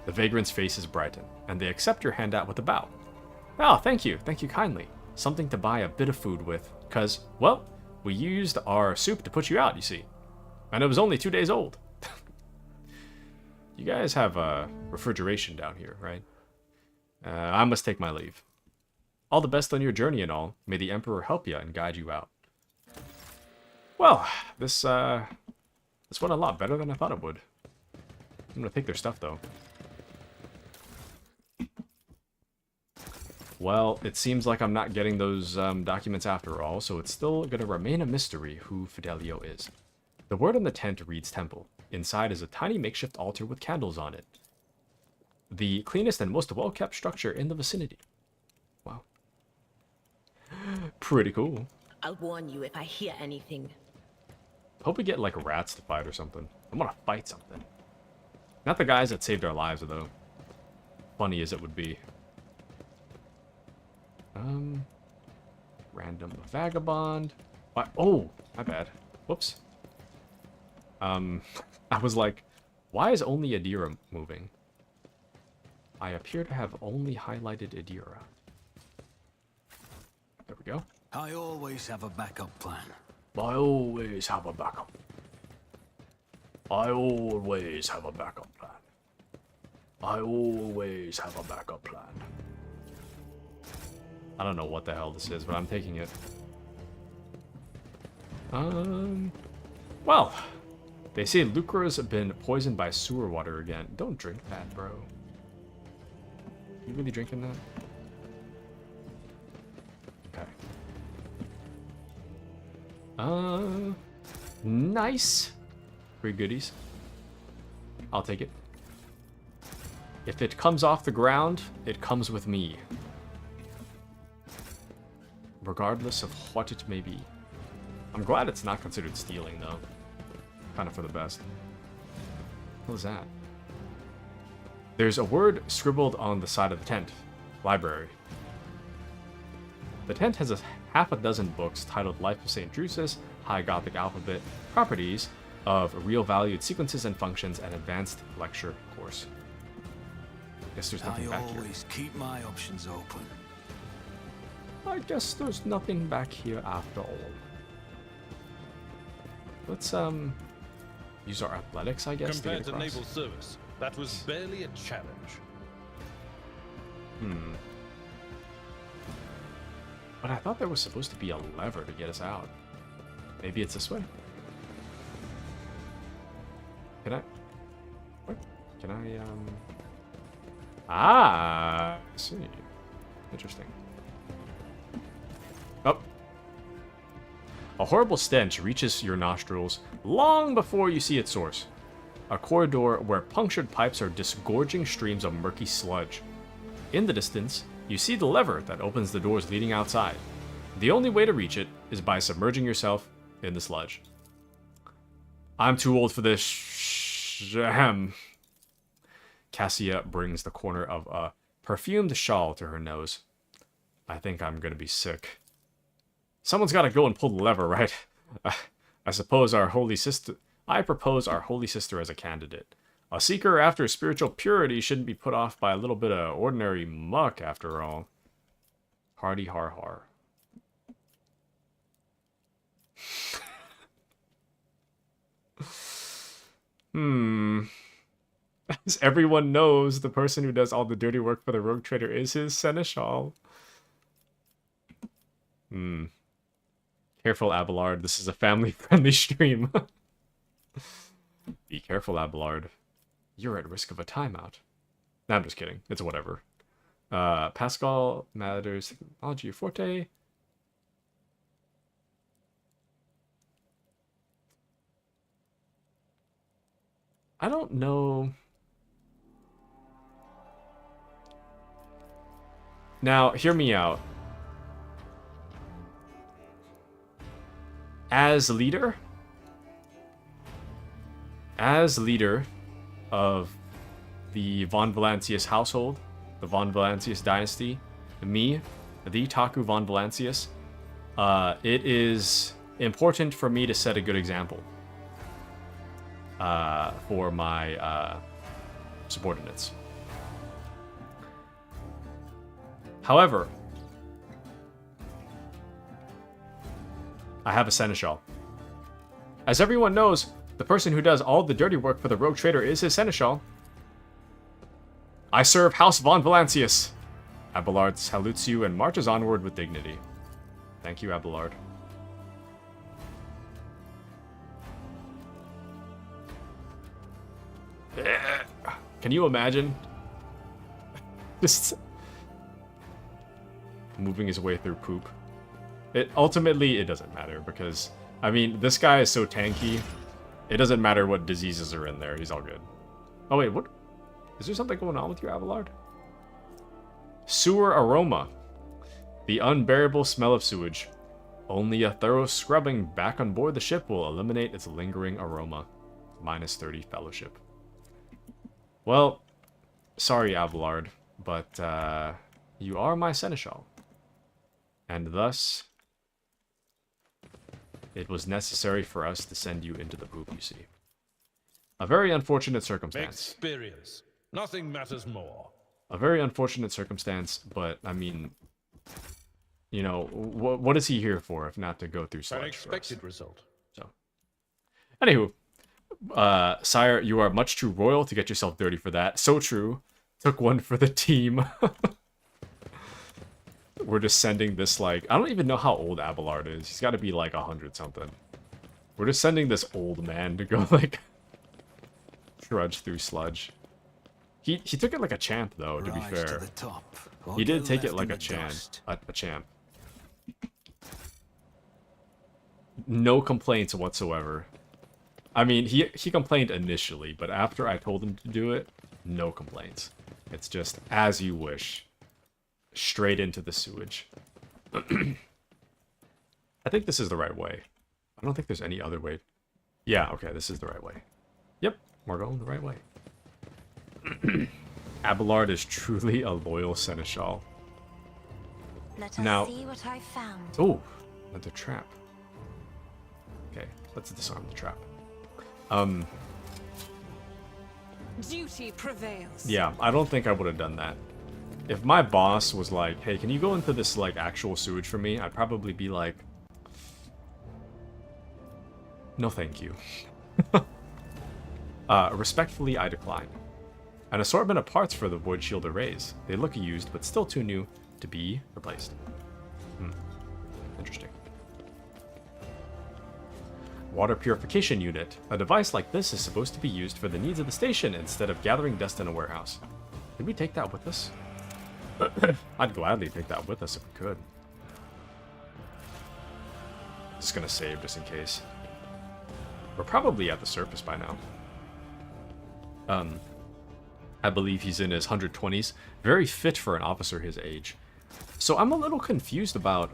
The vagrant's faces brighten, and they accept your handout with a bow. Oh, thank you kindly. Something to buy a bit of food with, cause, well, we used our soup to put you out, you see. And it was only 2 days old. You guys have refrigeration down here, right? I must take my leave. All the best on your journey and all. May the Emperor help you and guide you out. Well, this went a lot better than I thought it would. I'm gonna take their stuff, though. Well, it seems like I'm not getting those documents after all, so it's still gonna remain a mystery who Fidelio is. The word on the tent reads temple. Inside is a tiny makeshift altar with candles on it. The cleanest and most well-kept structure in the vicinity. Wow. Pretty cool. I'll warn you if I hear anything. Hope we get like rats to fight or something. I want to fight something. Not the guys that saved our lives though. Funny as it would be. Random vagabond. Oh, my bad. Whoops. I was like, why is only Adira moving? I appear to have only highlighted Adira. There we go. I always have a backup plan. I always have a backup. I always have a backup plan. I always have a backup plan. I don't know what the hell this is, but I'm taking it. Well, they say Lucra's been poisoned by sewer water again. Don't drink that, bro. You really drinking that? Okay. Nice. Free goodies. I'll take it. If it comes off the ground, it comes with me. Regardless of what it may be. I'm glad it's not considered stealing, though. Kind of for the best. What was that? There's a word scribbled on the side of the tent. Library. The tent has half a dozen books titled Life of St. Drusus, High Gothic Alphabet, Properties of Real Valued Sequences and Functions, and Advanced Lecture Course. Guess there's nothing back here. I always keep my options open. I guess there's nothing back here after all. Let's use our athletics, I guess, Compared to to get across. naval service, that was barely a challenge. But I thought there was supposed to be a lever to get us out. Maybe it's this way. Can I? What? Can I? Ah, I see. Interesting. Oh. A horrible stench reaches your nostrils long before you see its source. A corridor where punctured pipes are disgorging streams of murky sludge. In the distance, you see the lever that opens the doors leading outside. The only way to reach it is by submerging yourself in the sludge. I'm too old for this. Cassia brings the corner of a perfumed shawl to her nose. I think I'm gonna be sick. Someone's gotta go and pull the lever, right? I propose our holy sister as a candidate. A seeker after spiritual purity shouldn't be put off by a little bit of ordinary muck, after all. Hardy har har. As everyone knows, the person who does all the dirty work for the rogue trader is his seneschal. Careful, Abelard. This is a family-friendly stream. Be careful, Abelard. You're at risk of a timeout. No, I'm just kidding. It's whatever. Pascal Matters Technology Forte. I don't know. Now, hear me out. As leader of the Von Valancius household, the Von Valancius dynasty, me, the Taku Von Valancius, it is important for me to set a good example for my subordinates. However, I have a seneschal. As everyone knows, the person who does all the dirty work for the rogue trader is his seneschal. I serve House Von Valancius. Abelard salutes you and marches onward with dignity. Thank you, Abelard. Can you imagine? Just moving his way through poop. Ultimately, it doesn't matter because, I mean, this guy is so tanky. It doesn't matter what diseases are in there. He's all good. Oh, wait, what? Is there something going on with you, Abelard? Sewer aroma. The unbearable smell of sewage. Only a thorough scrubbing back on board the ship will eliminate its lingering aroma. Minus 30 fellowship. Well, sorry, Abelard, but you are my seneschal. And thus, it was necessary for us to send you into the poop, you see. A very unfortunate circumstance. Experience. Nothing matters more. A very unfortunate circumstance, but, I mean, you know, what is he here for if not to go through sludge An for us? expected result. So, anywho, sire, you are much too royal to get yourself dirty for that. So true. Took one for the team. We're just sending this, like, I don't even know how old Abelard is. He's got to be like 100 something. We're just sending this old man to go, like, trudge through sludge. He took it like a champ, though, to be Rise fair. to the top, or He did get take it left like in a the champ. dust. A champ. No complaints whatsoever. I mean, he complained initially, but after I told him to do it, no complaints. It's just as you wish. Straight into the sewage. I think this is the right way. I don't think there's any other way. Yeah, okay, this is the right way. Yep, we're going the right way. Abelard is truly a loyal seneschal. Let us Now- see what I found. Oh, another trap. Okay, let's disarm the trap. Duty prevails. Yeah, I don't think I would have done that. If my boss was like, hey, can you go into this, like, actual sewage for me? I'd probably be like, no thank you. Respectfully, I decline. An assortment of parts for the void shield arrays. They look used, but still too new to be replaced. Interesting. Water purification unit. A device like this is supposed to be used for the needs of the station instead of gathering dust in a warehouse. Did we take that with us? I'd gladly take that with us if we could. Just gonna save just in case. We're probably at the surface by now. I believe he's in his 120s. Very fit for an officer his age. So I'm a little confused about,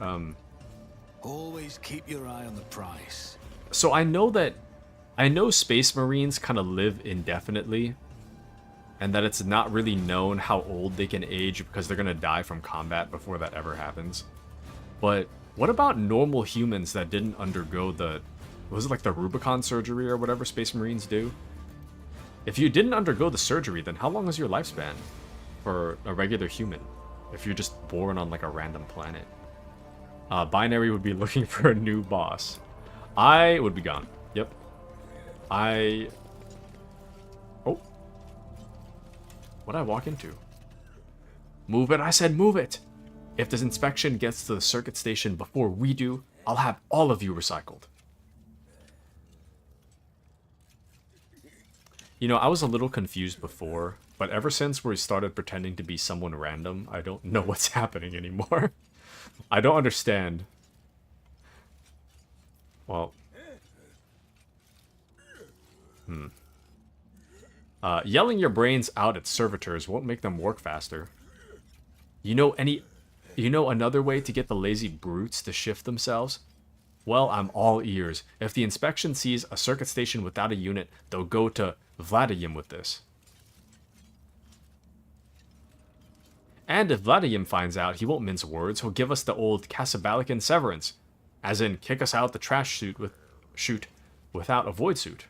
Always keep your eye on the price. So I know Space Marines kind of live indefinitely, and that it's not really known how old they can age because they're gonna die from combat before that ever happens. But what about normal humans that didn't undergo was it like the Rubicon surgery or whatever Space Marines do? If you didn't undergo the surgery, then how long is your lifespan for a regular human? If you're just born on like a random planet. Binary would be looking for a new boss. I would be gone. Yep. Oh. What'd I walk into? Move it, I said move it! If this inspection gets to the circuit station before we do, I'll have all of you recycled. You know, I was a little confused before, but ever since we started pretending to be someone random, I don't know what's happening anymore. I don't understand. Well. Yelling your brains out at servitors won't make them work faster. You know another way to get the lazy brutes to shift themselves? Well, I'm all ears. If the inspection sees a circuit station without a unit, they'll go to Vladimir with this. And if Vladimir finds out, he won't mince words. He'll give us the old Casabalican severance. As in, kick us out the trash chute without a void suit.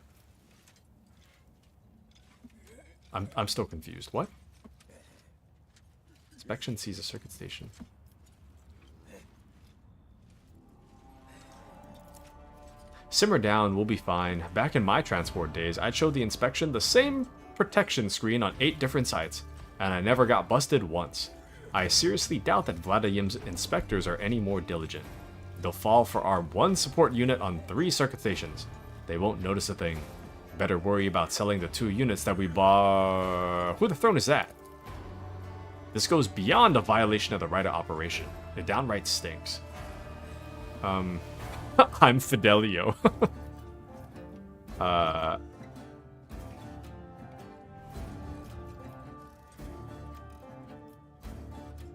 I'm still confused. What? Inspection sees a circuit station. Simmer down, we'll be fine. Back in my transport days, I'd show the inspection the same protection screen on 8 different sites, and I never got busted once. I seriously doubt that Vladimir's inspectors are any more diligent. They'll fall for our 1 support unit on 3 circuit stations. They won't notice a thing. Better worry about selling the 2 units that we bought. Who the throne is that? This goes beyond a violation of the right of operation. It downright stinks. I'm Fidelio.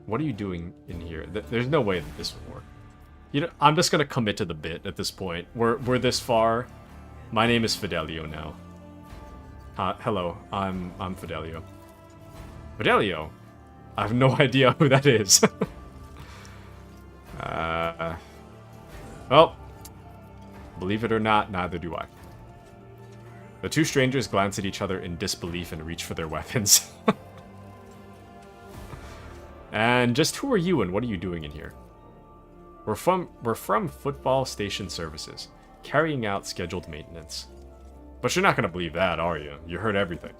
What are you doing in here? There's no way that this would work. You know, I'm just gonna commit to the bit at this point. We're this far. My name is Fidelio now. Hello, I'm Fidelio. Fidelio? I have no idea who that is. Well, believe it or not, neither do I. The two strangers glance at each other in disbelief and reach for their weapons. And just who are you and what are you doing in here? We're from Footfall Station Services, carrying out scheduled maintenance. But you're not going to believe that, are you? You heard everything.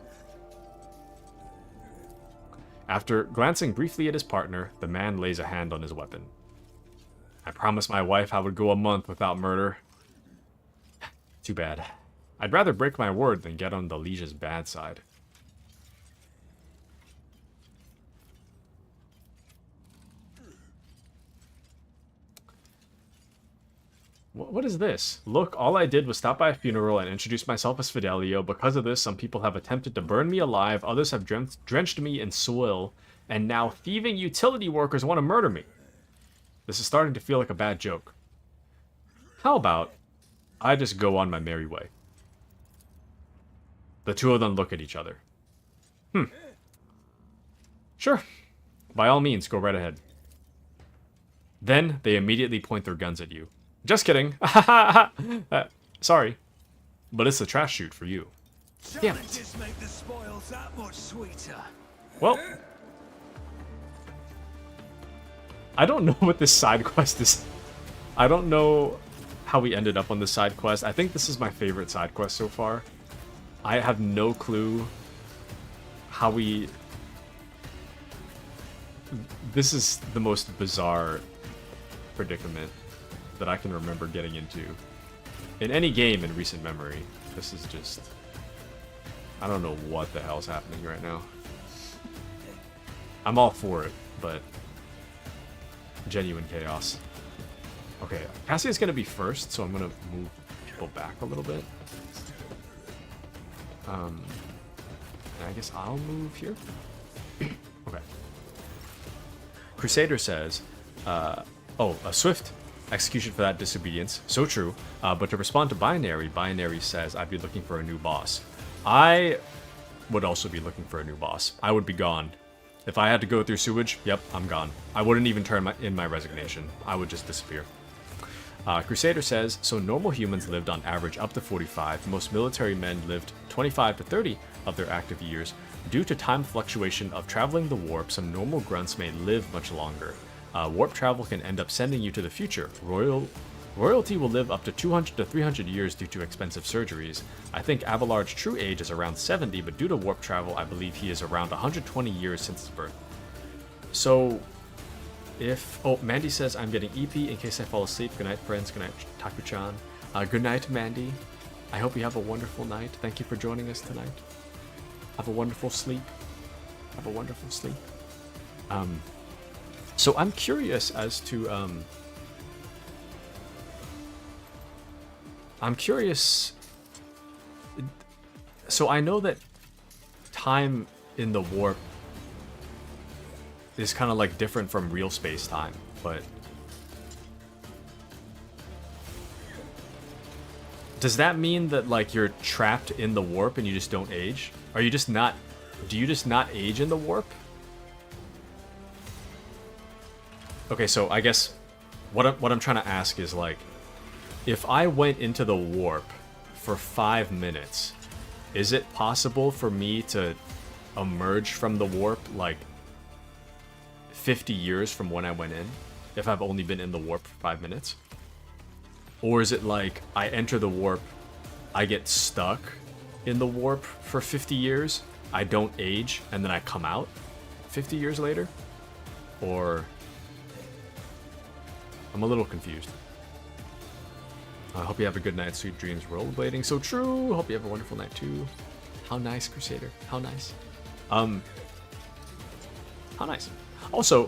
After glancing briefly at his partner, the man lays a hand on his weapon. I promised my wife I would go a month without murder. Too bad. I'd rather break my word than get on the Liege's bad side. What is this? Look, all I did was stop by a funeral and introduce myself as Fidelio. Because of this, some people have attempted to burn me alive, others have drenched me in soil, and now thieving utility workers want to murder me. This is starting to feel like a bad joke. How about I just go on my merry way? The two of them look at each other. Sure. By all means, go right ahead. Then they immediately point their guns at you. Just kidding. Sorry. But it's a trash chute for you. Damn it. Make the spoils that much sweeter. Well, I don't know what this side quest is. I don't know how we ended up on this side quest. I think this is my favorite side quest so far. I have no clue how we... This is the most bizarre predicament that I can remember getting into in any game in recent memory. This is just... I don't know what the hell's happening right now. I'm all for it, but... genuine chaos. Okay, Cassia's gonna be first, so I'm gonna move people back a little bit. And I guess I'll move here. Okay. Crusader says, a swift execution for that disobedience. So true. But to respond to Binary says, I'd be looking for a new boss. I would also be looking for a new boss. I would be gone. If I had to go through sewage, yep, I'm gone. I wouldn't even turn in my resignation. I would just disappear. Crusader says, so normal humans lived on average up to 45. Most military men lived 25 to 30 of their active years. Due to time fluctuation of traveling the warp, some normal grunts may live much longer. Warp travel can end up sending you to the future. Royalty will live up to 200 to 300 years due to expensive surgeries. I think Avalard's true age is around 70, but due to warp travel, I believe he is around 120 years since his birth. So, if... Oh, Mandy says, I'm getting EP in case I fall asleep. Good night, friends. Good night, Taku-chan. Good night, Mandy. I hope you have a wonderful night. Thank you for joining us tonight. Have a wonderful sleep. Have a wonderful sleep. So I'm curious as to, I'm curious... So I know that time in the warp is kind of like different from real space-time, but... Does that mean that, like, you're trapped in the warp and you just don't age? Are you just not... Do you just not age in the warp? Okay, so I guess what I'm trying to ask is, like, if I went into the warp for 5 minutes, is it possible for me to emerge from the warp, like, 50 years from when I went in, if I've only been in the warp for 5 minutes? Or is it like, I enter the warp, I get stuck in the warp for 50 years, I don't age, and then I come out 50 years later? Or... I'm a little confused. I hope you have a good night, sweet dreams, rollerblading. So true! Hope you have a wonderful night too. How nice, Crusader. How nice. How nice. Also,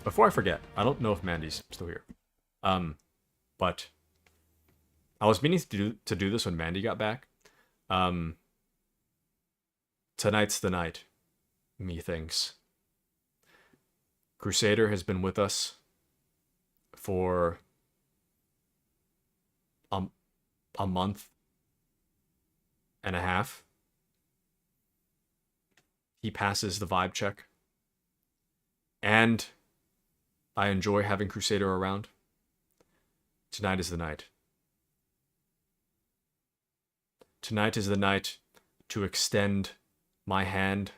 before I forget, I don't know if Mandy's still here. But I was meaning to do this when Mandy got back. Tonight's the night, methinks. Crusader has been with us for a month and a half. He passes the vibe check. And I enjoy having Crusader around. Tonight is the night. Tonight is the night to extend my hand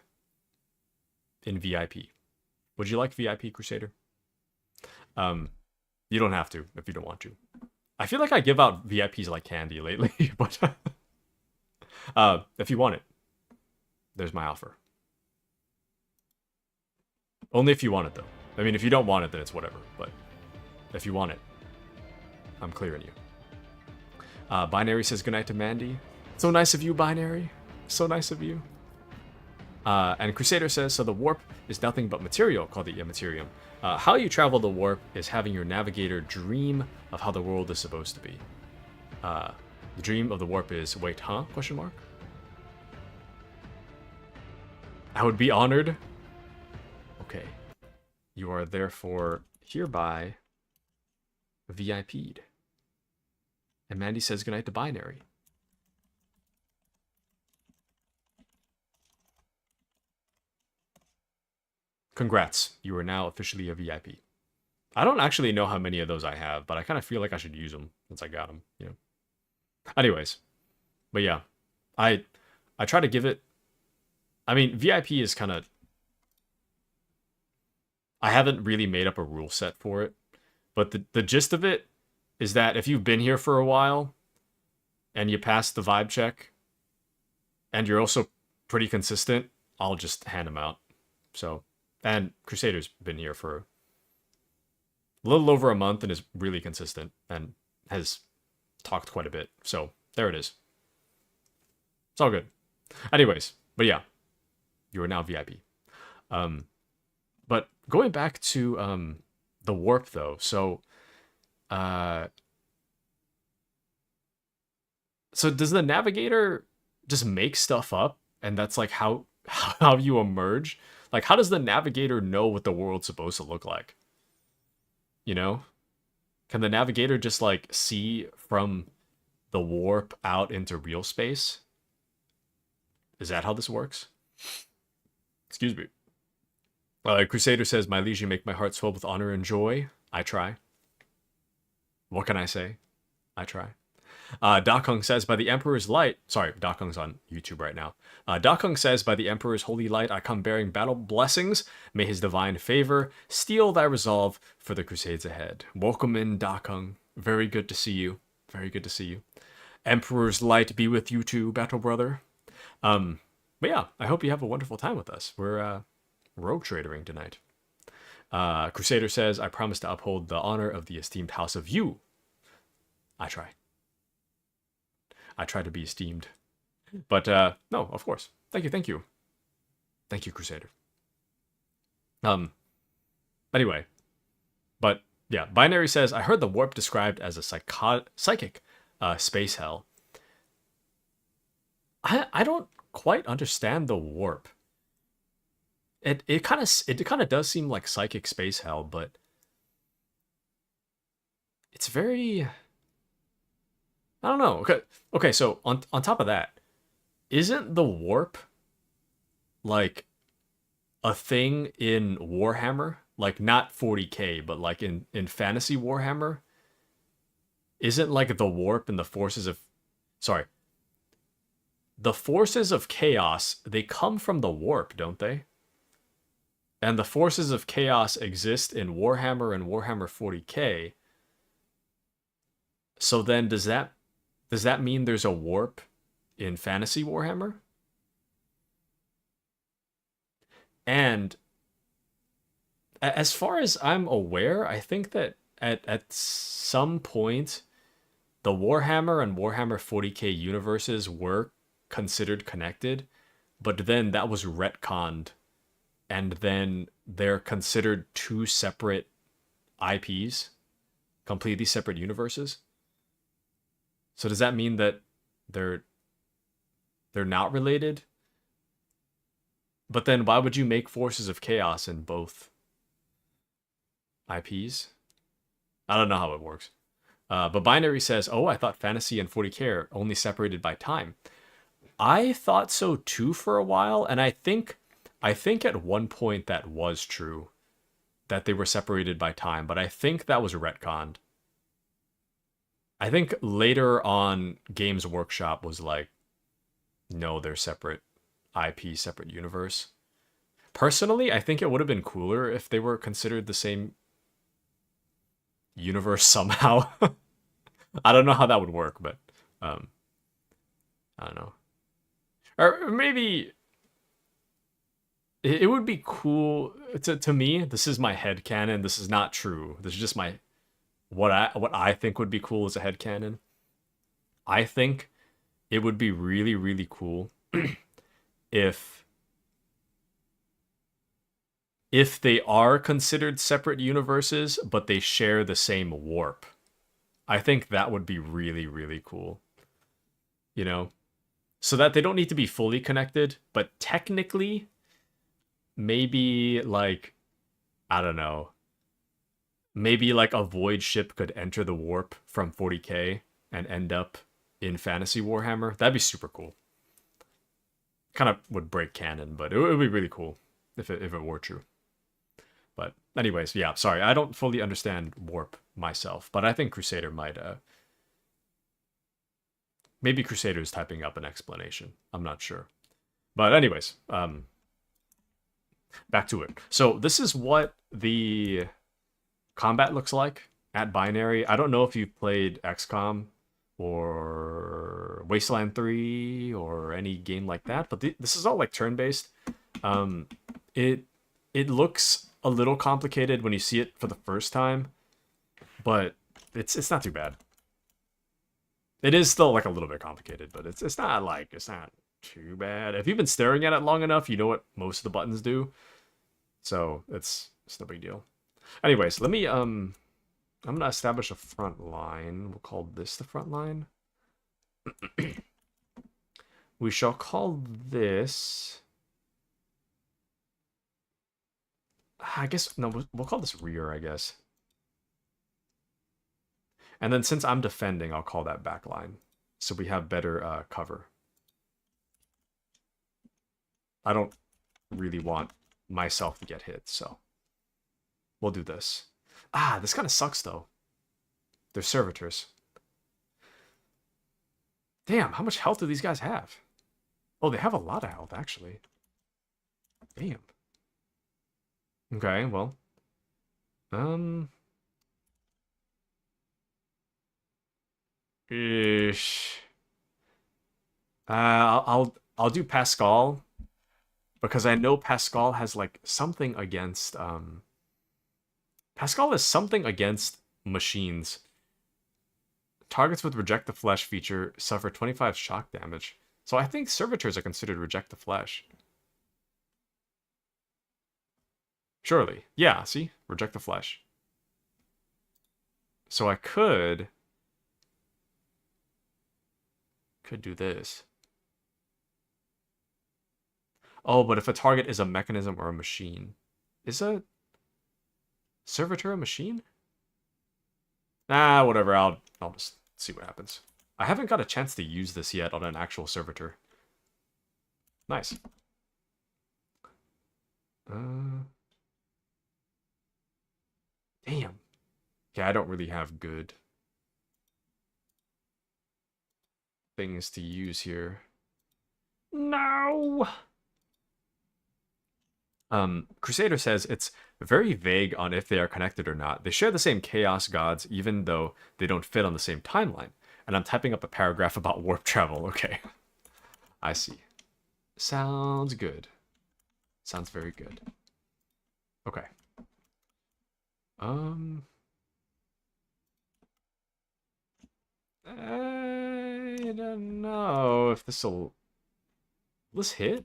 in VIP. Would you like VIP, Crusader? You don't have to if you don't want to. I feel like I give out VIPs like candy lately, but if you want it, there's my offer. Only if you want it, though. I mean, if you don't want it, then it's whatever. But if you want it, I'm clearing you. Binary says goodnight to Mandy. So nice of you, Binary. So nice of you. And Crusader says, so the warp is nothing but material, called the Immaterium. How you travel the warp is having your navigator dream of how the world is supposed to be. The dream of the warp is, wait, huh? Question mark? I would be honored. Okay. You are therefore hereby VIP'd. And Mandy says goodnight to Binary. Congrats, you are now officially a VIP. I don't actually know how many of those I have, but I kind of feel like I should use them since I got them, you know. Anyways, but yeah, I try to give it. I mean, VIP is kind of. I haven't really made up a rule set for it, but the gist of it is that if you've been here for a while, and you pass the vibe check, and you're also pretty consistent, I'll just hand them out. So. And Crusader's been here for a little over a month and is really consistent and has talked quite a bit. So there it is. It's all good. Anyways, but yeah, you are now VIP. But going back to the warp though, so does the navigator just make stuff up and that's like how you emerge? Like, how does the navigator know what the world's supposed to look like? You know? Can the navigator just, like, see from the warp out into real space? Is that how this works? Excuse me. Crusader says, my liege, you make my heart swell with honor and joy. I try. What can I say? I try. Dakung says, by the Emperor's light... Sorry, Dakung's on YouTube right now. Dakung says, by the Emperor's holy light, I come bearing battle blessings. May his divine favor steel thy resolve for the crusades ahead. Welcome in, Dakung. Very good to see you. Very good to see you. Emperor's light be with you too, battle brother. But yeah, I hope you have a wonderful time with us. We're rogue tradering tonight. Crusader says, I promise to uphold the honor of the esteemed house of you. I try. I try to be esteemed. But, no, of course. Thank you. Thank you, Crusader. Anyway. But, yeah. Binary says, I heard the warp described as a psychic space hell. I don't quite understand the warp. It kind of does seem like psychic space hell, but it's very... I don't know. Okay, so on top of that, isn't the warp like a thing in Warhammer? Like not 40k, but like in fantasy Warhammer? Isn't like the warp and the forces of... Sorry. The forces of chaos, they come from the warp, don't they? And the forces of chaos exist in Warhammer and Warhammer 40k. So then does that mean there's a warp in Fantasy Warhammer? And as far as I'm aware, I think that at some point, the Warhammer and Warhammer 40k universes were considered connected, but then that was retconned, and then they're considered two separate IPs, completely separate universes. So does that mean that they're not related? But then why would you make Forces of Chaos in both IPs? I don't know how it works. But Binary says, oh, I thought fantasy and 40k are only separated by time. I thought so too for a while, and I think at one point that was true, that they were separated by time, but I think that was retconned. I think later on Games Workshop was like, no, they're separate IP, separate universe. Personally, I think it would have been cooler if they were considered the same universe somehow. I don't know how that would work, but I don't know. Or maybe it would be cool to me. This is my headcanon. This is not true. This is just my what I think would be cool as a headcanon. I think it would be really, really cool if they are considered separate universes, but they share the same warp. I think that would be really, really cool. You know? So that they don't need to be fully connected, but technically, maybe like, I don't know, maybe like a void ship could enter the warp from 40k and end up in Fantasy Warhammer. That'd be super cool. Kind of would break canon, but it would be really cool if it were true. But anyways, yeah, sorry, I don't fully understand warp myself, but I think Crusader might. Maybe Crusader's typing up an explanation. I'm not sure. But anyways, back to it. So this is what the combat looks like at Binary. I don't know if you've played XCOM or Wasteland 3 or any game like that, but this is all like turn-based. It looks a little complicated when you see it for the first time, but it's not too bad. It is still like a little bit complicated, but it's not too bad. If you've been staring at it long enough, you know what most of the buttons do. So it's no big deal. Anyways, let me I'm gonna establish a front line. We'll call this the front line. We shall call this, I guess, no, we'll call this rear, I guess. And then since I'm defending, I'll call that back line. So we have better cover. I don't really want myself to get hit, so we'll do this. This kind of sucks, though. They're servitors. Damn, how much health do these guys have? Oh, they have a lot of health, actually. Damn. Okay, well. Ish. I'll do Pascal, because I know Pascal has like something against Pascal has something against machines. Targets with reject the flesh feature suffer 25 shock damage. So I think servitors are considered reject the flesh. Surely. Yeah, see? Reject the flesh. So I could do this. Oh, but if a target is a mechanism or a machine. Is a servitor a machine? Whatever. I'll just see what happens. I haven't got a chance to use this yet on an actual servitor. Nice. Damn. Yeah, I don't really have good things to use here. No! Crusader says it's very vague on if they are connected or not. They share the same chaos gods, even though they don't fit on the same timeline. And I'm typing up a paragraph about warp travel. Okay. I see. Sounds good. Sounds very good. Okay. I don't know if this'll... Will this hit?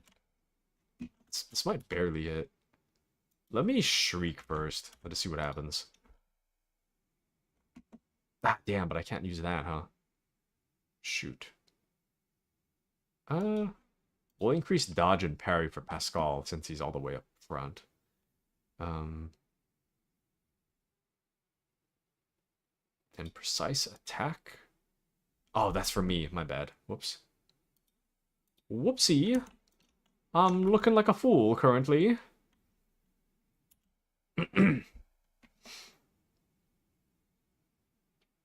This might barely hit. Let me shriek first. Let us see what happens. Damn, but I can't use that, huh? Shoot. We'll increase dodge and parry for Pascal since he's all the way up front. And precise attack. Oh, that's for me. My bad. Whoops. Whoopsie. I'm looking like a fool currently.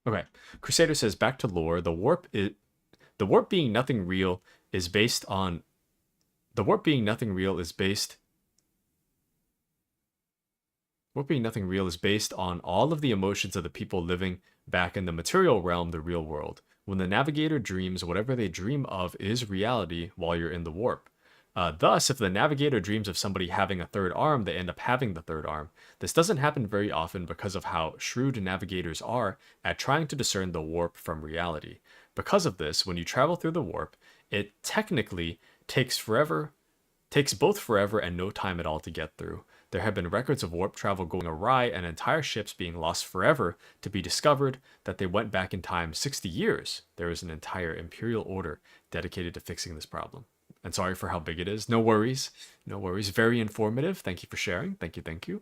Okay. Crusader says, back to lore. The warp being nothing real is based on Warp being nothing real is based on all of the emotions of the people living back in the material realm, the real world. When the navigator dreams, whatever they dream of is reality while you're in the warp. Thus, if the navigator dreams of somebody having a third arm, they end up having the third arm. This doesn't happen very often because of how shrewd navigators are at trying to discern the warp from reality. Because of this, when you travel through the warp, it technically takes both forever and no time at all to get through. There have been records of warp travel going awry and entire ships being lost forever to be discovered that they went back in time 60 years. There is an entire Imperial Order dedicated to fixing this problem. And sorry for how big it is. No worries. No worries. Very informative. Thank you for sharing. Thank you, thank you.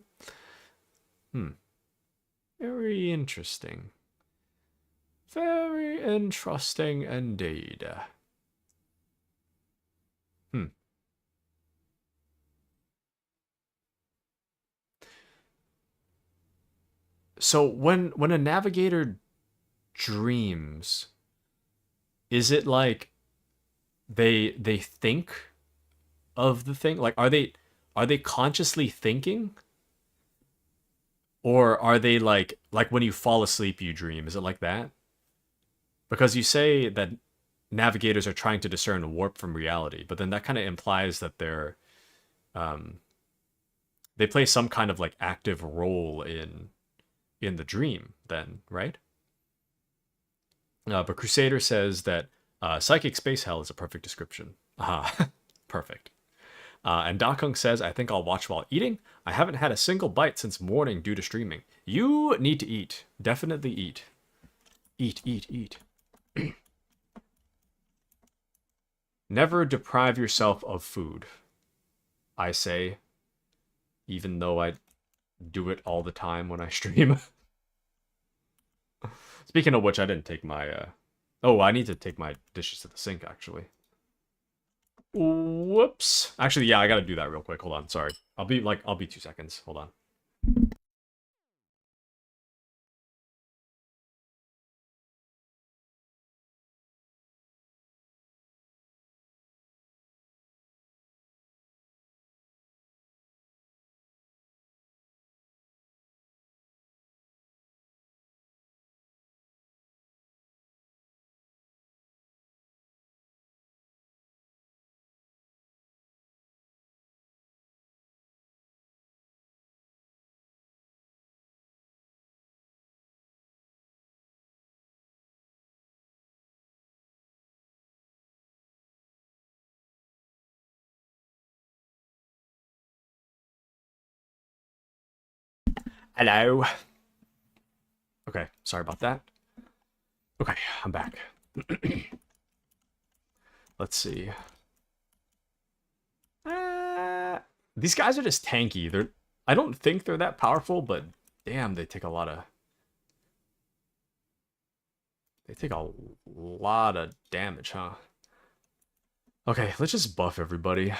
Very interesting. Very interesting indeed. So when a navigator dreams, is it like they think of the thing? Like are they consciously thinking? Or are they like when you fall asleep you dream? Is it like that? Because you say that navigators are trying to discern warp from reality, but then that kind of implies that they play some kind of like active role in the dream then, right? But Crusader says that psychic space hell is a perfect description. Aha, perfect. And Dakung says, I think I'll watch while eating. I haven't had a single bite since morning due to streaming. You need to eat. Definitely eat. Eat. Never deprive yourself of food, I say, even though I do it all the time when I stream. Speaking of which, I didn't take my... Oh, I need to take my dishes to the sink, actually. Whoops. Actually, yeah, I gotta do that real quick. Hold on, sorry. I'll be 2 seconds. Hold on. Hello. Okay, sorry about that. Okay, I'm back. Let's see. These guys are just tanky. I don't think they're that powerful, but damn, they take a lot of... They take a lot of damage, huh? Okay, let's just buff everybody.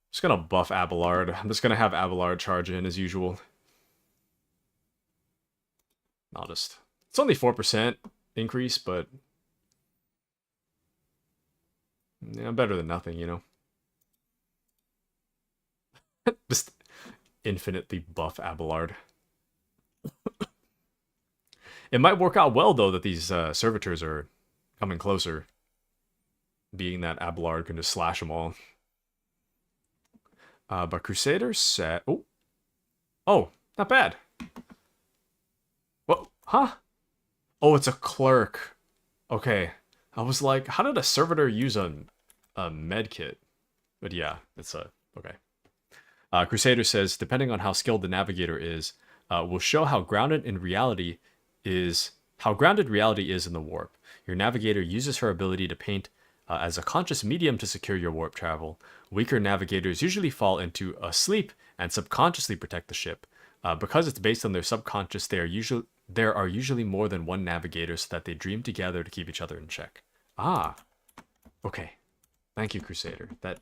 Just gonna buff Abelard. I'm just gonna have Abelard charge in as usual. It's only 4% increase, but yeah, better than nothing, you know. Just infinitely buff Abelard. It might work out well though that these servitors are coming closer, being that Abelard can just slash them all. But Crusader said... Oh, not bad. What? Huh? Oh, it's a clerk. Okay. I was like, how did a servitor use a med kit? But yeah, it's a... Okay. Crusader says, depending on how skilled the navigator is, will show how grounded reality is in the warp. Your navigator uses her ability to paint as a conscious medium to secure your warp travel. Weaker navigators usually fall into a sleep and subconsciously protect the ship. Because it's based on their subconscious, they are there are usually more than one navigator so that they dream together to keep each other in check. Ah, okay. Thank you, Crusader. That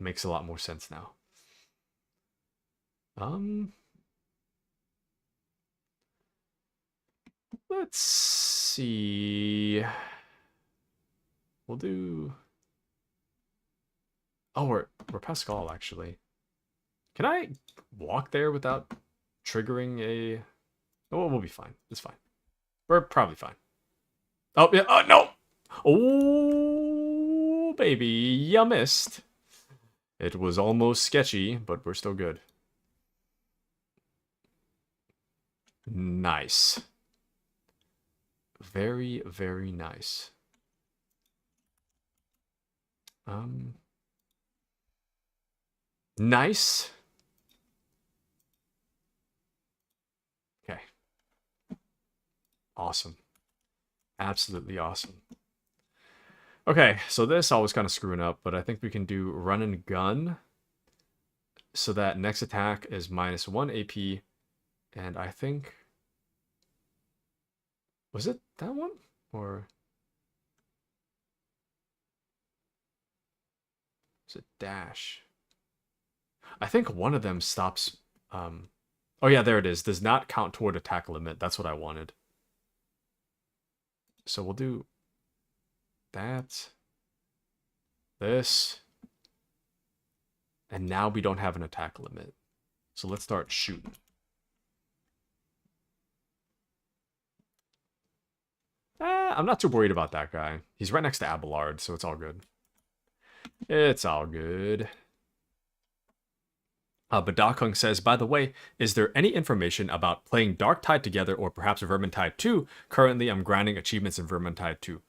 makes a lot more sense now. Let's see. We'll do... Oh, we're Pascal, actually. Can I walk there without triggering a... Oh, we'll be fine. It's fine. We're probably fine. Oh, yeah. Oh, no! Oh, baby, you missed. It was almost sketchy, but we're still good. Nice. Very, very nice. Nice. Okay. Awesome. Absolutely awesome. Okay, so this I was kind of screwing up, but I think we can do run and gun. So that next attack is -1 AP. And I think... Was it that one? Or... Was it dash? I think one of them stops... Oh yeah, there it is. Does not count toward attack limit. That's what I wanted. So we'll do... that. This. And now we don't have an attack limit. So let's start shooting. I'm not too worried about that guy. He's right next to Abelard, so it's all good. It's all good. But Dakung says, by the way, is there any information about playing Darktide together or perhaps Vermintide 2? Currently, I'm grinding achievements in Vermintide 2.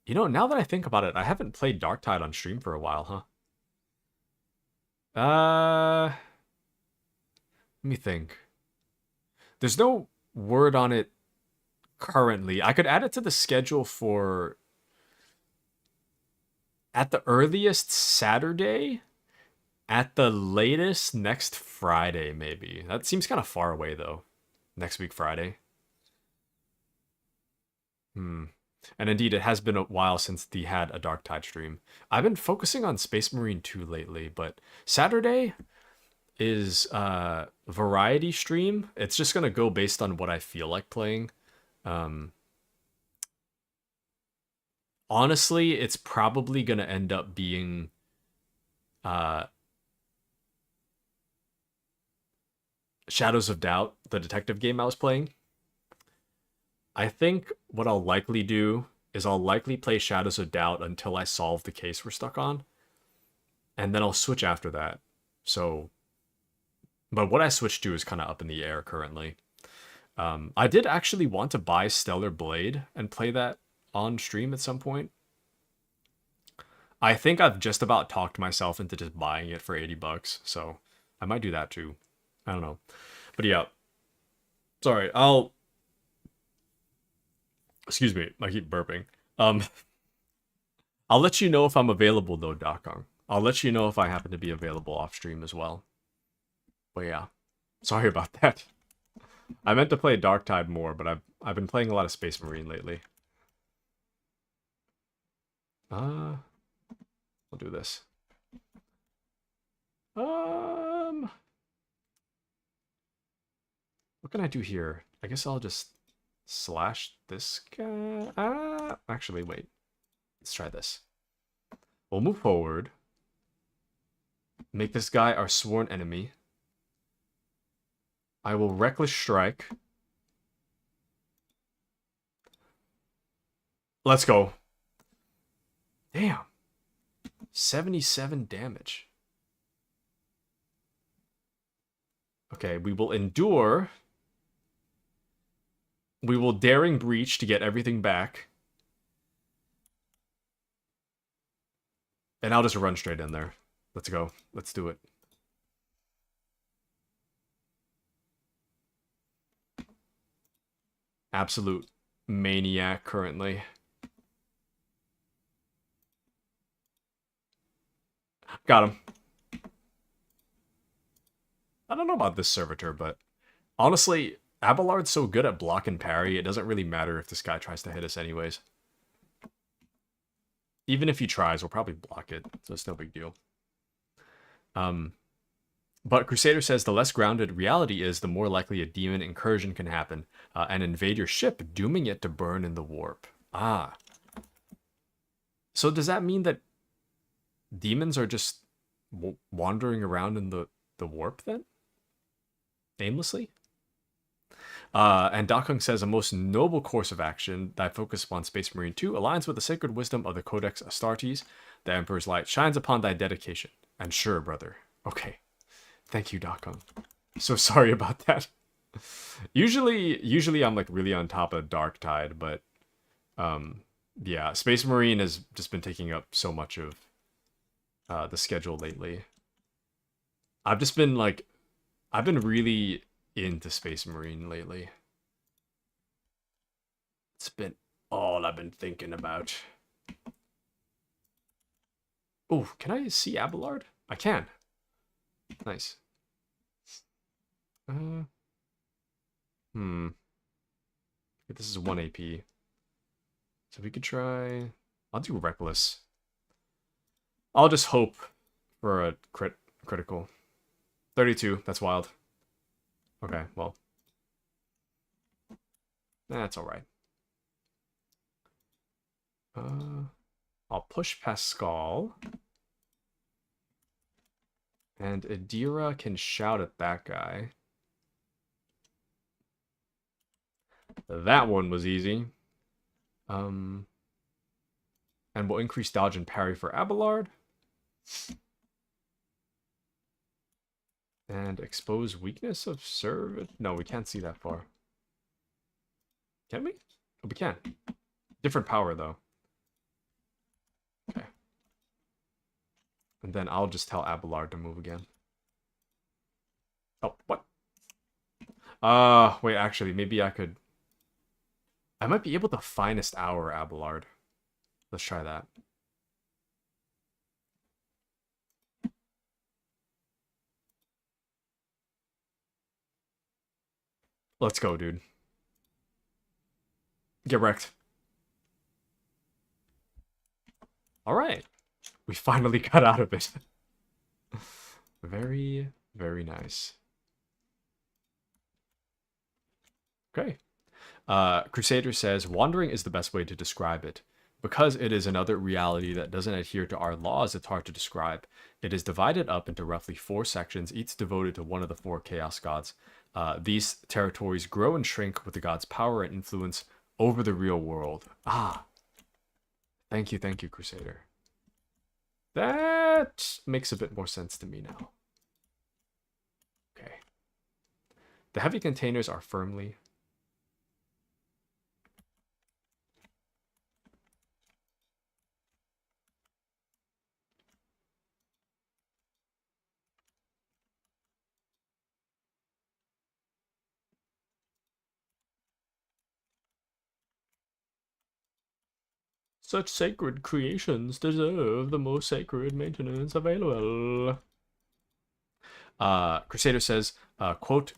You know, now that I think about it, I haven't played Darktide on stream for a while, huh? Let me think. There's no word on it currently. I could add it to the schedule for... at the earliest, Saturday. At the latest, next Friday, maybe. That seems kind of far away, though. Next week, Friday. And indeed, it has been a while since they had a Darktide stream. I've been focusing on Space Marine 2 lately, but Saturday is a variety stream. It's just going to go based on what I feel like playing. Honestly, it's probably going to end up being... Shadows of Doubt, the detective game I was playing. I think what I'll likely do is I'll likely play Shadows of Doubt until I solve the case we're stuck on. And then I'll switch after that. So, but what I switch to is kind of up in the air currently. I did actually want to buy Stellar Blade and play that on stream at some point. I think I've just about talked myself into just buying it for $80, so I might do that too. I don't know. But yeah. Sorry, excuse me, I keep burping. I'll let you know if I'm available though, Dakong. I'll let you know if I happen to be available off stream as well. But yeah. Sorry about that. I meant to play Darktide more, but I've been playing a lot of Space Marine lately. We'll do this. What can I do here? I guess I'll just slash this guy. Actually, wait. Let's try this. We'll move forward. Make this guy our sworn enemy. I will Reckless Strike. Let's go. Damn. 77 damage. Okay, we will endure. We will Daring Breach to get everything back. And I'll just run straight in there. Let's go. Let's do it. Absolute maniac currently. Got him. I don't know about this servitor, but honestly, Abelard's so good at block and parry, it doesn't really matter if this guy tries to hit us anyways. Even if he tries, we'll probably block it, so it's no big deal. But Crusader says the less grounded reality is, the more likely a demon incursion can happen and invade your ship, dooming it to burn in the warp. Ah. So does that mean that demons are just wandering around in the warp then? Aimlessly? And Dakung says a most noble course of action that focus upon Space Marine 2 aligns with the sacred wisdom of the Codex Astartes. The Emperor's light shines upon thy dedication. And sure, brother. Okay. Thank you, Dakung. So sorry about that. Usually I'm like really on top of Dark Tide, but yeah, Space Marine has just been taking up so much of the schedule lately. I've been really into Space Marine lately. It's been all I've been thinking about. Oh, can I see Abelard? I can. Nice. This is 1 AP. So we could try... I'll do Reckless. I'll just hope for a critical. 32, that's wild. Okay, well. That's alright. I'll push Pascal. And Adira can shout at that guy. That one was easy. And we'll increase dodge and parry for Abelard. And expose weakness of serve. No, we can't see that far. Can we? Oh, we can. Different power, though. Okay. And then I'll just tell Abelard to move again. Oh, what? Wait, actually, maybe I could... I might be able to finest hour Abelard. Let's try that. Let's go, dude. Get wrecked. Alright. We finally got out of it. Very, very nice. Okay. Crusader says, wandering is the best way to describe it. Because it is another reality that doesn't adhere to our laws, it's hard to describe. It is divided up into roughly 4 sections, each devoted to one of the 4 chaos gods. These territories grow and shrink with the god's power and influence over the real world. Ah. Thank you, Crusader. That makes a bit more sense to me now. Okay. The heavy containers are firmly... Such sacred creations deserve the most sacred maintenance available. Crusader says, quote,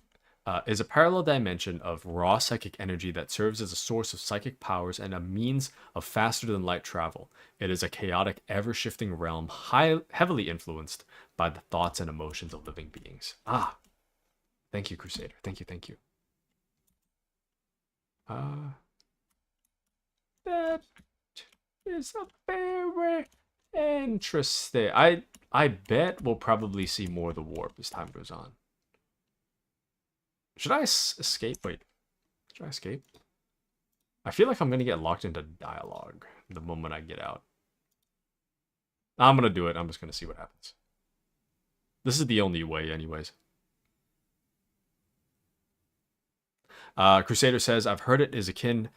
is a parallel dimension of raw psychic energy that serves as a source of psychic powers and a means of faster-than-light travel. It is a chaotic, ever-shifting realm heavily influenced by the thoughts and emotions of living beings. Ah. Thank you, Crusader. Thank you. That is a very interesting. I bet we'll probably see more of the warp as time goes on. Should I escape? Wait. Should I escape? I feel like I'm going to get locked into dialogue the moment I get out. I'm going to do it. I'm just going to see what happens. This is the only way anyways. Crusader says, I've heard it is akin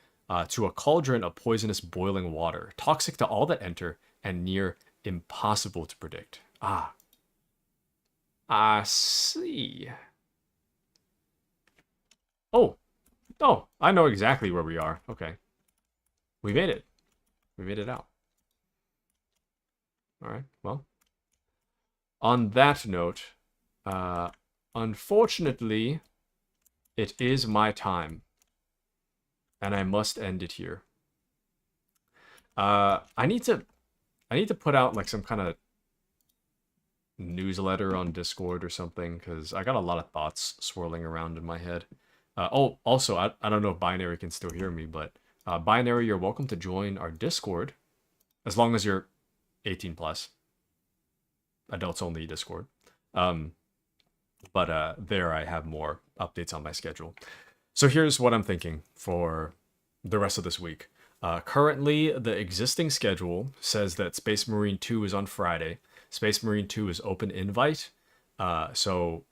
to a cauldron of poisonous boiling water, toxic to all that enter, and near impossible to predict. Ah. I see. Oh. Oh, I know exactly where we are. Okay. We made it. We made it out. Alright, well. On that note, unfortunately, It is my time. And I must end it here. I need to put out like some kind of newsletter on Discord or something, because I got a lot of thoughts swirling around in my head. Also, I don't know if Binary can still hear me, but Binary, you're welcome to join our Discord, as long as you're 18 plus. Adults only Discord. But there I have more updates on my schedule. So here's what I'm thinking for the rest of this week. Currently, the existing schedule says that Space Marine 2 is on Friday. Space Marine 2 is open invite. So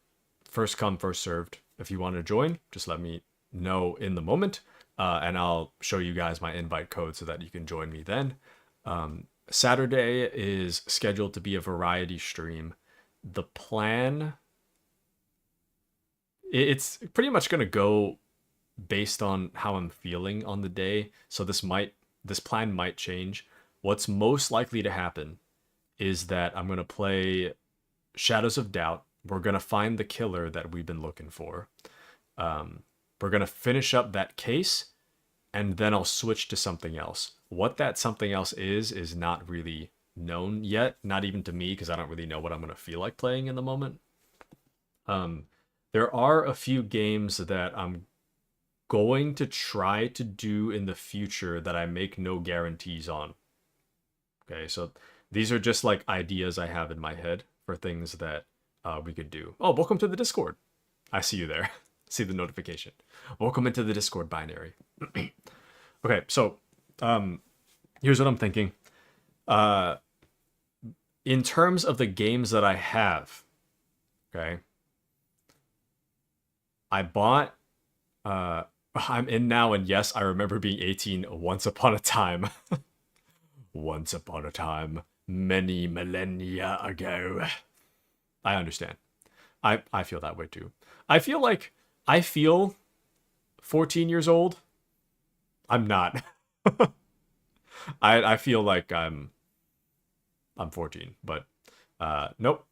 first come, first served. If you want to join, just let me know in the moment. And I'll show you guys my invite code so that you can join me then. Saturday is scheduled to be a variety stream. The plan... It's pretty much going to go based on how I'm feeling on the day. So this plan might change. What's most likely to happen is that I'm going to play Shadows of Doubt. We're going to find the killer that we've been looking for. We're going to finish up that case, and then I'll switch to something else. What that something else is not really known yet. Not even to me, because I don't really know what I'm going to feel like playing in the moment. There are a few games that I'm going to try to do in the future that I make no guarantees on. Okay, so these are just like ideas I have in my head for things that we could do. Oh, welcome to the Discord. I see you there. See the notification. Welcome into the Discord, Binary. Okay, so here's what I'm thinking. In terms of the games that I have, okay, I bought, I'm in now, and yes, I remember being 18 once upon a time. Once upon a time, many millennia ago. I understand. I feel that way too. I feel 14 years old. I'm not. I feel like I'm 14, but nope.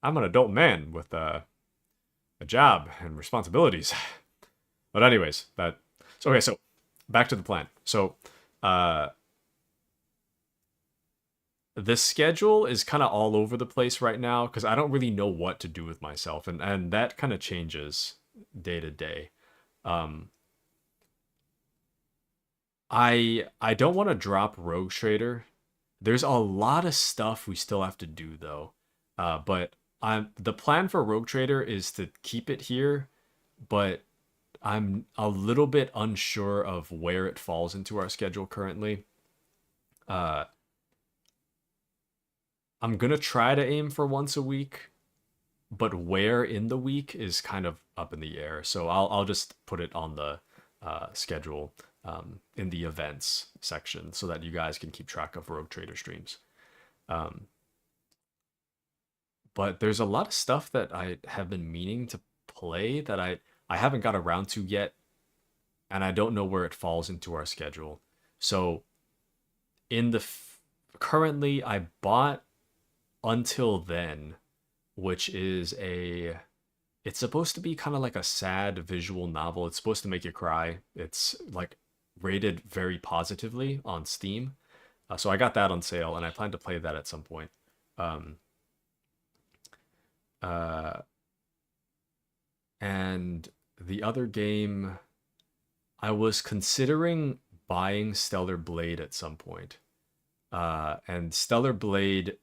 I'm an adult man with a job and responsibilities. But anyways, so back to the plan. So the schedule is kind of all over the place right now because I don't really know what to do with myself, and that kind of changes day to day. I don't want to drop Rogue Trader. There's a lot of stuff we still have to do though. But the plan for Rogue Trader is to keep it here, but I'm a little bit unsure of where it falls into our schedule currently. I'm gonna try to aim for once a week, but where in the week is kind of up in the air. So I'll just put it on the schedule in the events section so that you guys can keep track of Rogue Trader streams. But there's a lot of stuff that I have been meaning to play that I haven't got around to yet, and I don't know where it falls into our schedule. So in the currently I bought Until Then, which is it's supposed to be kind of like a sad visual novel. It's supposed to make you cry. It's like rated very positively on Steam. So I got that on sale, and I plan to play that at some point. And the other game, I was considering buying Stellar Blade at some point. And Stellar Blade,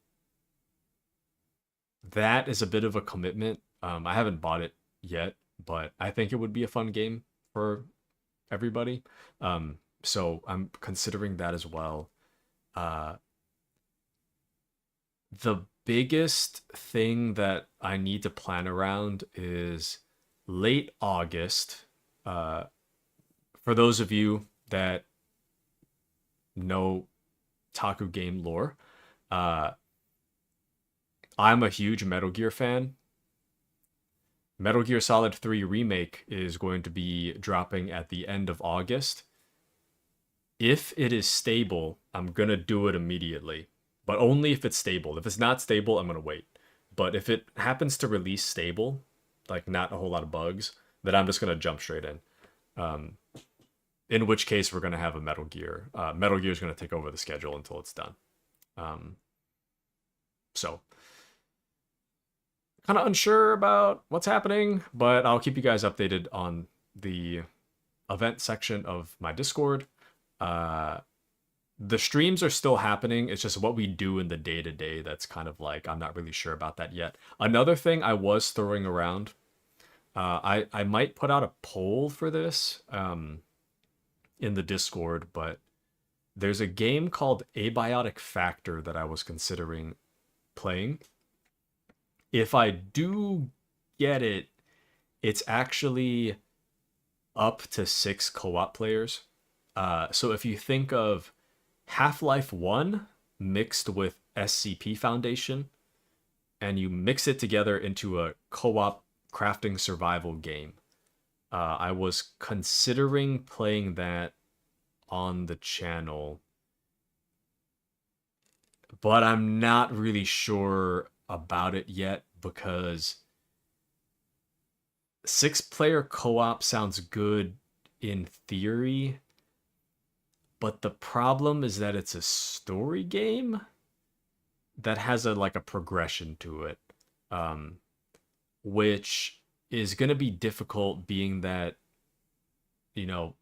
that is a bit of a commitment. I haven't bought it yet, but I think it would be a fun game for everybody. So I'm considering that as well. The biggest thing that I need to plan around is late August. For those of you that know Taku game lore, I'm a huge Metal Gear fan. Metal Gear Solid 3 Remake is going to be dropping at the end of August. If it is stable, I'm going to do it immediately. But only if it's stable. If it's not stable, I'm going to wait. But if it happens to release stable, like not a whole lot of bugs, then I'm just gonna jump straight in. In which case we're gonna have a Metal Gear. Metal Gear is gonna take over the schedule until it's done. So kind of unsure about what's happening, but I'll keep you guys updated on the event section of my Discord. The streams are still happening. It's just what we do in the day-to-day that's kind of like, I'm not really sure about that yet. Another thing I was throwing around, I might put out a poll for this in the Discord, but there's a game called Abiotic Factor that I was considering playing. If I do get it, it's actually up to 6 co-op players. So if you think of Half-Life 1 mixed with SCP Foundation, and you mix it together into a co-op crafting survival game, I was considering playing that on the channel, but I'm not really sure about it yet because 6-player co-op sounds good in theory, but the problem is that it's a story game that has a progression to it, which is going to be difficult, being that, 99%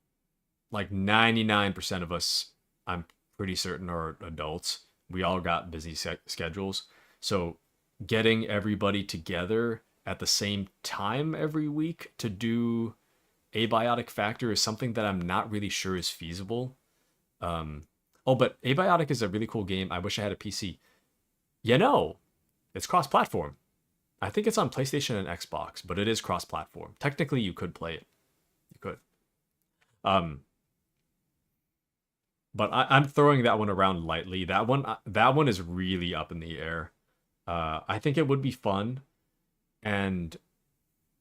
of us, I'm pretty certain, are adults. We all got busy schedules. So getting everybody together at the same time every week to do Abiotic Factor is something that I'm not really sure is feasible. But Abiotic is a really cool game. I wish I had a PC. It's cross-platform. I think it's on PlayStation and Xbox, but it is cross-platform. Technically, you could play it. You could. But I'm throwing that one around lightly. That one is really up in the air. I think it would be fun, and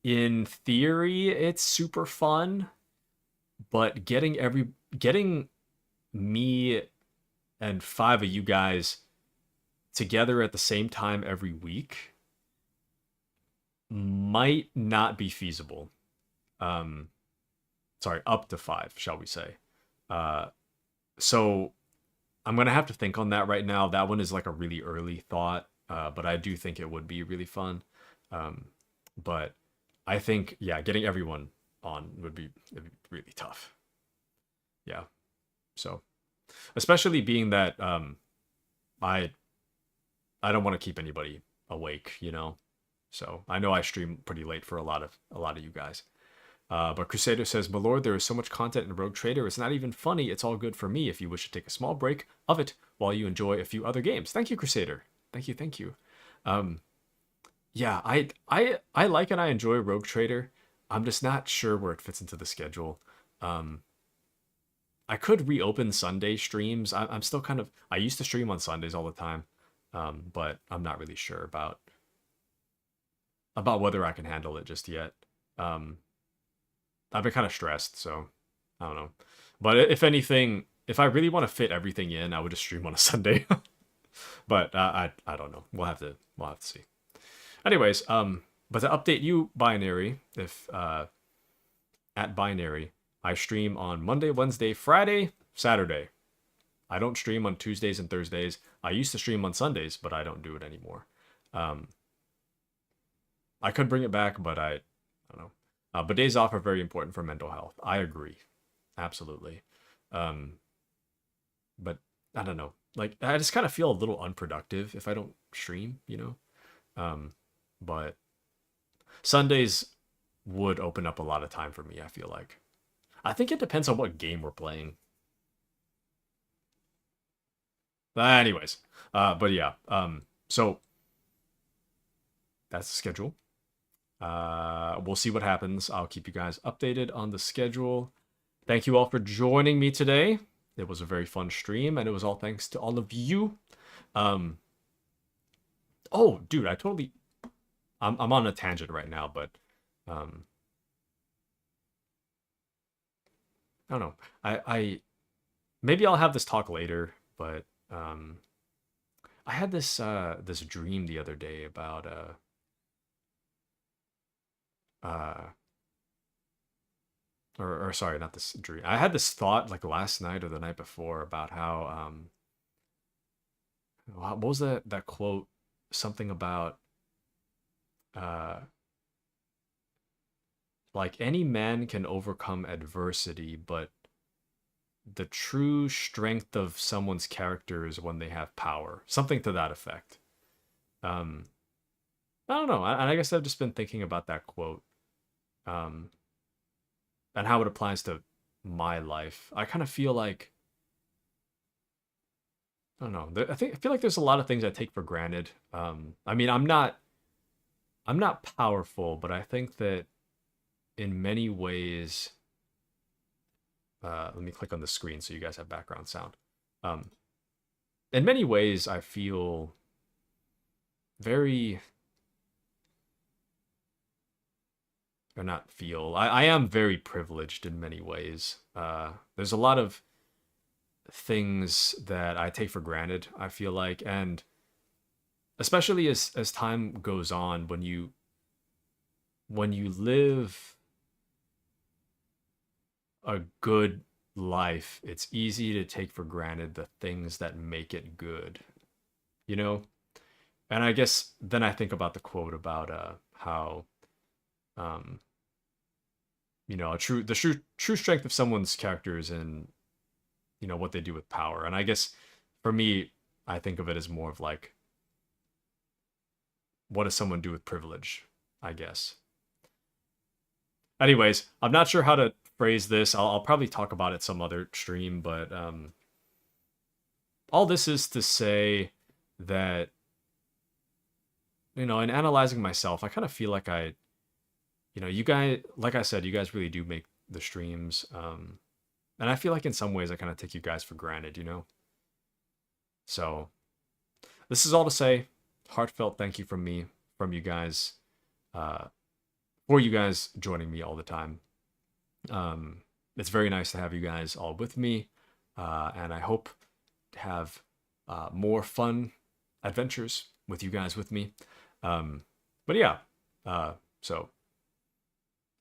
in theory, it's super fun. But getting me and 5 of you guys together at the same time every week might not be feasible. Sorry, up to 5, shall we say. So I'm going to have to think on that right now. That one is like a really early thought, but I do think it would be really fun. But I think, getting everyone on would be really tough. Yeah. So, especially being that I don't want to keep anybody awake, So I know I stream pretty late for a lot of you guys. But Crusader says, "My lord, there is so much content in Rogue Trader. It's not even funny. It's all good for me if you wish to take a small break of it while you enjoy a few other games." Thank you, Crusader. Thank you. I like and I enjoy Rogue Trader. I'm just not sure where it fits into the schedule. I could reopen Sunday streams. I'm still kind of... I used to stream on Sundays all the time, but I'm not really sure about whether I can handle it just yet. I've been kind of stressed, so I don't know. But if anything, if I really want to fit everything in, I would just stream on a Sunday. But I don't know. We'll have to see. Anyways, but to update you, Binary, if at Binary, I stream on Monday, Wednesday, Friday, Saturday. I don't stream on Tuesdays and Thursdays. I used to stream on Sundays, but I don't do it anymore. I could bring it back, but I don't know. But days off are very important for mental health. I agree. Absolutely. But I don't know. Like, I just kind of feel a little unproductive if I don't stream, But Sundays would open up a lot of time for me, I feel like. I think it depends on what game we're playing. Anyways, but yeah. So that's the schedule. We'll see what happens. I'll keep you guys updated on the schedule. Thank you all for joining me today. It was a very fun stream, and it was all thanks to all of you. Oh, dude, I'm on a tangent right now, but I don't know. I maybe I'll have this talk later, but I had this dream the other day about or sorry, not this dream. I had this thought like last night or the night before about how what was that quote? Something about uh like any man can overcome adversity, but the true strength of someone's character is when they have power. Something to that effect. Um, I don't know. I guess I've just been thinking about that quote, um, and how it applies to my life. I kind of feel like I don't know. I feel like there's a lot of things I take for granted. I mean, I'm not powerful, but I think that in many ways, let me click on the screen so you guys have background sound. In many ways, I feel very, or not feel, I am very privileged in many ways. There's a lot of things that I take for granted, I feel like, and especially as time goes on, when you live a good life, it's easy to take for granted the things that make it good, you know? And I guess then I think about the quote about how um true strength of someone's character is in what they do with power. And I guess for me, I think of it as more of like, what does someone do with privilege, I guess. Anyways, I'm not sure how to phrase this. I'll probably talk about it some other stream, but all this is to say that, in analyzing myself, I kind of feel like you guys, like I said, you guys really do make the streams. And I feel like in some ways I kind of take you guys for granted, So this is all to say, heartfelt thank you from you guys, for you guys joining me all the time. It's very nice to have you guys all with me, and I hope to have more fun adventures with you guys with me. But yeah, so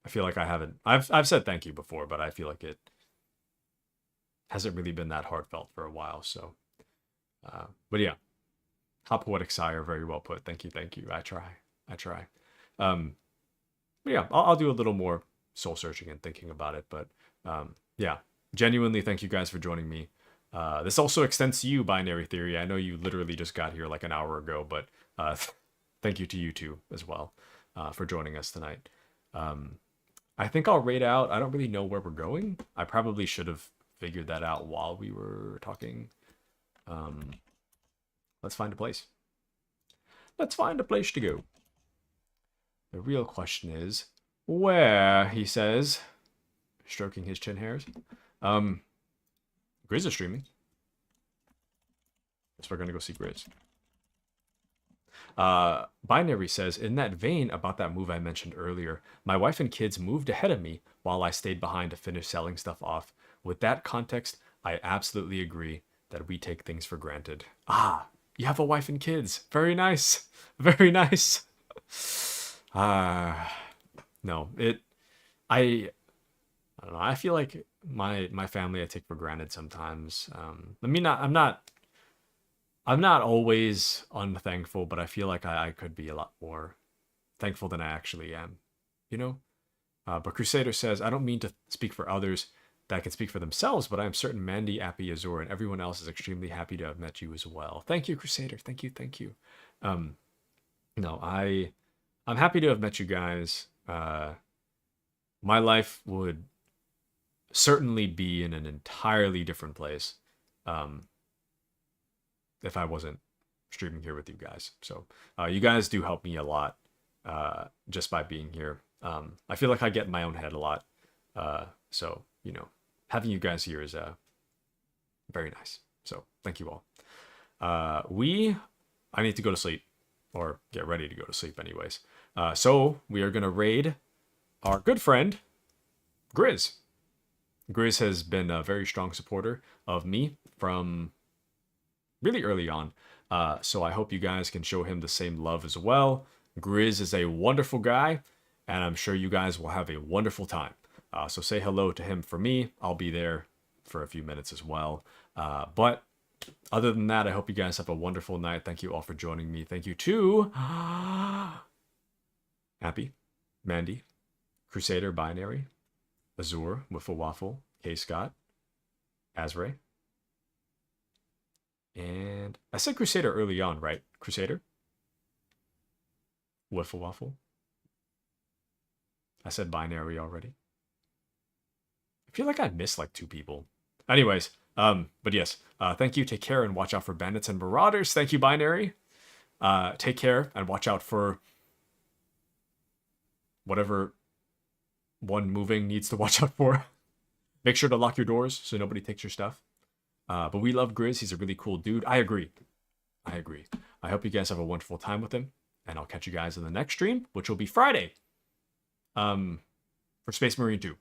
I feel like I've said thank you before, but I feel like it hasn't really been that heartfelt for a while. So, but yeah, how poetic sire, very well put. Thank you. I try. But yeah, I'll do a little more soul searching and thinking about it. But yeah, genuinely thank you guys for joining me. This also extends to you, Binary Theory. I know you literally just got here like an hour ago, but thank you to you too as well for joining us tonight. I think I'll raid out. I don't really know where we're going. I probably should have figured that out while we were talking. Let's find a place. Let's find a place to go. The real question is, where, he says, stroking his chin hairs. Grizz is streaming. Guess we're gonna go see Grizz. Binary says, in that vein about that move I mentioned earlier, my wife and kids moved ahead of me while I stayed behind to finish selling stuff off. With that context, I absolutely agree that we take things for granted. Ah, you have a wife and kids. Very nice. Very nice. No, I don't know. I feel like my family I take for granted sometimes. I mean, I'm not always unthankful, but I feel like I could be a lot more thankful than I actually am, But Crusader says, I don't mean to speak for others that can speak for themselves, but I am certain Mandy, Appy, Azor, and everyone else is extremely happy to have met you as well. Thank you, Crusader. Thank you. No, I'm happy to have met you guys. My life would certainly be in an entirely different place if I wasn't streaming here with you guys. So you guys do help me a lot just by being here. I feel like I get in my own head a lot. So, having you guys here is very nice. So thank you all. I need to go to sleep, or get ready to go to sleep anyways. So we are going to raid our good friend, Grizz. Grizz has been a very strong supporter of me from really early on. So I hope you guys can show him the same love as well. Grizz is a wonderful guy, and I'm sure you guys will have a wonderful time. So say hello to him for me. I'll be there for a few minutes as well. But other than that, I hope you guys have a wonderful night. Thank you all for joining me. Thank you to Happy, Mandy, Crusader Binary, Azure, Wiffle Waffle, K Scott, Azray. And I said Crusader early on, right? Crusader? Wiffle Waffle. I said Binary already. I feel like I missed like 2 people. Anyways, but yes, thank you. Take care and watch out for bandits and marauders. Thank you, Binary. Take care and watch out for whatever one moving needs to watch out for. Make sure to lock your doors so nobody takes your stuff. But we love Grizz. He's a really cool dude. I agree. I hope you guys have a wonderful time with him. And I'll catch you guys in the next stream, which will be Friday. For Space Marine 2.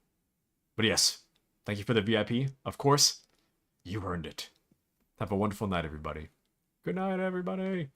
But yes, thank you for the VIP. Of course, you earned it. Have a wonderful night, everybody. Good night, everybody.